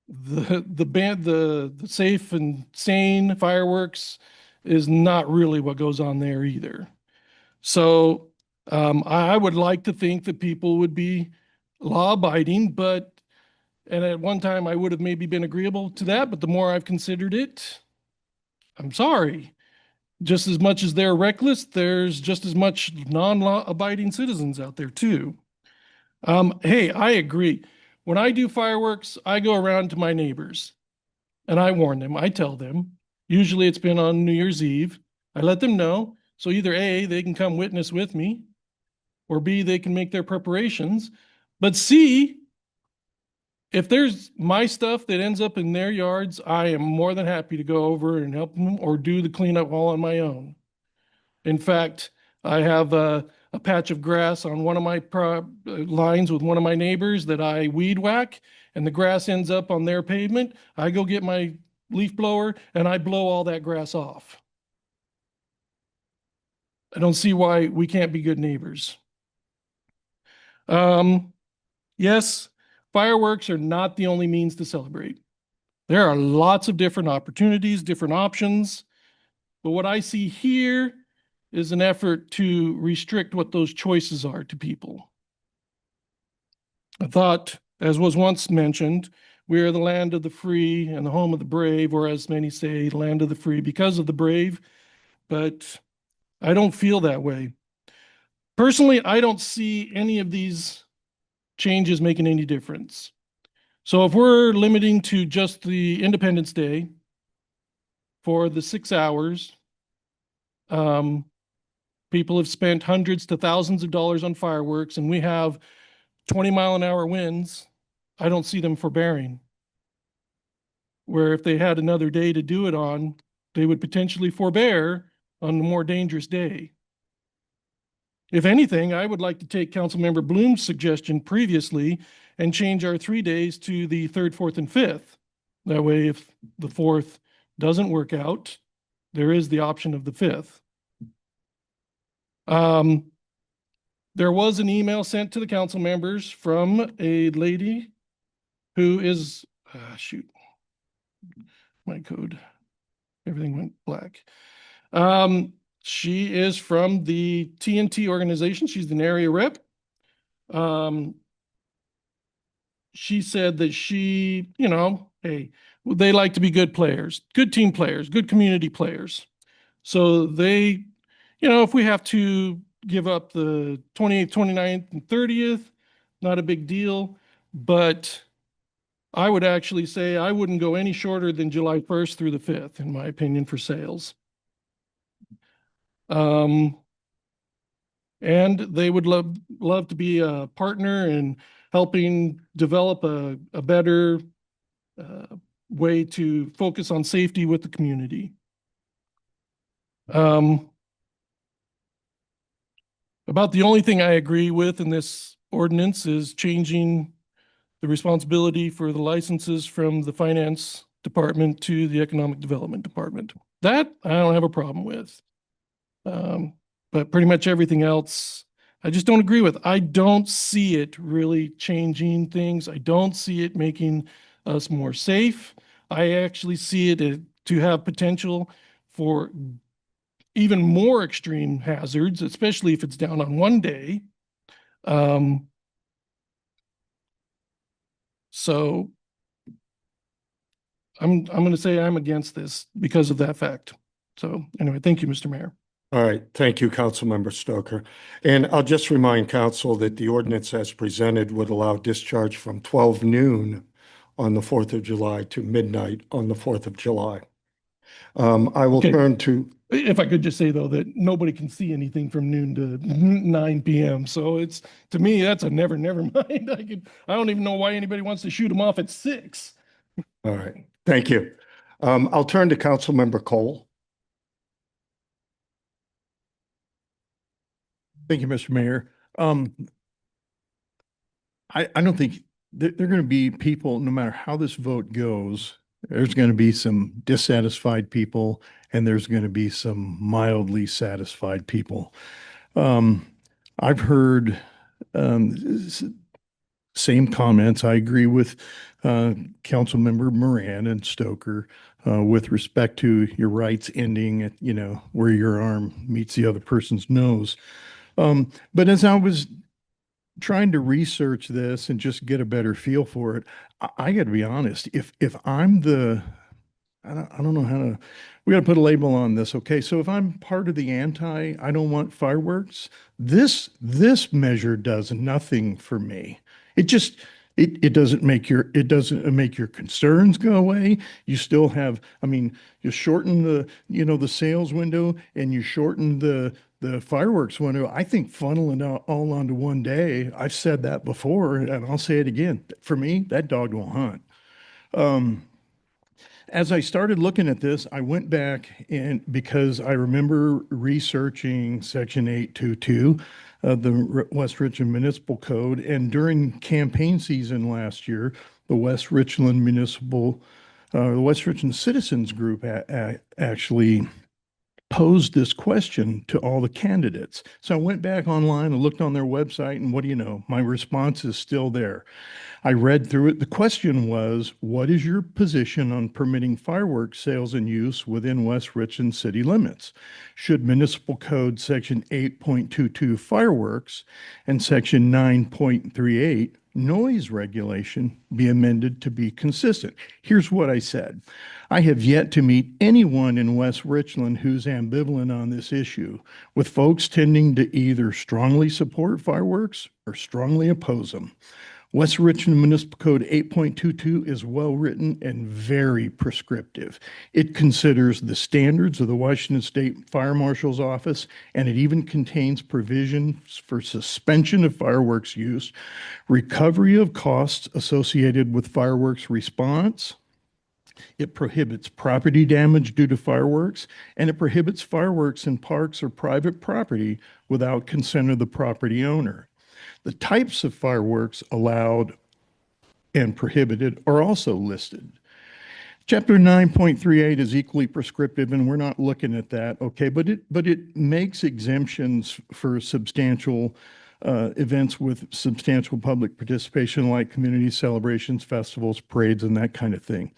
the safe and sane fireworks is not really what goes on there either. So I would like to think that people would be law abiding, and at one time I would have maybe been agreeable to that, but the more I've considered it, I'm sorry. Just as much as they're reckless, there's just as much non-law abiding citizens out there too. Hey, I agree. When I do fireworks, I go around to my neighbors and I warn them. I tell them. Usually it's been on New Year's Eve. I let them know. So either A, they can come witness with me, or B, they can make their preparations. But C, if there's my stuff that ends up in their yards, I am more than happy to go over and help them or do the cleanup all on my own. In fact, I have a patch of grass on one of my lines with one of my neighbors that I weed whack, and the grass ends up on their pavement. I go get my leaf blower and I blow all that grass off. I don't see why we can't be good neighbors. Yes, fireworks are not the only means to celebrate. There are lots of different opportunities, different options, but what I see here is an effort to restrict what those choices are to people. I thought, as was once mentioned, we are the land of the free and the home of the brave, or as many say, land of the free because of the brave, but I don't feel that way. Personally, I don't see any of these changes making any difference. So if we're limiting to just the Independence Day for the 6 hours, people have spent hundreds to thousands of dollars on fireworks, and we have 20-mile-an-hour winds. I don't see them forbearing. Where if they had another day to do it on, they would potentially forbear on the more dangerous day. If anything, I would like to take Councilmember Bloom's suggestion previously and change our 3 days to the 3rd, 4th, and 5th. That way, if the 4th doesn't work out, there is the option of the 5th. There was an email sent to the council members from a lady who is, shoot, my code, everything went black. She is from the TNT organization. She's an area rep. She said that she, hey, they like to be good players, good team players, good community players. So they, if we have to give up the 28th, 29th, and 30th, not a big deal. But I would actually say I wouldn't go any shorter than July 1st through the 5th, in my opinion, for sales. And they would love to be a partner in helping develop a better way to focus on safety with the community. About the only thing I agree with in this ordinance is changing the responsibility for the licenses from the finance department to the economic development department. That I don't have a problem with. But pretty much everything else, I just don't agree with. I don't see it really changing things. I don't see it making us more safe. I actually see it to have potential for even more extreme hazards, especially if it's down on one day. So I'm going to say I'm against this because of that fact. So anyway, thank you, Mr. Mayor. All right, thank you, Councilmember Stoker. And I'll just remind council that the ordinance as presented would allow discharge from 12 noon on the 4th of July to midnight on the 4th of July. I will Okay. turn to, If I could just say though, that nobody can see anything from noon to 9 p.m. So it's, to me, that's a never mind. I don't even know why anybody wants to shoot them off at 6. all right, thank you. I'll turn to Councilmember Cole. Thank you, Mr. Mayor. I don't think there are going to be people, no matter how this vote goes, there's going to be some dissatisfied people and there's going to be some mildly satisfied people. I've heard same comments. I agree with Councilmember Moran and Stoker with respect to your rights ending at, where your arm meets the other person's nose. But as I was trying to research this and just get a better feel for it, I got to be honest. If I'm I don't know how to, we got to put a label on this. Okay. So if I'm part of the I don't want fireworks, this measure does nothing for me. It doesn't make your concerns go away. You still have, you shorten the sales window and you shorten the fireworks window. I think funneling all onto one day, I've said that before and I'll say it again. For me, that dog will hunt. As I started looking at this, I went back and because I remember researching Section 822 of the West Richland Municipal Code, and during campaign season last year, the West Richland Citizens Group actually posed this question to all the candidates. So I went back online and looked on their website, and what do you know? My response is still there. I read through it. The question was, what is your position on permitting fireworks sales and use within West Richland city limits? Should Municipal Code Section 8.22 fireworks and Section 9.38 noise regulation be amended to be consistent? Here's what I said. I have yet to meet anyone in West Richland who's ambivalent on this issue, with folks tending to either strongly support fireworks or strongly oppose them. West Richland Municipal Code 8.22 is well-written and very prescriptive. It considers the standards of the Washington State Fire Marshal's Office, and it even contains provisions for suspension of fireworks use, recovery of costs associated with fireworks response. It prohibits property damage due to fireworks, and it prohibits fireworks in parks or private property without consent of the property owner. The types of fireworks allowed and prohibited are also listed. Chapter 9.38 is equally prescriptive, and we're not looking at that, okay? But it makes exemptions for substantial events with substantial public participation, like community celebrations, festivals, parades, and that kind of thing.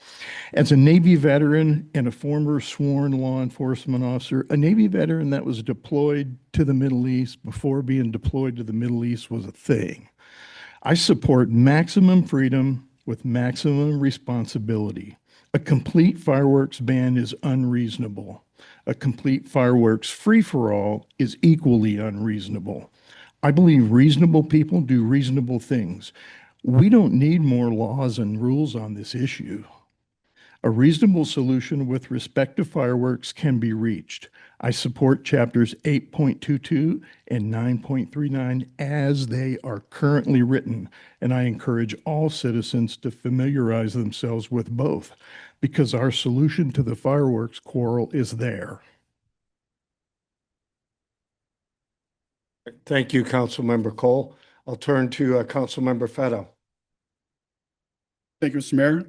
As a Navy veteran and a former sworn law enforcement officer, a Navy veteran that was deployed to the Middle East before being deployed to the Middle East was a thing. I support maximum freedom with maximum responsibility. A complete fireworks ban is unreasonable. A complete fireworks free-for-all is equally unreasonable. I believe reasonable people do reasonable things. We don't need more laws and rules on this issue. A reasonable solution with respect to fireworks can be reached. I support chapters 8.22 and 9.39 as they are currently written, and I encourage all citizens to familiarize themselves with both, because our solution to the fireworks quarrel is there. Thank you, Councilmember Cole. I'll turn to Councilmember Fetto. Thank you, Mr. Mayor.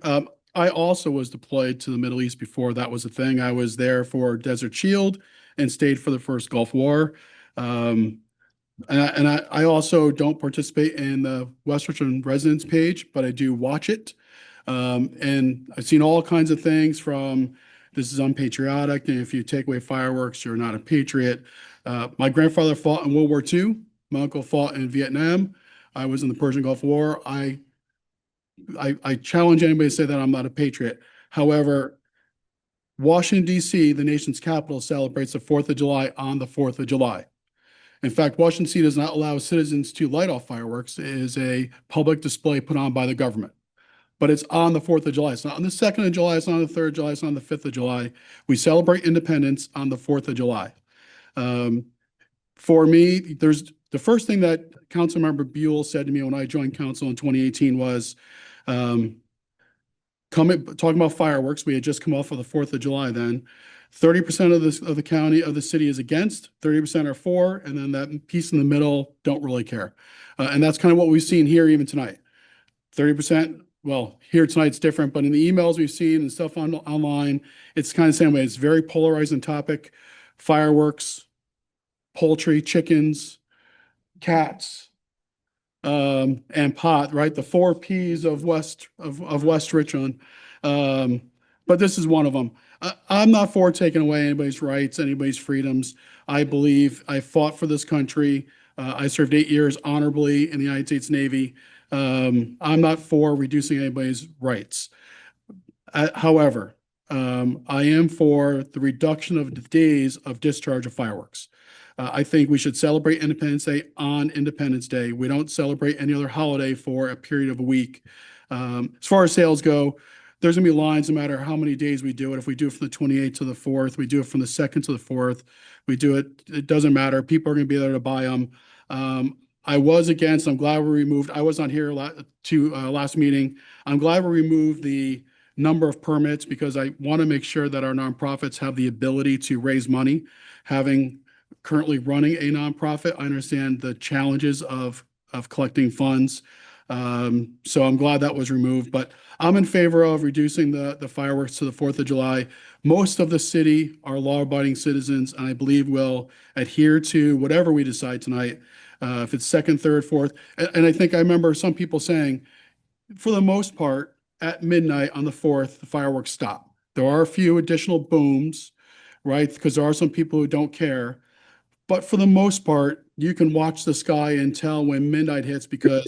I also was deployed to the Middle East before that was a thing. I was there for Desert Shield and stayed for the first Gulf War. And I also don't participate in the West Richland residence page, but I do watch it. And I've seen all kinds of things from this is unpatriotic, and if you take away fireworks, you're not a patriot. My grandfather fought in World War II. My uncle fought in Vietnam. I was in the Persian Gulf War. I challenge anybody to say that I'm not a patriot. However, Washington, D.C., the nation's capital, celebrates the 4th of July on the 4th of July. In fact, Washington, D.C. does not allow citizens to light off fireworks. It is a public display put on by the government. But it's on the 4th of July. It's not on the 2nd of July. It's not on the 3rd of July. It's not on the 5th of July. We celebrate independence on the 4th of July. For me, there's the first thing that Councilmember Buell said to me when I joined council in 2018 was, talking about fireworks. We had just come off of the 4th of July then. 30% of the county, of the city is against, 30% are for, and then that piece in the middle don't really care. And that's kind of what we've seen here even tonight. 30%, well, here tonight it's different, but in the emails we've seen and stuff online, it's kind of the same way. It's very polarizing topic. Fireworks, poultry, chickens, cats, and pot, right? The 4 Ps of West Richland. But this is one of them. I'm not for taking away anybody's rights, anybody's freedoms. I believe I fought for this country. I served 8 years honorably in the United States Navy. I'm not for reducing anybody's rights. However, I am for the reduction of the days of discharge of fireworks. I think we should celebrate Independence Day on Independence Day. We don't celebrate any other holiday for a period of a week. As far as sales go, there's gonna be lines no matter how many days we do it. If we do it from the 28th to the 4th, we do it from the 2nd to the 4th, we do it, it doesn't matter. People are gonna be there to buy them. I was against, I'm glad we removed, I was not here last meeting. I'm glad we removed the number of permits because I want to make sure that our nonprofits have the ability to raise money. Having currently running a nonprofit, I understand the challenges of collecting funds. So I'm glad that was removed, but I'm in favor of reducing the fireworks to the 4th of July. Most of the city are law-abiding citizens, and I believe will adhere to whatever we decide tonight. If it's 2nd, 3rd, 4th, and I think I remember some people saying, for the most part, at midnight on the 4th, the fireworks stop. There are a few additional booms, right? Because there are some people who don't care. But for the most part, you can watch the sky and tell when midnight hits because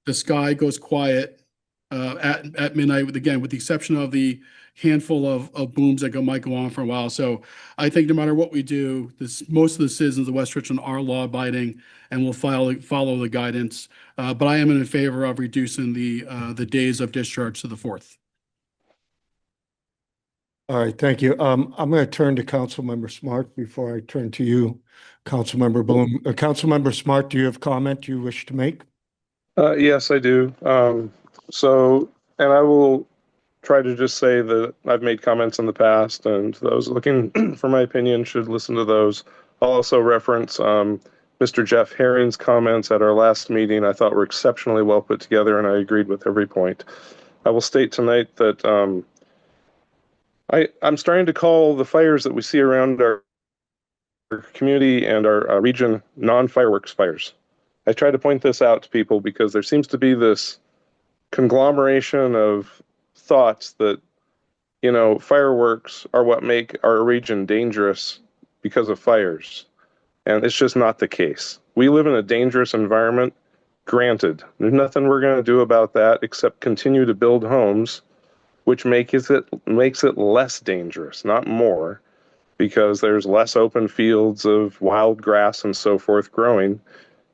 the sky goes quiet at midnight, with the exception of the handful of booms that might go on for a while. So I think no matter what we do, most of the citizens of West Richland are law-abiding and will follow the guidance. But I am in favor of reducing the days of discharge to the 4th. All right, thank you. I'm going to turn to Councilmember Smart before I turn to you, Councilmember Bloom. Councilmember Smart, do you have comment you wish to make? Yes, I do. And I will try to just say that I've made comments in the past, and those looking for my opinion should listen to those. I'll also reference Mr. Jeff Herring's comments at our last meeting. I thought were exceptionally well put together, and I agreed with every point. I will state tonight that I'm starting to call the fires that we see around our community and our region non-fireworks fires. I try to point this out to people because there seems to be this conglomeration of thoughts that, fireworks are what make our region dangerous because of fires. And it's just not the case. We live in a dangerous environment. Granted, there's nothing we're going to do about that except continue to build homes, which makes it less dangerous, not more, because there's less open fields of wild grass and so forth growing.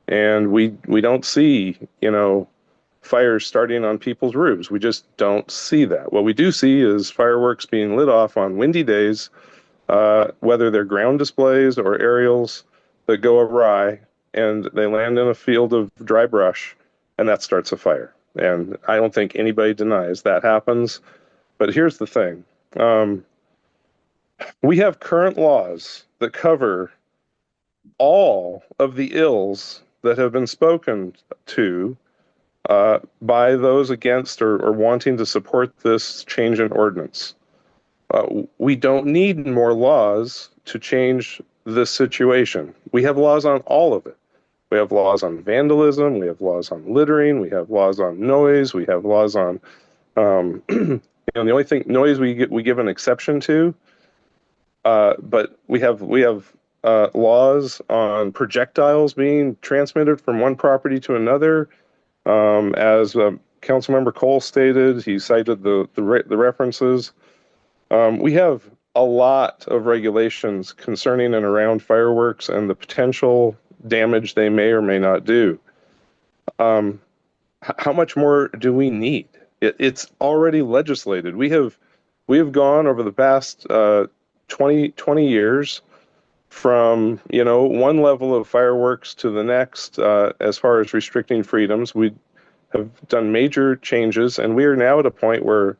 And we don't see, fires starting on people's roofs. We just don't see that. What we do see is fireworks being lit off on windy days, whether they're ground displays or aerials that go awry and they land in a field of dry brush, and that starts a fire. And I don't think anybody denies that happens. But here's the thing. We have current laws that cover all of the ills that have been spoken to by those against or wanting to support this change in ordinance. We don't need more laws to change this situation. We have laws on all of it. We have laws on vandalism, we have laws on littering, we have laws on noise, we have laws on You know, the only thing noise we give an exception to, but we have laws on projectiles being transmitted from one property to another. As Councilmember Cole stated, he cited the references. We have a lot of regulations concerning and around fireworks and the potential damage they may or may not do. How much more do we need? It's already legislated. We have gone over the past 20 years from, you know, one level of fireworks to the next as far as restricting freedoms. We have done major changes, and we are now at a point where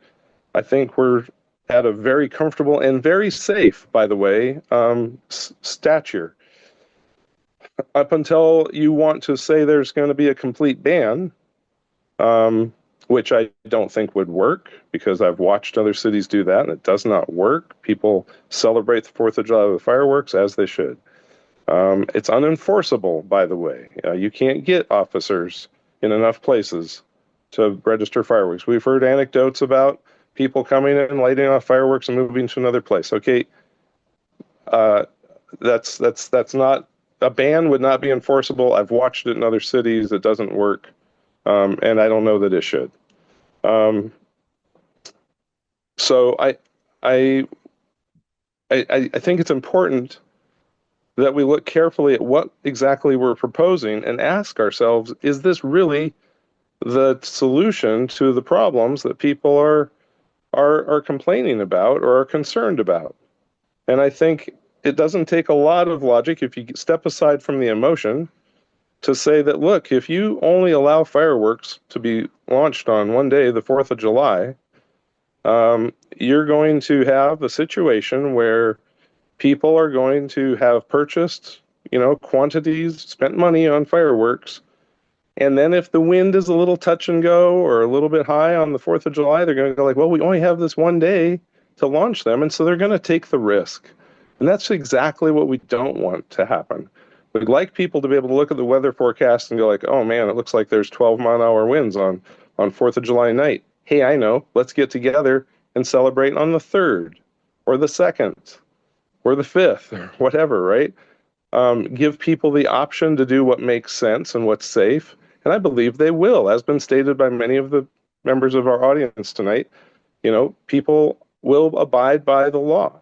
I think we're at a very comfortable and very safe, by the way, stature. Up until you want to say there's going to be a complete ban, which I don't think would work, because I've watched other cities do that and it does not work. People celebrate the 4th of July with fireworks as they should. It's unenforceable, by the way. You can't get officers in enough places to register fireworks. We've heard anecdotes about people coming in, lighting off fireworks and moving to another place. Okay, that's not, a ban would not be enforceable. I've watched it in other cities. It doesn't work, and I don't know that it should. So I think it's important that we look carefully at what exactly we're proposing and ask ourselves, is this really the solution to the problems that people are complaining about or are concerned about? And I think it doesn't take a lot of logic, if you step aside from the emotion, to say that, look, if you only allow fireworks to be launched on one day, the 4th of July, you're going to have a situation where people are going to have purchased, you know, quantities, spent money on fireworks. And then if the wind is a little touch and go or a little bit high on the 4th of July, they're going to go like, well, we only have this one day to launch them. And so they're going to take the risk. And that's exactly what we don't want to happen. We'd like people to be able to look at the weather forecast and go like, oh man, it looks like there's 12-mile-an-hour winds on 4th of July night. Hey, I know, let's get together and celebrate on the 3rd or the 2nd or the 5th or whatever, right? Give people the option to do what makes sense and what's safe. And I believe they will, as been stated by many of the members of our audience tonight. You know, people will abide by the law.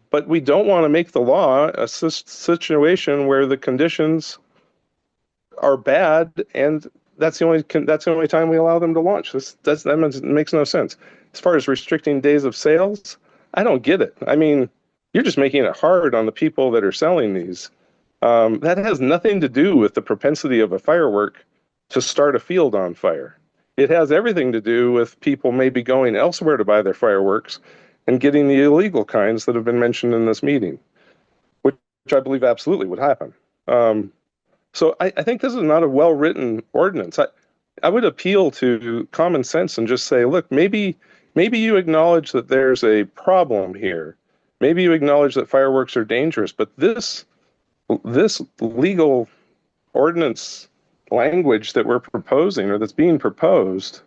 But we don't want to make the law a situation where the conditions are bad, and that's the only time we allow them to launch. That makes no sense. As far as restricting days of sales, I don't get it. I mean, you're just making it hard on the people that are selling these. That has nothing to do with the propensity of a firework to start a field on fire. It has everything to do with people maybe going elsewhere to buy their fireworks and getting the illegal kinds that have been mentioned in this meeting, which I believe absolutely would happen. So I think this is not a well-written ordinance. I would appeal to common sense and just say, look, maybe you acknowledge that there's a problem here. Maybe you acknowledge that fireworks are dangerous, but this legal ordinance language that we're proposing, or that's being proposed,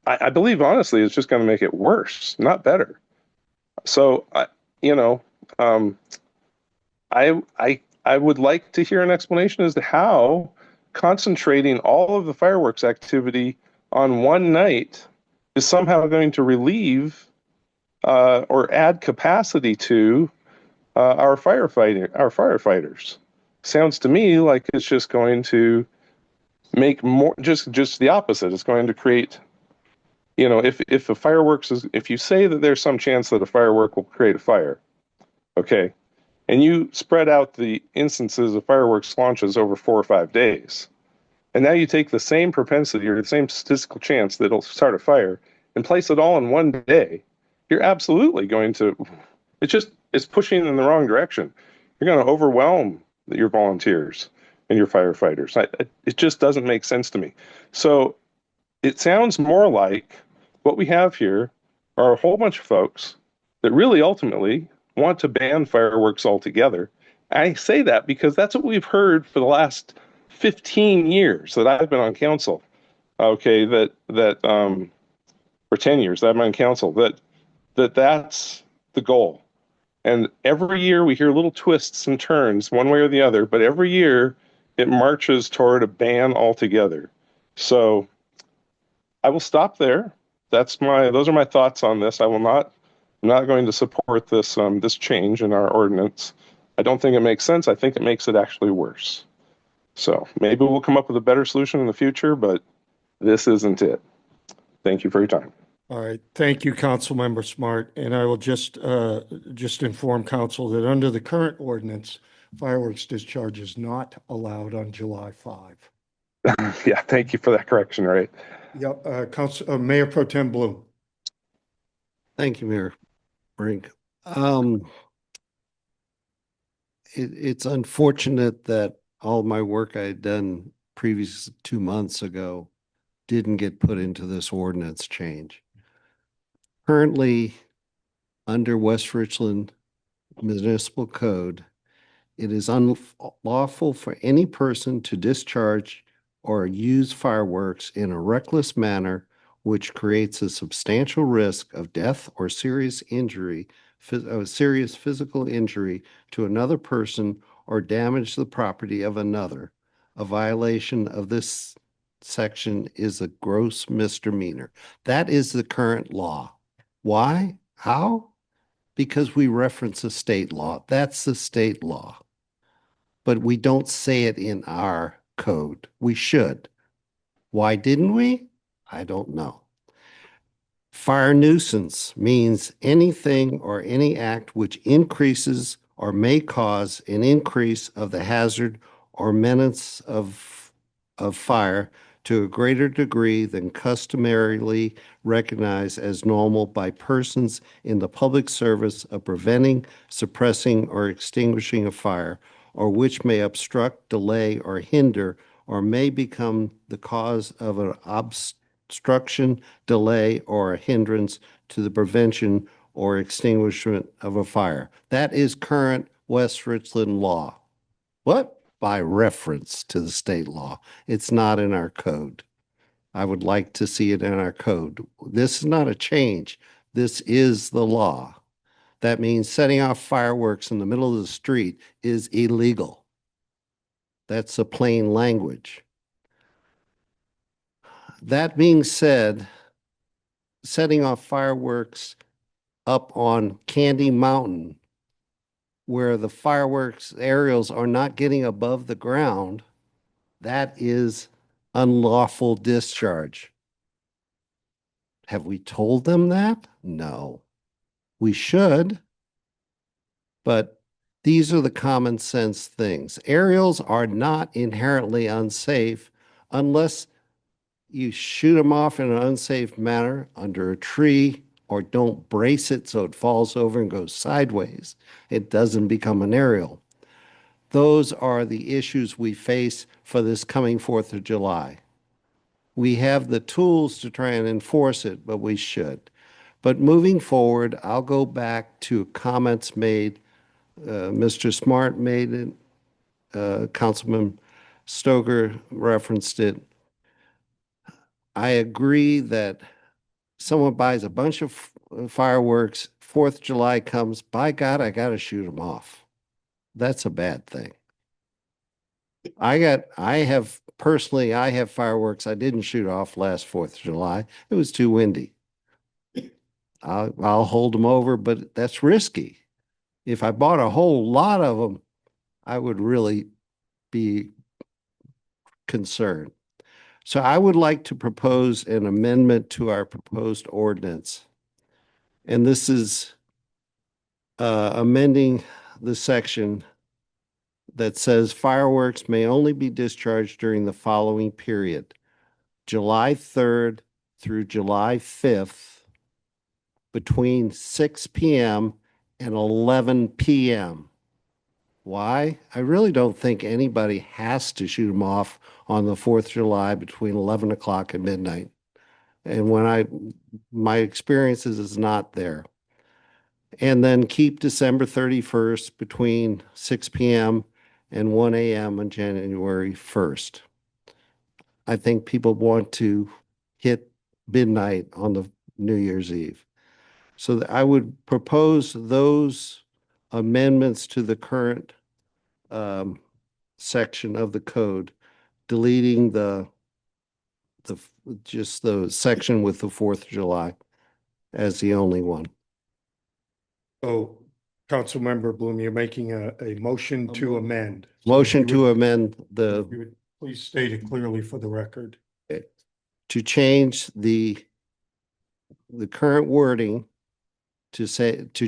I believe honestly it's just going to make it worse, not better. So I would like to hear an explanation as to how concentrating all of the fireworks activity on one night is somehow going to relieve or add capacity to our firefighters. Sounds to me like it's just going to make more, just the opposite. It's going to create, you know, if you say that there's some chance that a firework will create a fire, okay, and you spread out the instances of fireworks launches over 4 or 5 days, and now you take the same propensity or the same statistical chance that it'll start a fire and place it all in one day, you're absolutely going to, it's pushing in the wrong direction. You're going to overwhelm your volunteers and your firefighters. It just doesn't make sense to me. So it sounds more like what we have here are a whole bunch of folks that really ultimately want to ban fireworks altogether. I say that because that's what we've heard for the last 15 years that I've been on council. Okay, that or 10 years that I'm on council, that's the goal. And every year we hear little twists and turns one way or the other, but every year it marches toward a ban altogether. So I will stop there. Those are my thoughts on this. I'm not going to support this this change in our ordinance. I don't think it makes sense. I think it makes it actually worse. So maybe we'll come up with a better solution in the future, but this isn't it. Thank you for your time. All right, thank you, Councilmember Smart. And I will just inform council that under the current ordinance, fireworks discharge is not allowed on July 5. Yeah, thank you for that correction, right? Yep, Mayor Pro Tem Bloom. Thank you, Mayor Brink. It's unfortunate that all my work I had done previous 2 months ago didn't get put into this ordinance change. Currently, under West Richland Municipal Code, it is unlawful for any person to discharge or use fireworks in a reckless manner which creates a substantial risk of death or serious injury, serious physical injury to another person or damage the property of another. A violation of this section is a gross misdemeanor. That is the current law. Why? How? Because we reference a state law. That's the state law. But we don't say it in our code. We should. Why didn't we? I don't know. Fire nuisance means anything or any act which increases or may cause an increase of the hazard or menace of fire to a greater degree than customarily recognized as normal by persons in the public service of preventing, suppressing, or extinguishing a fire, or which may obstruct, delay, or hinder, or may become the cause of an obstruction, delay, or a hindrance to the prevention or extinguishment of a fire. That is current West Richland law. What? By reference to the state law. It's not in our code. I would like to see it in our code. This is not a change. This is the law. That means setting off fireworks in the middle of the street is illegal. That's the plain language. That being said, setting off fireworks up on Candy Mountain, where the fireworks aerials are not getting above the ground, that is unlawful discharge. Have we told them that? No. We should, but these are the common sense things. Aerials are not inherently unsafe unless you shoot them off in an unsafe manner under a tree or don't brace it so it falls over and goes sideways. It doesn't become an aerial. Those are the issues we face for this coming 4th of July. We have the tools to try and enforce it, but we should. But moving forward, I'll go back to comments made. Mr. Smart made it. Councilman Stoker referenced it. I agree that someone buys a bunch of fireworks, 4th of July comes, by God, I got to shoot them off. That's a bad thing. I have fireworks I didn't shoot off last 4th of July. It was too windy. I'll hold them over, but that's risky. If I bought a whole lot of them, I would really be concerned. So I would like to propose an amendment to our proposed ordinance. And this is amending the section that says fireworks may only be discharged during the following period: July 3rd through July 5th, between 6 p.m. and 11 p.m. Why? I really don't think anybody has to shoot them off on the 4th of July between 11 o'clock and midnight. And my experience is not there. And then keep December 31st between 6 p.m. and 1 a.m. on January 1st. I think people want to hit midnight on the New Year's Eve. So I would propose those amendments to the current section of the code, deleting just the section with the 4th of July as the only one. So, Councilmember Bloom, you're making a motion to amend. So Motion if you to would- amend if you would Please state it clearly for the record. to change the current wording to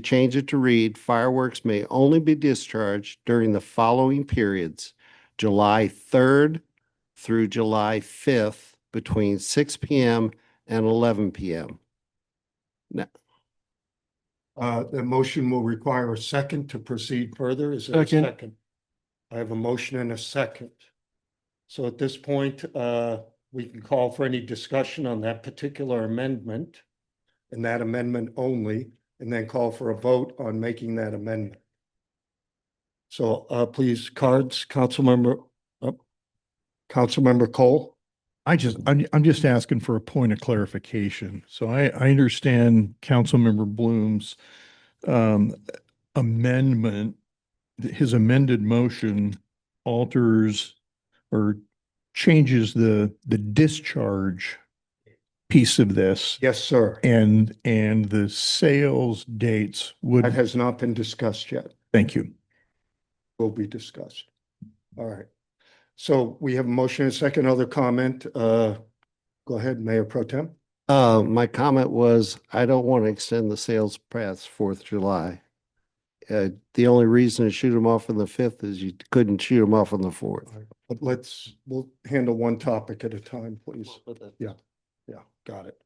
change it to read, fireworks may only be discharged during the following periods: July 3rd through July 5th between 6 p.m. and 11 p.m. Now, The motion will require a second to proceed further. Is there a Second. second? I have a motion and a second. So at this point, we can call for any discussion on that particular amendment and that amendment only, and then call for a vote on making that amendment. So please, cards, Councilmember Cole. I'm just asking for a point of clarification. So I understand Councilmember Bloom's amendment, his amended motion alters or changes the discharge piece of this. Yes, sir. And the sales dates That would, has not been discussed yet. thank you. Will be discussed. All right. So we have a motion and a second. Other comment? Go ahead, Mayor Pro Tem. my comment was, I don't want to extend the sales past 4th of July. The only reason to shoot them off on the 5th is you couldn't shoot them off on the 4th. But we'll handle one topic at a time, please. Yeah, got it.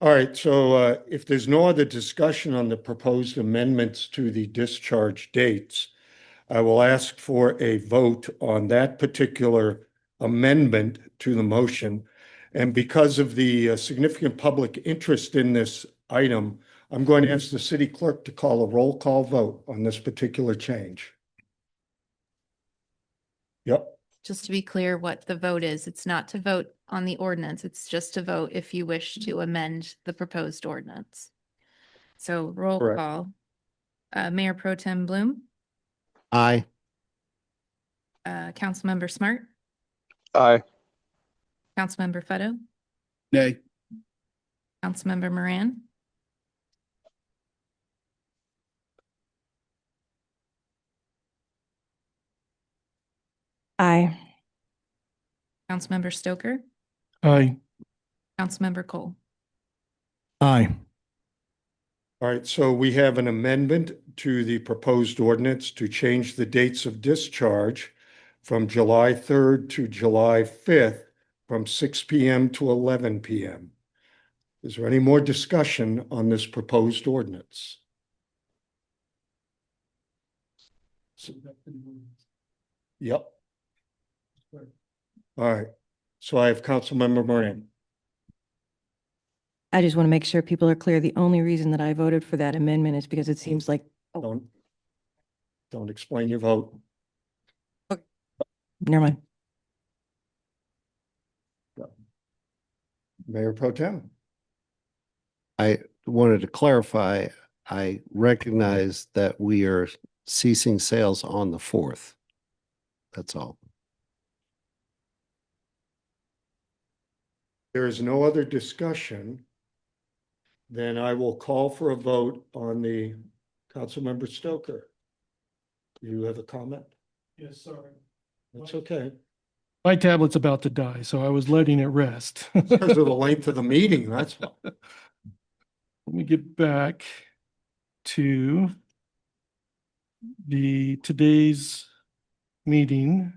All right, so if there's no other discussion on the proposed amendments to the discharge dates, I will ask for a vote on that particular amendment to the motion. And because of the significant public interest in this item, I'm going to ask the city clerk to call a roll call vote on this particular change. Yep. Just to be clear what the vote is, it's not to vote on the ordinance, it's just to vote if you wish to amend the proposed ordinance. So roll Correct. call. Mayor Pro Tem Bloom, Aye. Councilmember Smart, Aye. Councilmember Fetto, Nay. Councilmember Moran, Aye. Councilmember Stoker, Aye. Councilmember Cole. Aye. All right, so we have an amendment to the proposed ordinance to change the dates of discharge from July 3rd to July 5th from 6 p.m. to 11 p.m. Is there any more discussion on this proposed ordinance? Yep. All right, so I have Councilmember Moran. I just want to make sure people are clear. The only reason that I voted for that amendment is because it seems like, Don't explain your vote. never mind. Mayor Pro Tem. I wanted to clarify, I recognize that we are ceasing sales on the 4th. That's all. There is no other discussion. Then I will call for a vote on the Councilmember Stoker. You have a comment? Yes, sorry. That's okay. My tablet's about to die, so I was letting it rest. Because of the length of the meeting, that's why. Let me get back to today's meeting.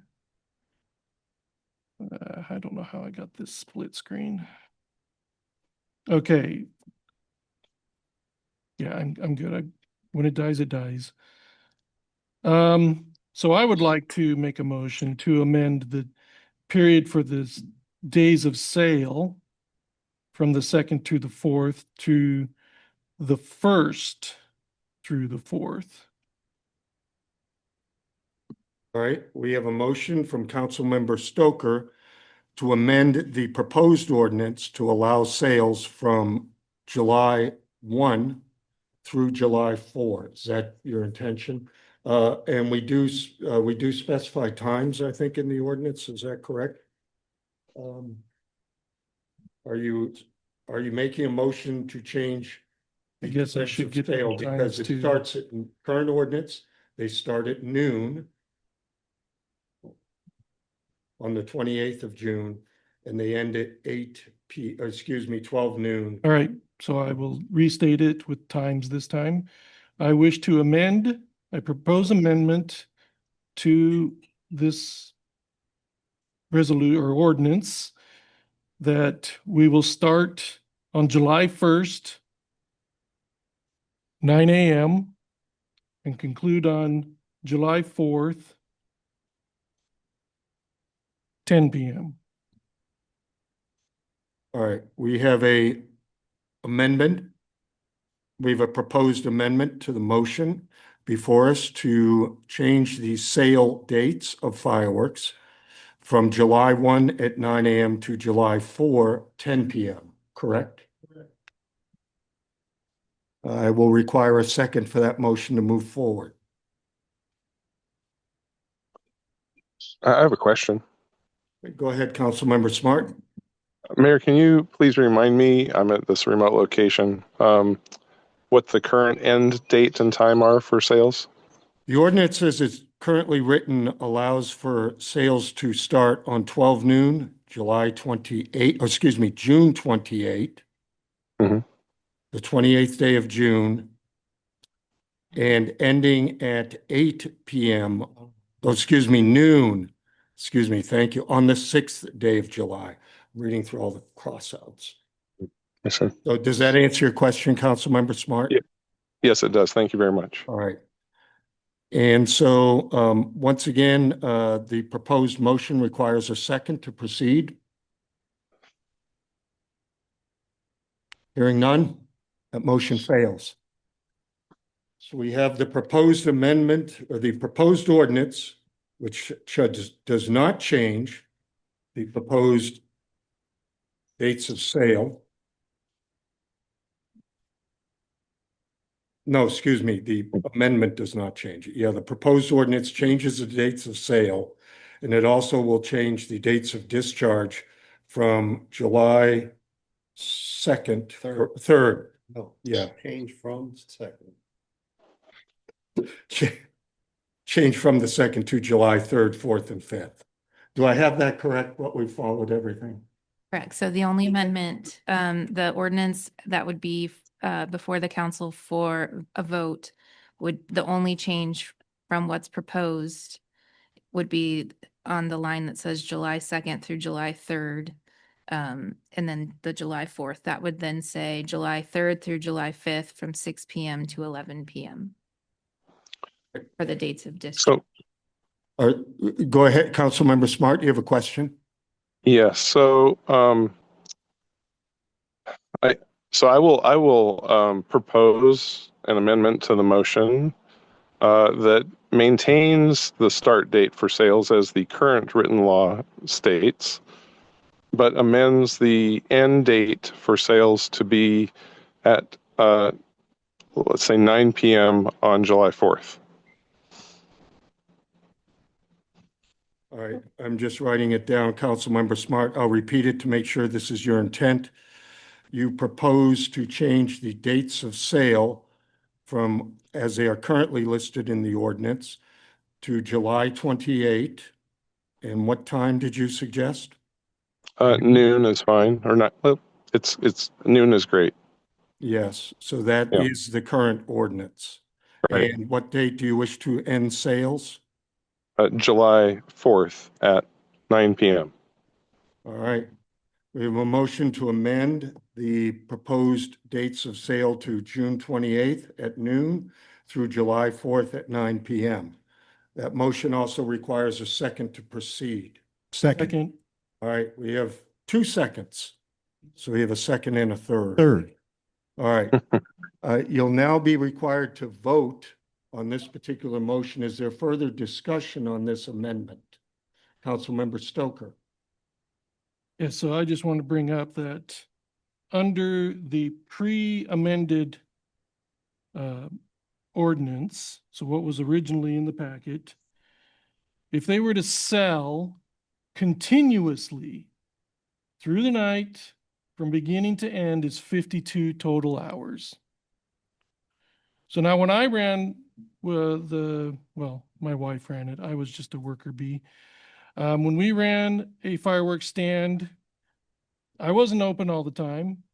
I don't know how I got this split screen. Okay. Yeah, I'm good. When it dies, it dies. So I would like to make a motion to amend the period for the days of sale from the 2nd to the 4th to the 1st through the 4th. All right, we have a motion from Councilmember Stoker to amend the proposed ordinance to allow sales from July 1 through July 4. Is that your intention? And we do specify times, I think, in the ordinance. Is that correct? Are you making a motion to change? I guess I should get the sale because times it too. starts at current ordinance. They start at noon on the 28th of June, and they end at 12 noon. All right, so I will restate it with times this time. I wish to I propose amendment to this resolution or ordinance that we will start on July 1st, 9 a.m. and conclude on July 4th, 10 p.m. All right, we have a amendment. We have a proposed amendment to the motion before us to change the sale dates of fireworks from July 1 at 9 a.m. to July 4, 10 p.m., correct? I will require a second for that motion to move forward. I have a question. Go ahead, Councilmember Smart. Mayor, can you please remind me, I'm at this remote location, what the current end date and time are for sales? The ordinance as it's currently written allows for sales to start on 12 noon, June 28, the 28th day of June, and ending at 8 p.m., noon, thank you, on the 6th day of July. I'm reading through all the crossouts. Yes, sir. So does that answer your question, Councilmember Smart? Yeah. Yes, it does. Thank you very much. All right. And so, once again, the proposed motion requires a second to proceed. Hearing none, that motion fails. So we have the proposed amendment or the proposed ordinance, which does not change the proposed dates of sale. No, excuse me, the amendment does not change it. Yeah, the proposed ordinance changes the dates of sale, and it also will change the dates of discharge from July 2nd, 3rd. No. Yeah. Change from second. Change from the 2nd to July 3rd, 4th, and 5th. Do I have that correct? What we followed everything? Correct. So the only amendment, the ordinance that would be before the council for a vote the only change from what's proposed would be on the line that says July 2nd through July 3rd. And then the July 4th, that would then say July 3rd through July 5th from 6 p.m. to 11 p.m. for the dates of discharge. So, go ahead, Councilmember Smart. You have a question? Yes. So, I will propose an amendment to the motion that maintains the start date for sales as the current written law states, but amends the end date for sales to be at, let's say 9 p.m. on July 4th. All right, I'm just writing it down, Councilmember Smart. I'll repeat it to make sure this is your intent. You propose to change the dates of sale from, as they are currently listed in the ordinance, to July 28. And what time did you suggest? Noon is fine, or not. Well, it's noon is great. Yes, so that Yeah. is the current ordinance. Right. And what date do you wish to end sales? July 4th at 9 p.m. All right. We have a motion to amend the proposed dates of sale to June 28th at noon through July 4th at 9 p.m. That motion also requires a second to proceed. Second. All right, we have 2 seconds. So we have a second and a third. Third. All right. You'll now be required to vote on this particular motion. Is there further discussion on this amendment? Councilmember Stoker. Yeah, so I just want to bring up that under the pre-amended ordinance, so what was originally in the packet, if they were to sell continuously through the night from beginning to end, is 52 total hours. So now when I ran my wife ran it. I was just a worker bee. When we ran a fireworks stand, I wasn't open all the time.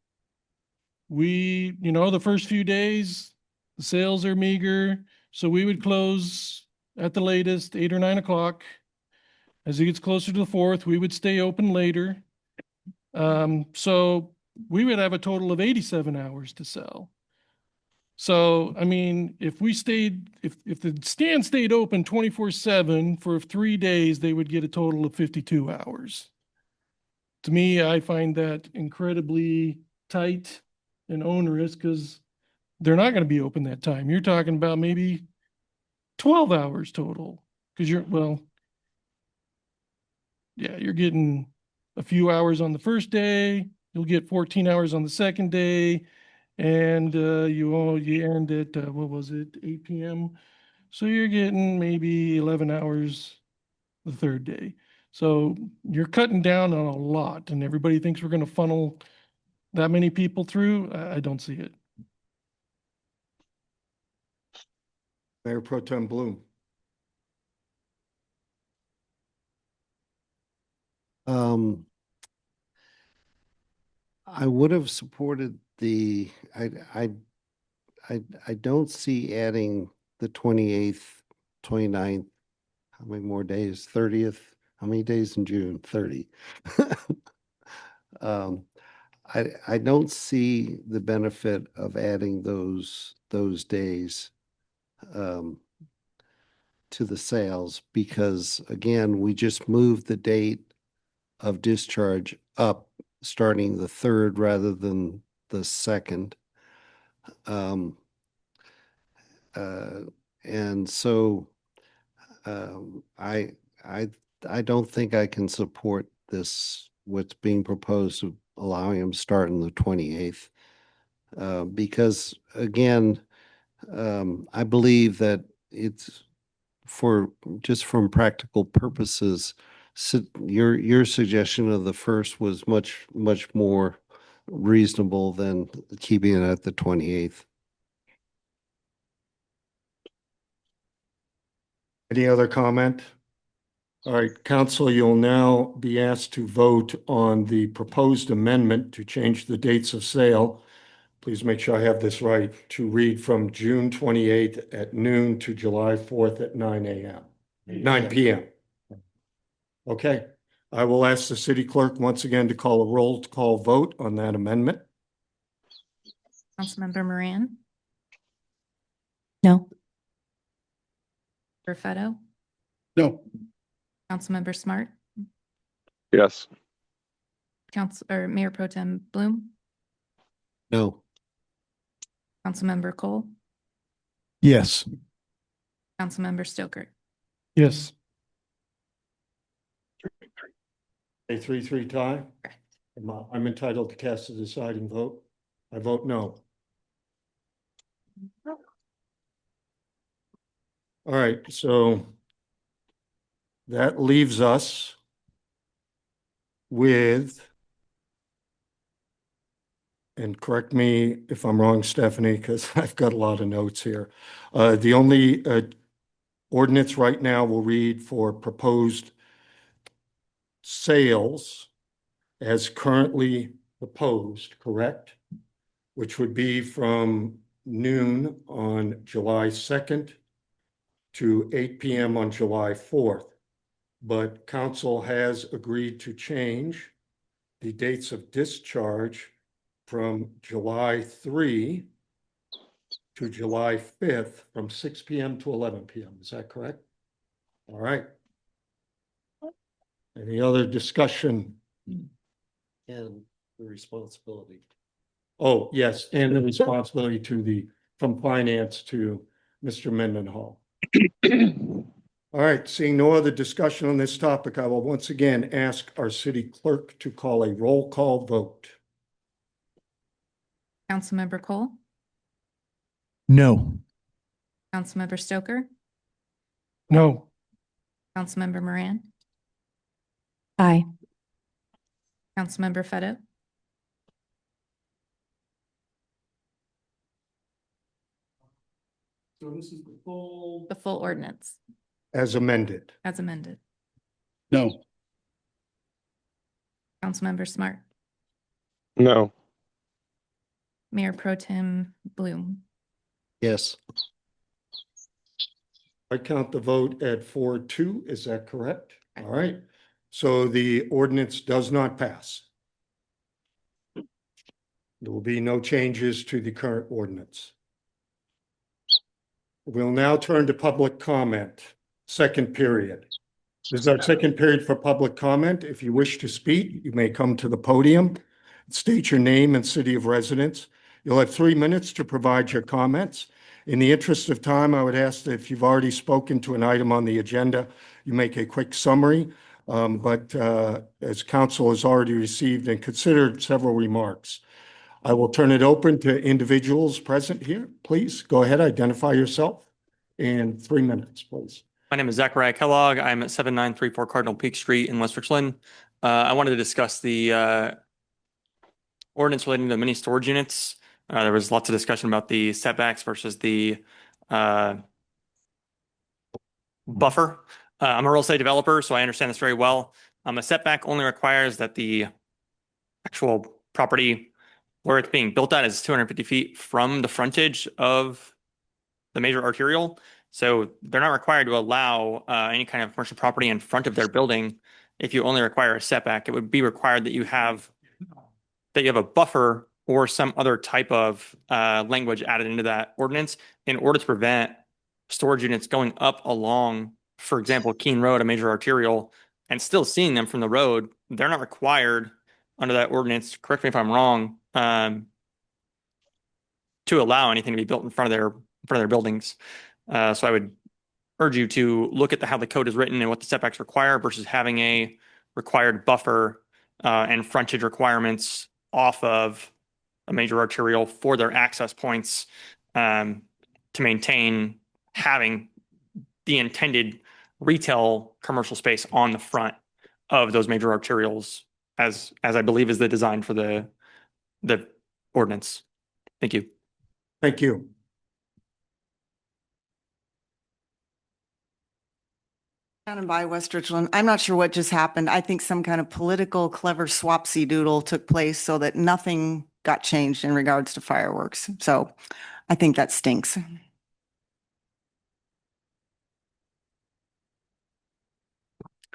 The first few days, the sales are meager. So we would close at the latest 8 or 9 o'clock. As it gets closer to the 4th, we would stay open later. So we would have a total of 87 hours to sell. So, I mean, if the stand stayed open 24/7 for 3 days, they would get a total of 52 hours. To me, I find that incredibly tight and onerous because they're not going to be open that time. You're talking about maybe 12 hours total because you're getting a few hours on the first day. You'll get 14 hours on the second day. And you end at, 8 p.m. So you're getting maybe 11 hours the third day. So you're cutting down on a lot, and everybody thinks we're going to funnel that many people through. I don't see it. Mayor Pro Tem Bloom. I would have supported I don't see adding the 28th, 29th, how many more days? 30th, how many days in June? 30. I don't see the benefit of adding those days to the sales because again, we just moved the date of discharge up starting the 3rd rather than the 2nd. And so I don't think I can support this, what's being proposed of allowing them to start on the 28th. Because again, I believe that it's just from practical purposes, your suggestion of the 1st was much more reasonable than keeping it at the 28th. Any other comment? All right, council, you'll now be asked to vote on the proposed amendment to change the dates of sale. Please make sure I have this right, to read from June 28th at noon to July 4th at 9 p.m. Okay, I will ask the city clerk once again to call a roll call vote on that amendment. Councilmember Moran, No. Perfetto, No. Councilmember Smart, Yes. Mayor Pro Tem Bloom, No. Councilmember Cole, Yes. Councilmember Stokert. Yes. A 3-3 tie? I'm entitled to cast a deciding vote. I vote no. All right, so that leaves us with, and correct me if I'm wrong, Stephanie, because I've got a lot of notes here. The only ordinance right now will read for proposed sales as currently proposed, correct? Which would be from noon on July 2nd to 8 p.m. on July 4th. But council has agreed to change the dates of discharge from July 3 to July 5th from 6 p.m. to 11 p.m. Is that correct? All right. Any other discussion? And the responsibility. Oh, yes, and the responsibility from finance to Mr. Mendenhall. All right, seeing no other discussion on this topic, I will once again ask our city clerk to call a roll call vote. Councilmember Cole, No. Councilmember Stoker, No. Councilmember Moran, Aye. Councilmember Fetto, So this is the the full ordinance as amended. as amended. No. Councilmember Smart, No. Mayor Pro Tem Bloom, Yes. I count the vote at 4-2. Is that correct? All right. So the ordinance does not pass. There will be no changes to the current ordinance. We'll now turn to public comment, second period. This is our second period for public comment. If you wish to speak, you may come to the podium, state your name and city of residence. You'll have 3 minutes to provide your comments. In the interest of time, I would ask that if you've already spoken to an item on the agenda, you make a quick summary. But as council has already received and considered several remarks, I will turn it open to individuals present here. Please go ahead, identify yourself in 3 minutes, please. My name is Zachariah Kellogg. I'm at 7934 Cardinal Peak Street in West Richland. I wanted to discuss the ordinance relating to mini storage units. There was lots of discussion about the setbacks versus the buffer. I'm a real estate developer, so I understand this very well. A setback only requires that the actual property where it's being built at is 250 feet from the frontage of the major arterial. So they're not required to allow any kind of commercial property in front of their building. If you only require a setback, it would be required that you have a buffer or some other type of language added into that ordinance in order to prevent storage units going up along, for example, Keene Road, a major arterial, and still seeing them from the road. They're not required under that ordinance, correct me if I'm wrong, to allow anything to be built in front of their buildings. So I would urge you to look at how the code is written and what the setbacks require versus having a required buffer and frontage requirements off of a major arterial for their access points to maintain having the intended retail commercial space on the front of those major arterials as I believe is the design for the ordinance. Thank you. Thank you. Down and by West Richland, I'm not sure what just happened. I think some kind of political clever swapsy doodle took place so that nothing got changed in regards to fireworks. So I think that stinks.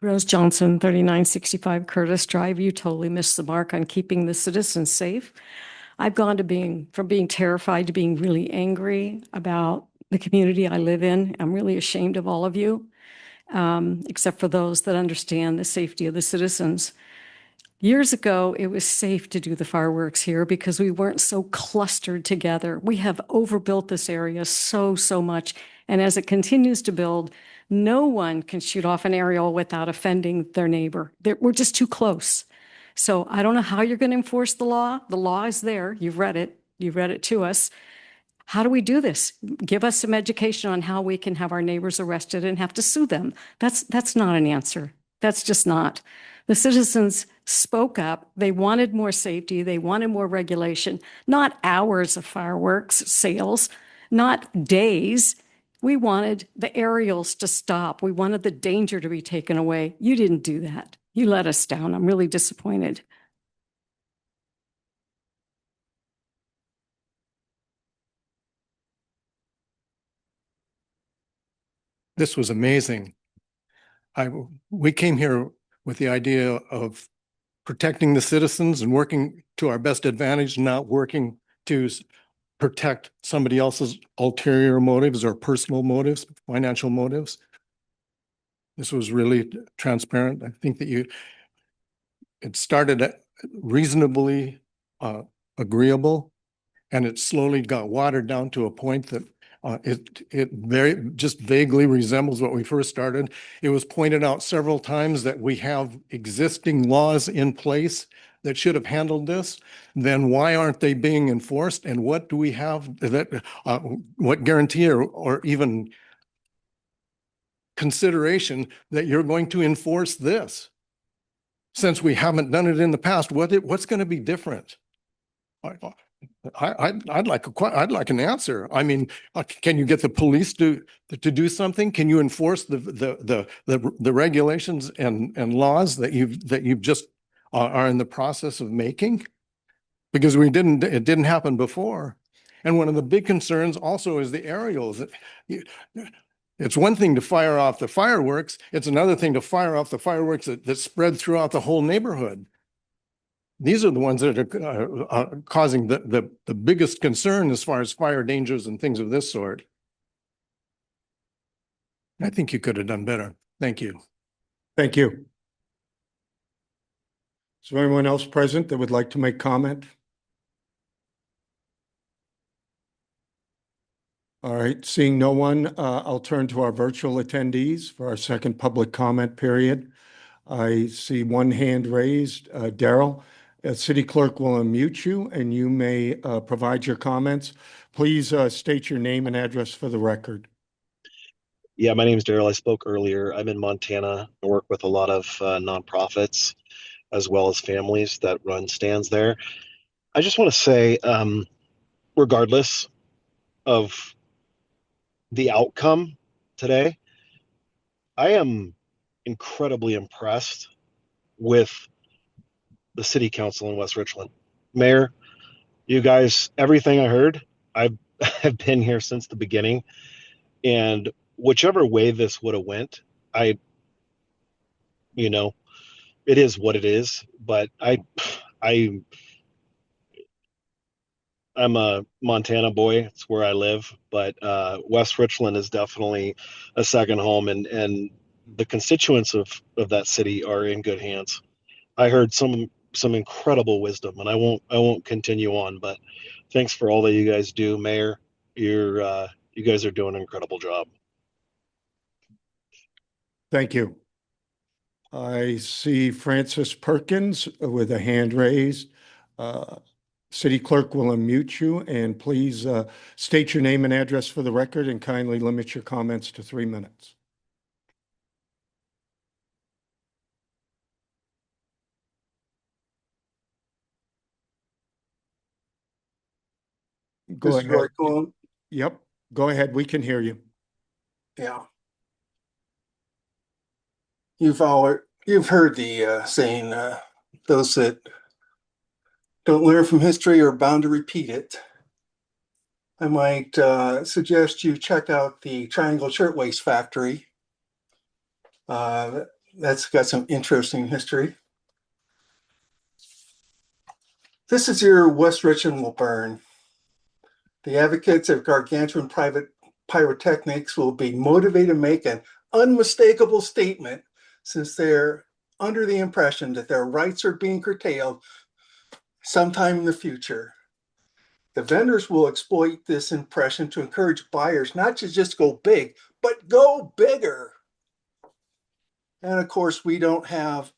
Rose Johnson, 3965 Curtis Drive. You totally missed the mark on keeping the citizens safe. I've gone to from being terrified to being really angry about the community I live in. I'm really ashamed of all of you, except for those that understand the safety of the citizens. Years ago, it was safe to do the fireworks here because we weren't so clustered together. We have overbuilt this area so much. And as it continues to build, no one can shoot off an aerial without offending their neighbor. We're just too close. So I don't know how you're going to enforce the law. The law is there. You've read it. You've read it to us. How do we do this? Give us some education on how we can have our neighbors arrested and have to sue them. That's not an answer. That's just not. The citizens spoke up. They wanted more safety. They wanted more regulation, not hours of fireworks sales, not days. We wanted the aerials to stop. We wanted the danger to be taken away. You didn't do that. You let us down. I'm really disappointed. This was amazing. We came here with the idea of protecting the citizens and working to our best advantage, not working to protect somebody else's ulterior motives or personal motives, financial motives. This was really transparent. I think that it started reasonably agreeable, and it slowly got watered down to a point that it very just vaguely resembles what we first started. It was pointed out several times that we have existing laws in place that should have handled this, then why aren't they being enforced? And what do we have that, what guarantee or even consideration that you're going to enforce this? Since we haven't done it in the past, what's going to be different? I'd like an answer. I mean, can you get the police to do something? Can you enforce the regulations and laws that you've just are in the process of making? Because it didn't happen before. And one of the big concerns also is the aerials. It's one thing to fire off the fireworks. It's another thing to fire off the fireworks that spread throughout the whole neighborhood. These are the ones that are causing the biggest concern as far as fire dangers and things of this sort. I think you could have done better. Thank you. Thank you. Is there anyone else present that would like to make comment? All right, seeing no one, I'll turn to our virtual attendees for our second public comment period. I see one hand raised. Daryl, City Clerk will unmute you and you may provide your comments. Please state your name and address for the record. Yeah, my name is Daryl. I spoke earlier. I'm in Montana. I work with a lot of nonprofits as well as families that run stands there. I just want to say, regardless of the outcome today, I am incredibly impressed with the city council in West Richland. Mayor, you guys, everything I heard, I've been here since the beginning, and whichever way this would have went, it is what it is, but I'm a Montana boy. It's where I live, but West Richland is definitely a second home, and the constituents of that city are in good hands. I heard some incredible wisdom, and I won't continue on, but thanks for all that you guys do, Mayor. You guys are doing an incredible job. Thank you. I see Francis Perkins with a hand raised. City Clerk will unmute you, and please state your name and address for the record and kindly limit your comments to 3 minutes. Go Mr. ahead. Roy Coon. Yep, go ahead. We can hear you. Yeah. You've heard the saying, those that don't learn from history are bound to repeat it. I might suggest you check out the Triangle Shirtwaist Factory. That's got some interesting history. This is your West Richland will burn. The advocates of gargantuan private pyrotechnics will be motivated to make an unmistakable statement, since they're under the impression that their rights are being curtailed sometime in the future. The vendors will exploit this impression to encourage buyers not to just go big, but go bigger. And of course, we don't have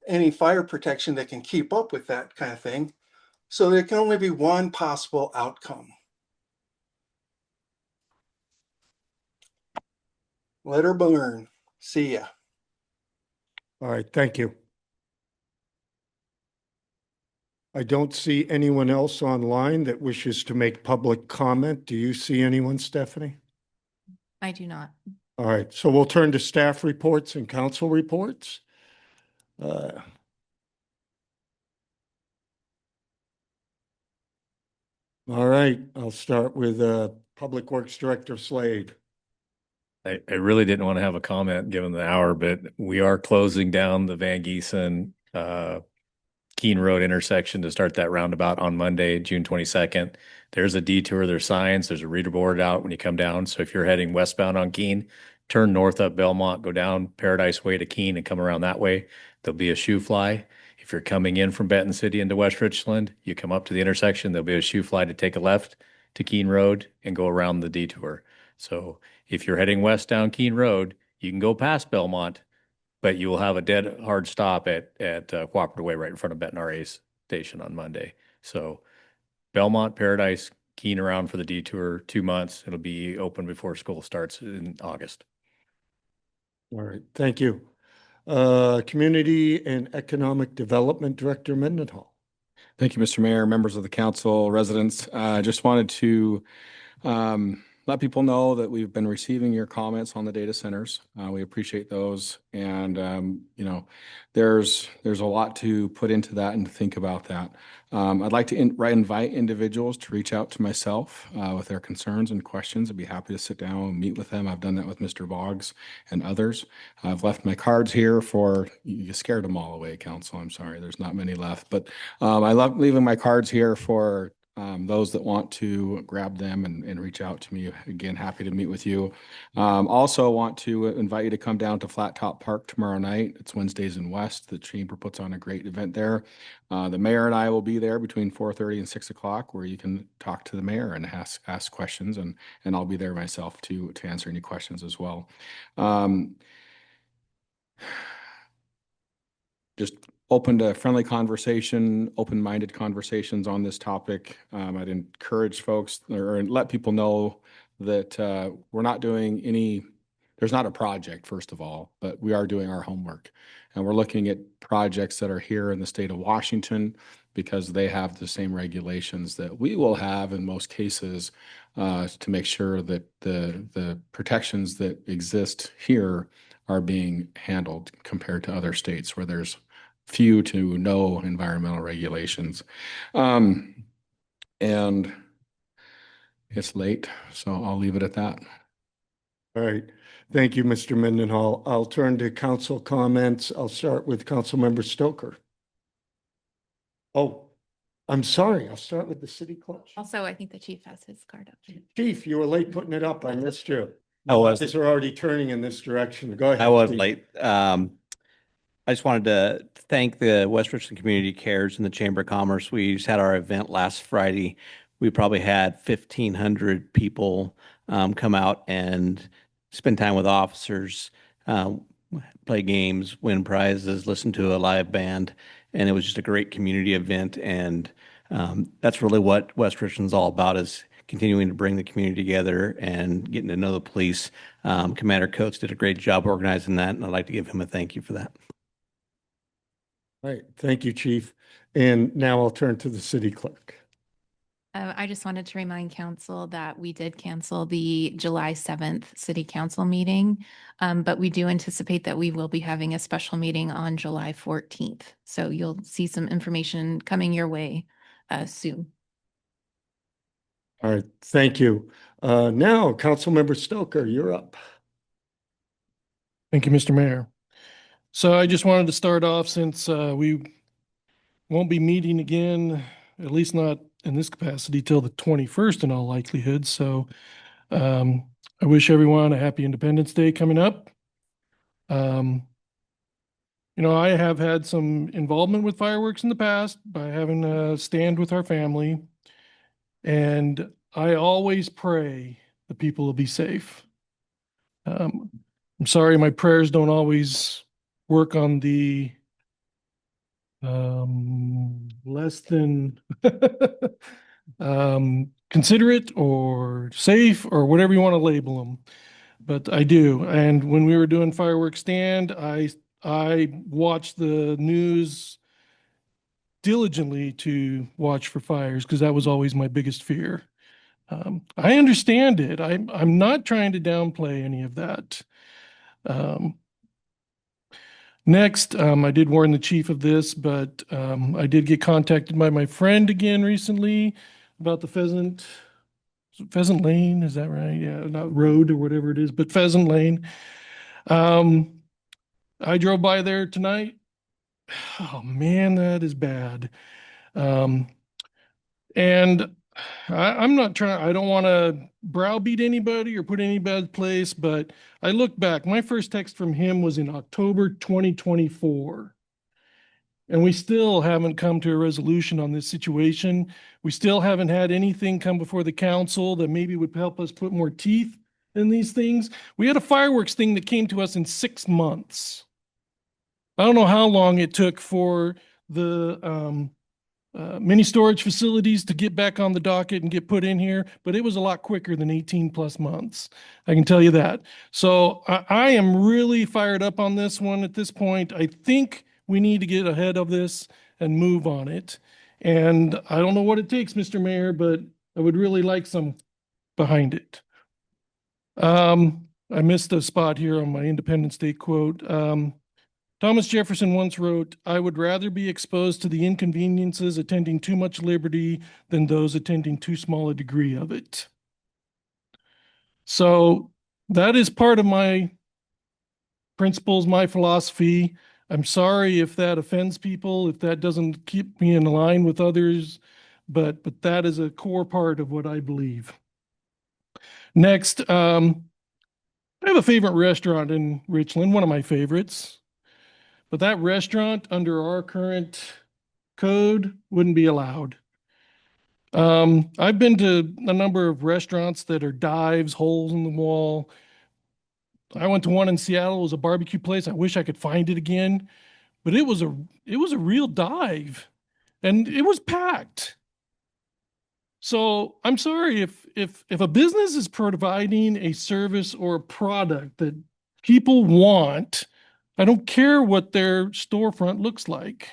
any fire protection that can keep up with that kind of thing. So there can only be one possible outcome. Let her burn. See ya. All right, thank you. I don't see anyone else online that wishes to make public comment. Do you see anyone, Stephanie? I do not. All right, so we'll turn to staff reports and council reports. All right, I'll start with Public Works Director Slade. I really didn't want to have a comment given the hour, but we are closing down the Van Giesen Keene Road intersection to start that roundabout on Monday, June 22nd. There's a detour, there's signs, there's a reader board out when you come down. So if you're heading westbound on Keene, turn north up Belmont, go down Paradise Way to Keene and come around that way. There'll be a shoe fly. If you're coming in from Benton City into West Richland, you come up to the intersection, there'll be a shoe fly to take a left to Keene Road and go around the detour. So if you're heading west down Keene Road, you can go past Belmont, but you will have a dead hard stop at Cooperative Way right in front of Benton RA's station on Monday. So Belmont, Paradise, Keene around for the detour, 2 months. It'll be open before school starts in August. All right, thank you. Community and Economic Development Director Mendenhall. Thank you, Mr. Mayor, members of the council, residents. I just wanted to let people know that we've been receiving your comments on the data centers. We appreciate those. And, you know, there's a lot to put into that and to think about that. I'd like to invite individuals to reach out to myself with their concerns and questions. I'd be happy to sit down and meet with them. I've done that with Mr. Boggs and others. I've left my cards here for, you scared them all away, council. I'm sorry, there's not many left. But I love leaving my cards here for those that want to grab them and reach out to me. Again, happy to meet with you. Also want to invite you to come down to Flat Top Park tomorrow night. It's Wednesdays in West. The chamber puts on a great event there. The mayor and I will be there between 4:30 and 6 o'clock, where you can talk to the mayor and ask questions, and I'll be there myself to answer any questions as well. Just open to friendly conversation, open-minded conversations on this topic. I'd encourage folks or let people know that we're not doing there's not a project, first of all, but we are doing our homework. And we're looking at projects that are here in the state of Washington because they have the same regulations that we will have in most cases to make sure that the protections that exist here are being handled compared to other states where there's few to no environmental regulations. And it's late, so I'll leave it at that. All right. Thank you, Mr. Mendenhall. I'll turn to council comments. I'll start with Councilmember Stoker. Oh, I'm sorry. I'll start with the city clerk. Also, I think the chief has his card up. Chief, you were late putting it up. I missed you. I was. These are already turning in this direction. Go ahead. I was Steve. late. I just wanted to thank the West Richland Community Cares and the Chamber of Commerce. We just had our event last Friday. We probably had 1,500 people come out and spend time with officers, play games, win prizes, listen to a live band. And it was just a great community event. And that's really what West Richland's all about, is continuing to bring the community together and getting to know the police. Commander Coates did a great job organizing that, and I'd like to give him a thank you for that. All right. Thank you, Chief. And now I'll turn to the city clerk. I just wanted to remind council that we did cancel the July 7th city council meeting, but we do anticipate that we will be having a special meeting on July 14th. So you'll see some information coming your way soon. All right. Thank you. Now, Councilmember Stoker, you're up. Thank you, Mr. Mayor. So I just wanted to start off, since we won't be meeting again, at least not in this capacity, till the 21st in all likelihood. So I wish everyone a happy Independence Day coming up. You know, I have had some involvement with fireworks in the past by having a stand with our family. And I always pray that people will be safe. I'm sorry, my prayers don't always work on the less than considerate or safe or whatever you want to label them, but I do. And when we were doing fireworks stand, I watched the news diligently to watch for fires, because that was always my biggest fear. I understand it. I'm not trying to downplay any of that. Next, I did warn the chief of this, but I did get contacted by my friend again recently about the Pheasant Lane. Is that right? Yeah, not road or whatever it is, but Pheasant Lane. I drove by there tonight. Oh man, that is bad. And I'm not trying, I don't want to browbeat anybody or put any bad place, but I look back, my first text from him was in October 2024. And we still haven't come to a resolution on this situation. We still haven't had anything come before the council that maybe would help us put more teeth in these things. We had a fireworks thing that came to us in 6 months. I don't know how long it took for the many storage facilities to get back on the docket and get put in here, but it was a lot quicker than 18+ months. I can tell you that. So I am really fired up on this one at this point. I think we need to get ahead of this and move on it. And I don't know what it takes, Mr. Mayor, but I would really like some behind it. I missed a spot here on my Independence Day quote. Thomas Jefferson once wrote, "I would rather be exposed to the inconveniences attending too much liberty than those attending too small a degree of it." So that is part of my principles, my philosophy. I'm sorry if that offends people, if that doesn't keep me in line with others, but that is a core part of what I believe. Next, I have a favorite restaurant in Richland, one of my favorites. But that restaurant under our current code wouldn't be allowed. I've been to a number of restaurants that are dives, holes in the wall. I went to one in Seattle. It was a barbecue place. I wish I could find it again, but it was a real dive, and it was packed. So I'm sorry if a business is providing a service or a product that people want, I don't care what their storefront looks like.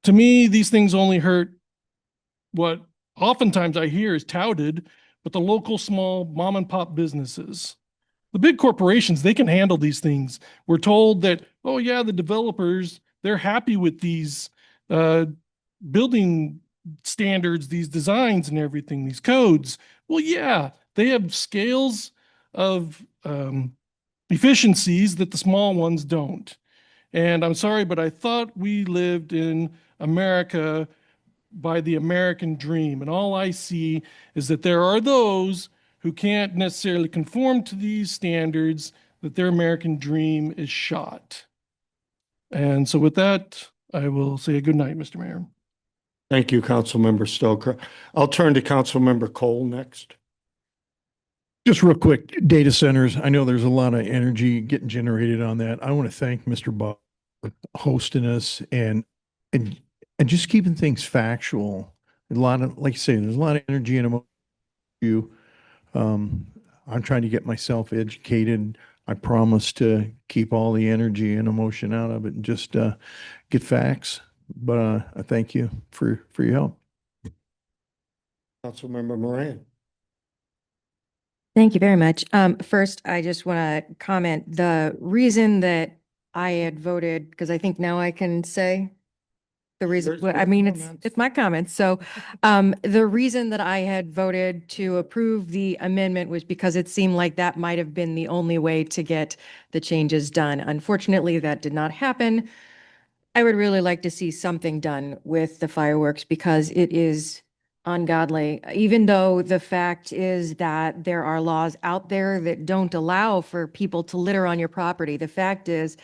To me, these things only hurt what oftentimes I hear is touted, but the local small mom and pop businesses. The big corporations, they can handle these things. We're told that, oh yeah, the developers, they're happy with these building standards, these designs and everything, these codes. Well, yeah, they have scales of efficiencies that the small ones don't. And I'm sorry, but I thought we lived in America by the American dream. And all I see is that there are those who can't necessarily conform to these standards, that their American dream is shot. And so with that, I will say good night, Mr. Mayor. Thank you, Councilmember Stoker. I'll turn to Councilmember Cole next. Just real quick, data centers. I know there's a lot of energy getting generated on that. I want to thank Mr. Bob for hosting us and just keeping things factual. A lot of, like you say, there's a lot of energy and emotion. I'm trying to get myself educated. I promise to keep all the energy and emotion out of it and just get facts. But I thank you for your help. Councilmember Moran. Thank you very much. First, I just want to comment the reason that I had voted, because I think now I can say the reason, I mean, it's my comments. So the reason that I had voted to approve the amendment was because it seemed like that might have been the only way to get the changes done. Unfortunately, that did not happen. I would really like to see something done with the fireworks because it is ungodly, even though the fact is that there are laws out there that don't allow for people to litter on your property. The fact is,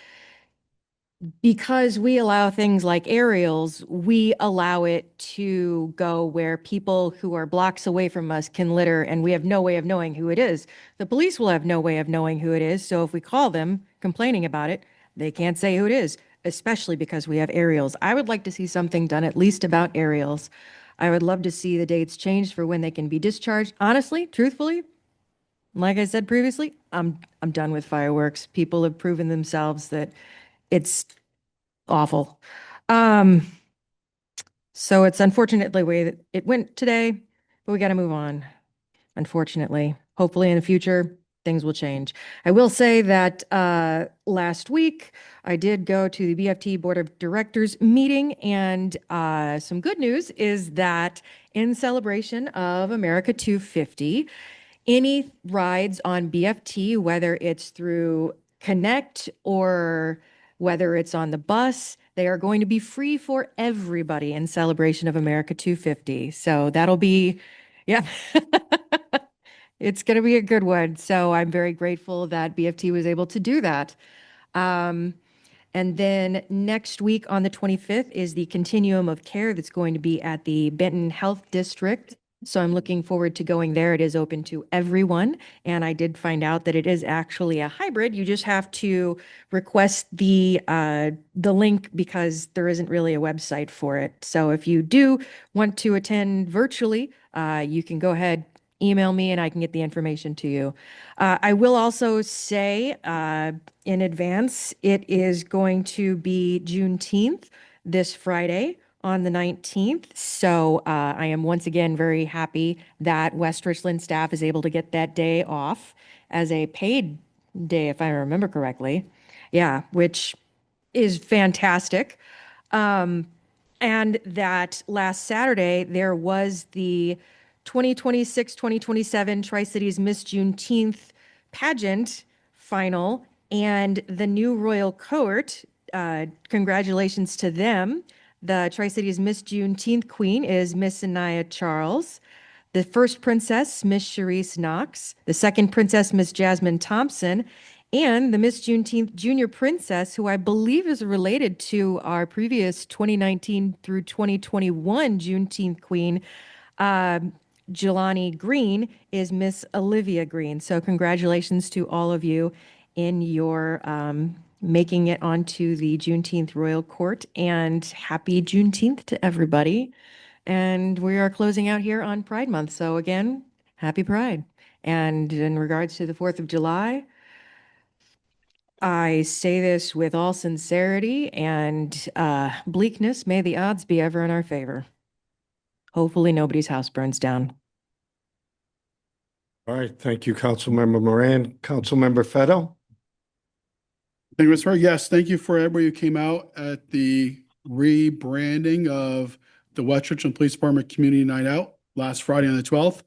because we allow things like aerials, we allow it to go where people who are blocks away from us can litter, and we have no way of knowing who it is. The police will have no way of knowing who it is, so if we call them complaining about it, they can't say who it is, especially because we have aerials. I would like to see something done at least about aerials. I would love to see the dates changed for when they can be discharged. Honestly, truthfully, like I said previously, I'm done with fireworks. People have proven themselves that it's awful. So it's unfortunate the way that it went today, but we got to move on. Unfortunately, hopefully in the future, things will change. I will say that last week, I did go to the BFT Board of Directors meeting, and some good news is that in celebration of America 250, any rides on BFT, whether it's through Connect or whether it's on the bus, they are going to be free for everybody in celebration of America 250. So that'll be, yeah. It's going to be a good one. So I'm very grateful that BFT was able to do that. And then next week on the 25th is the Continuum of Care that's going to be at the Benton Health District So I'm looking forward to going there. It is open to everyone. And I did find out that it is actually a hybrid. You just have to request the link because there isn't really a website for it. So if you do want to attend virtually, you can go ahead, email me, and I can get the information to you. I will also say in advance, it is going to be Juneteenth this Friday on the 19th. So I am once again very happy that West Richland staff is able to get that day off as a paid day, if I remember correctly. Yeah, which is fantastic. And that last Saturday, there was the 2026-2027 Tri-Cities Miss Juneteenth pageant final, and the new royal court, congratulations to them. The Tri-Cities Miss Juneteenth Queen is Miss Anaya Charles. The first princess, Miss Charisse Knox. The second princess, Miss Jasmine Thompson. And the Miss Juneteenth Junior Princess, who I believe is related to our previous 2019 through 2021 Juneteenth Queen, Jelani Green, is Miss Olivia Green. So congratulations to all of you in your making it onto the Juneteenth Royal Court, and happy Juneteenth to everybody. And we are closing out here on Pride Month. So again, happy Pride. And in regards to the 4th of July, I say this with all sincerity and bleakness. May the odds be ever in our favor. Hopefully nobody's house burns down. All right, thank you, Councilmember Moran. Councilmember Fetto? Thank you, Mr. Mayor. Yes, thank you for everybody who came out at the rebranding of the West Richland Police Department Community Night Out last Friday on the 12th.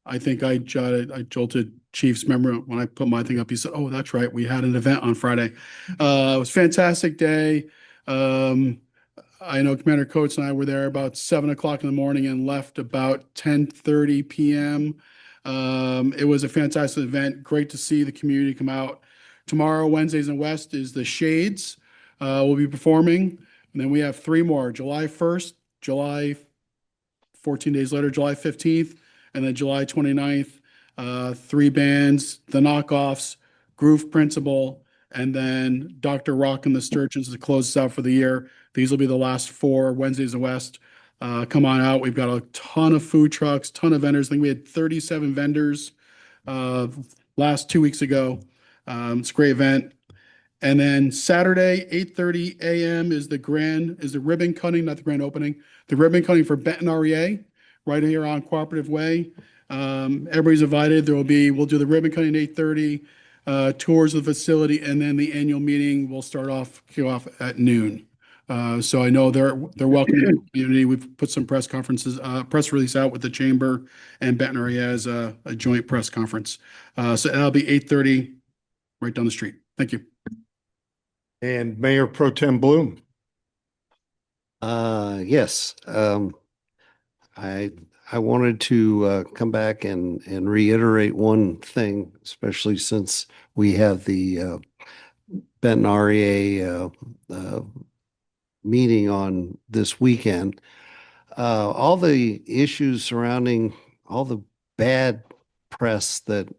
I think I jolted Chief's memory when I put my thing up. He said, "Oh, that's right. We had an event on Friday." It was a fantastic day. I know Commander Coates and I were there about 7 o'clock in the morning and left about 10:30 p.m. It was a fantastic event. Great to see the community come out. Tomorrow, Wednesdays in West, is the Shades. We'll be performing. And then we have 3 more, July 1st, 14 days later, July 15th, and then July 29th. 3 bands, The Knockoffs, Groove Principle, and then Dr. Rock and the Sturgeons to close us out for the year. These will be the last 4 Wednesdays in West. Come on out. We've got a ton of food trucks, ton of vendors. I think we had 37 vendors last 2 weeks ago. It's a great event. And then Saturday, 8:30 a.m. is the ribbon cutting, not the grand opening, the ribbon cutting for Benton REA right here on Cooperative Way. Everybody's invited. We'll do the ribbon cutting at 8:30, tours of the facility, and then the annual meeting will kick off at noon. So I know they're welcoming the community. We've put some press release out with the chamber and Benton REA as a joint press conference. So that'll be 8:30 right down the street. Thank you. And Mayor Pro Tem Bloom. Yes. I wanted to come back and reiterate one thing, especially since we have the Benton REA meeting on this weekend. All the issues surrounding all the bad press that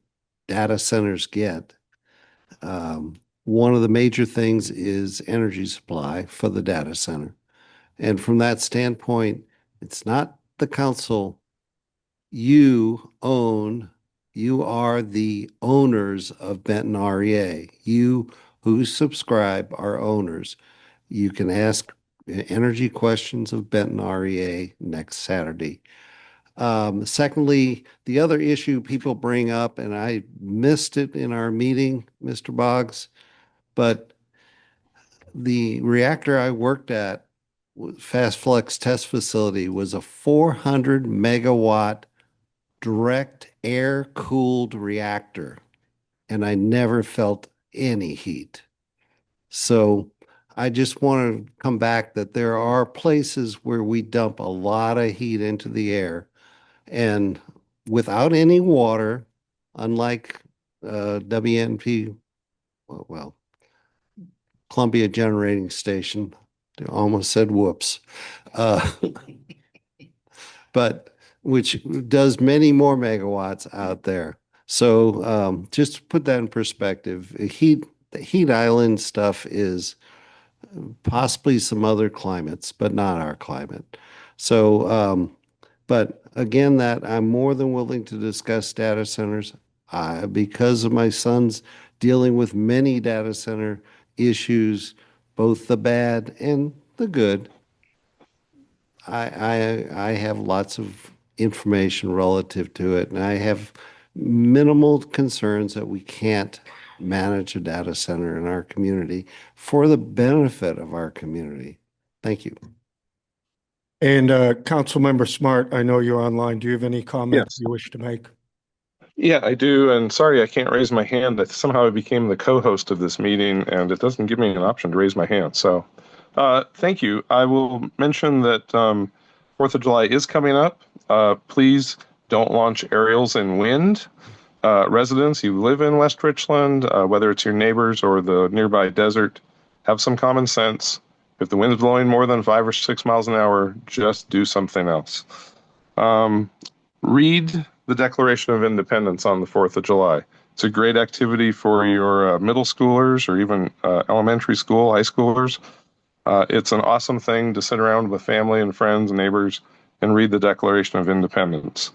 data centers get. One of the major things is energy supply for the data center. And from that standpoint, it's not the council. You are the owners of Benton REA. You who subscribe are owners. You can ask energy questions of Benton REA next Saturday. Secondly, the other issue people bring up, and I missed it in our meeting, Mr. Boggs, but the reactor I worked at, Fast Flux Test Facility, was a 400 megawatt direct air cooled reactor, and I never felt any heat. So I just want to come back that there are places where we dump a lot of heat into the air, and without any water, unlike WNP, well, Columbia Generating Station, I almost said whoops. but which does many more megawatts out there. So just to put that in perspective, the heat island stuff is possibly some other climates, but not our climate. So, but again, that I'm more than willing to discuss data centers because of my son's dealing with many data center issues, both the bad and the good. I have lots of information relative to it, and I have minimal concerns that we can't manage a data center in our community for the benefit of our community. Thank you. And Councilmember Smart, I know you're online. Do you have any comments Yes. you wish to make? Yeah, I do. And sorry, I can't raise my hand. Somehow I became the co-host of this meeting and it doesn't give me an option to raise my hand. So thank you. I will mention that 4th of July is coming up. Please don't launch aerials in wind. Residents, you live in West Richland, whether it's your neighbors or the nearby desert, have some common sense. If the wind's blowing more than 5 or 6 miles an hour, just do something else. Read the Declaration of Independence on the 4th of July. It's a great activity for your middle schoolers or even elementary school, high schoolers. It's an awesome thing to sit around with family and friends and neighbors and read the Declaration of Independence.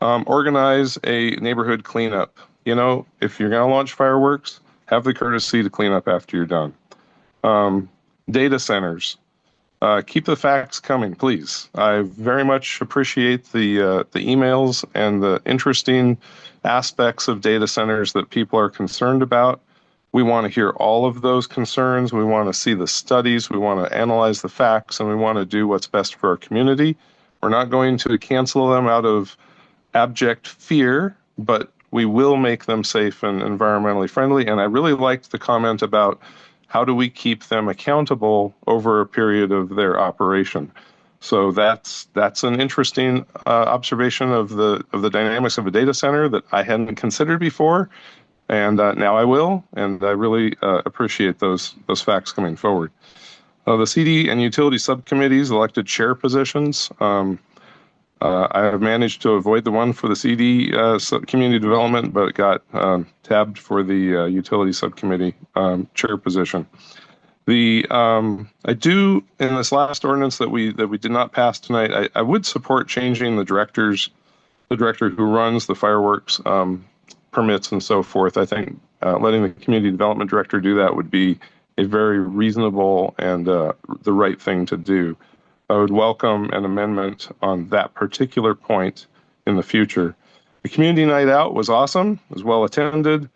Organize a neighborhood cleanup. You know, if you're going to launch fireworks, have the courtesy to clean up after you're done. Data centers. Keep the facts coming, please. I very much appreciate the emails and the interesting aspects of data centers that people are concerned about. We want to hear all of those concerns. We want to see the studies. We want to analyze the facts, and we want to do what's best for our community. We're not going to cancel them out of abject fear, but we will make them safe and environmentally friendly. And I really liked the comment about how do we keep them accountable over a period of their operation. So that's an interesting observation of the dynamics of a data center that I hadn't considered before, and now I will. And I really appreciate those facts coming forward. The CD and utility subcommittees elected chair positions. I have managed to avoid the one for the CD community development, but it got tabbed for the utility subcommittee chair position. I do in this last ordinance that we did not pass tonight. I would support changing the director who runs the fireworks permits and so forth. I think letting the community development director do that would be a very reasonable and the right thing to do. I would welcome an amendment on that particular point in the future. The community night out was awesome, was well attended.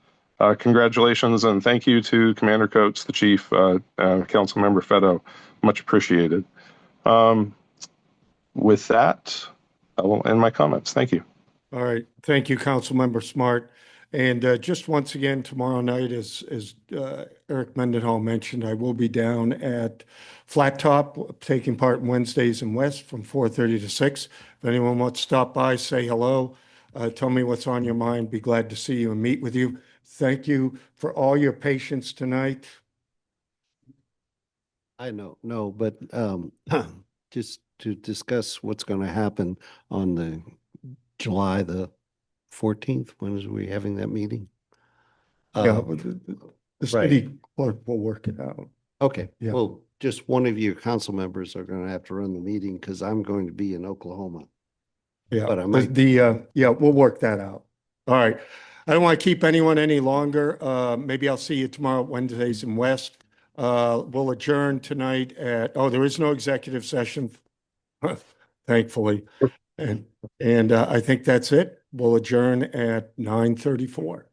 Congratulations and thank you to Commander Coates, the chief, Councilmember Feddo. Much appreciated. With that, I will end my comments. Thank you. All right. Thank you, Councilmember Smart. And just once again, tomorrow night, as Eric Mendenhall mentioned, I will be down at Flat Top, taking part in Wednesdays in West from 4:30 to 6. If anyone wants to stop by, say hello, tell me what's on your mind. Be glad to see you and meet with you. Thank you for all your patience tonight. I know, no, but just to discuss what's going to happen on the July the 14th, when is we having that meeting? Yeah, the city clerk will work it out. Okay, Yeah. well, just one of your council members are going to have to run the meeting because I'm going to be in Oklahoma. Yeah, But I might- yeah, we'll work that out. All right. I don't want to keep anyone any longer. Maybe I'll see you tomorrow, Wednesdays in West. We'll adjourn tonight there is no executive session, thankfully. And I think that's it. We'll adjourn at 9:34.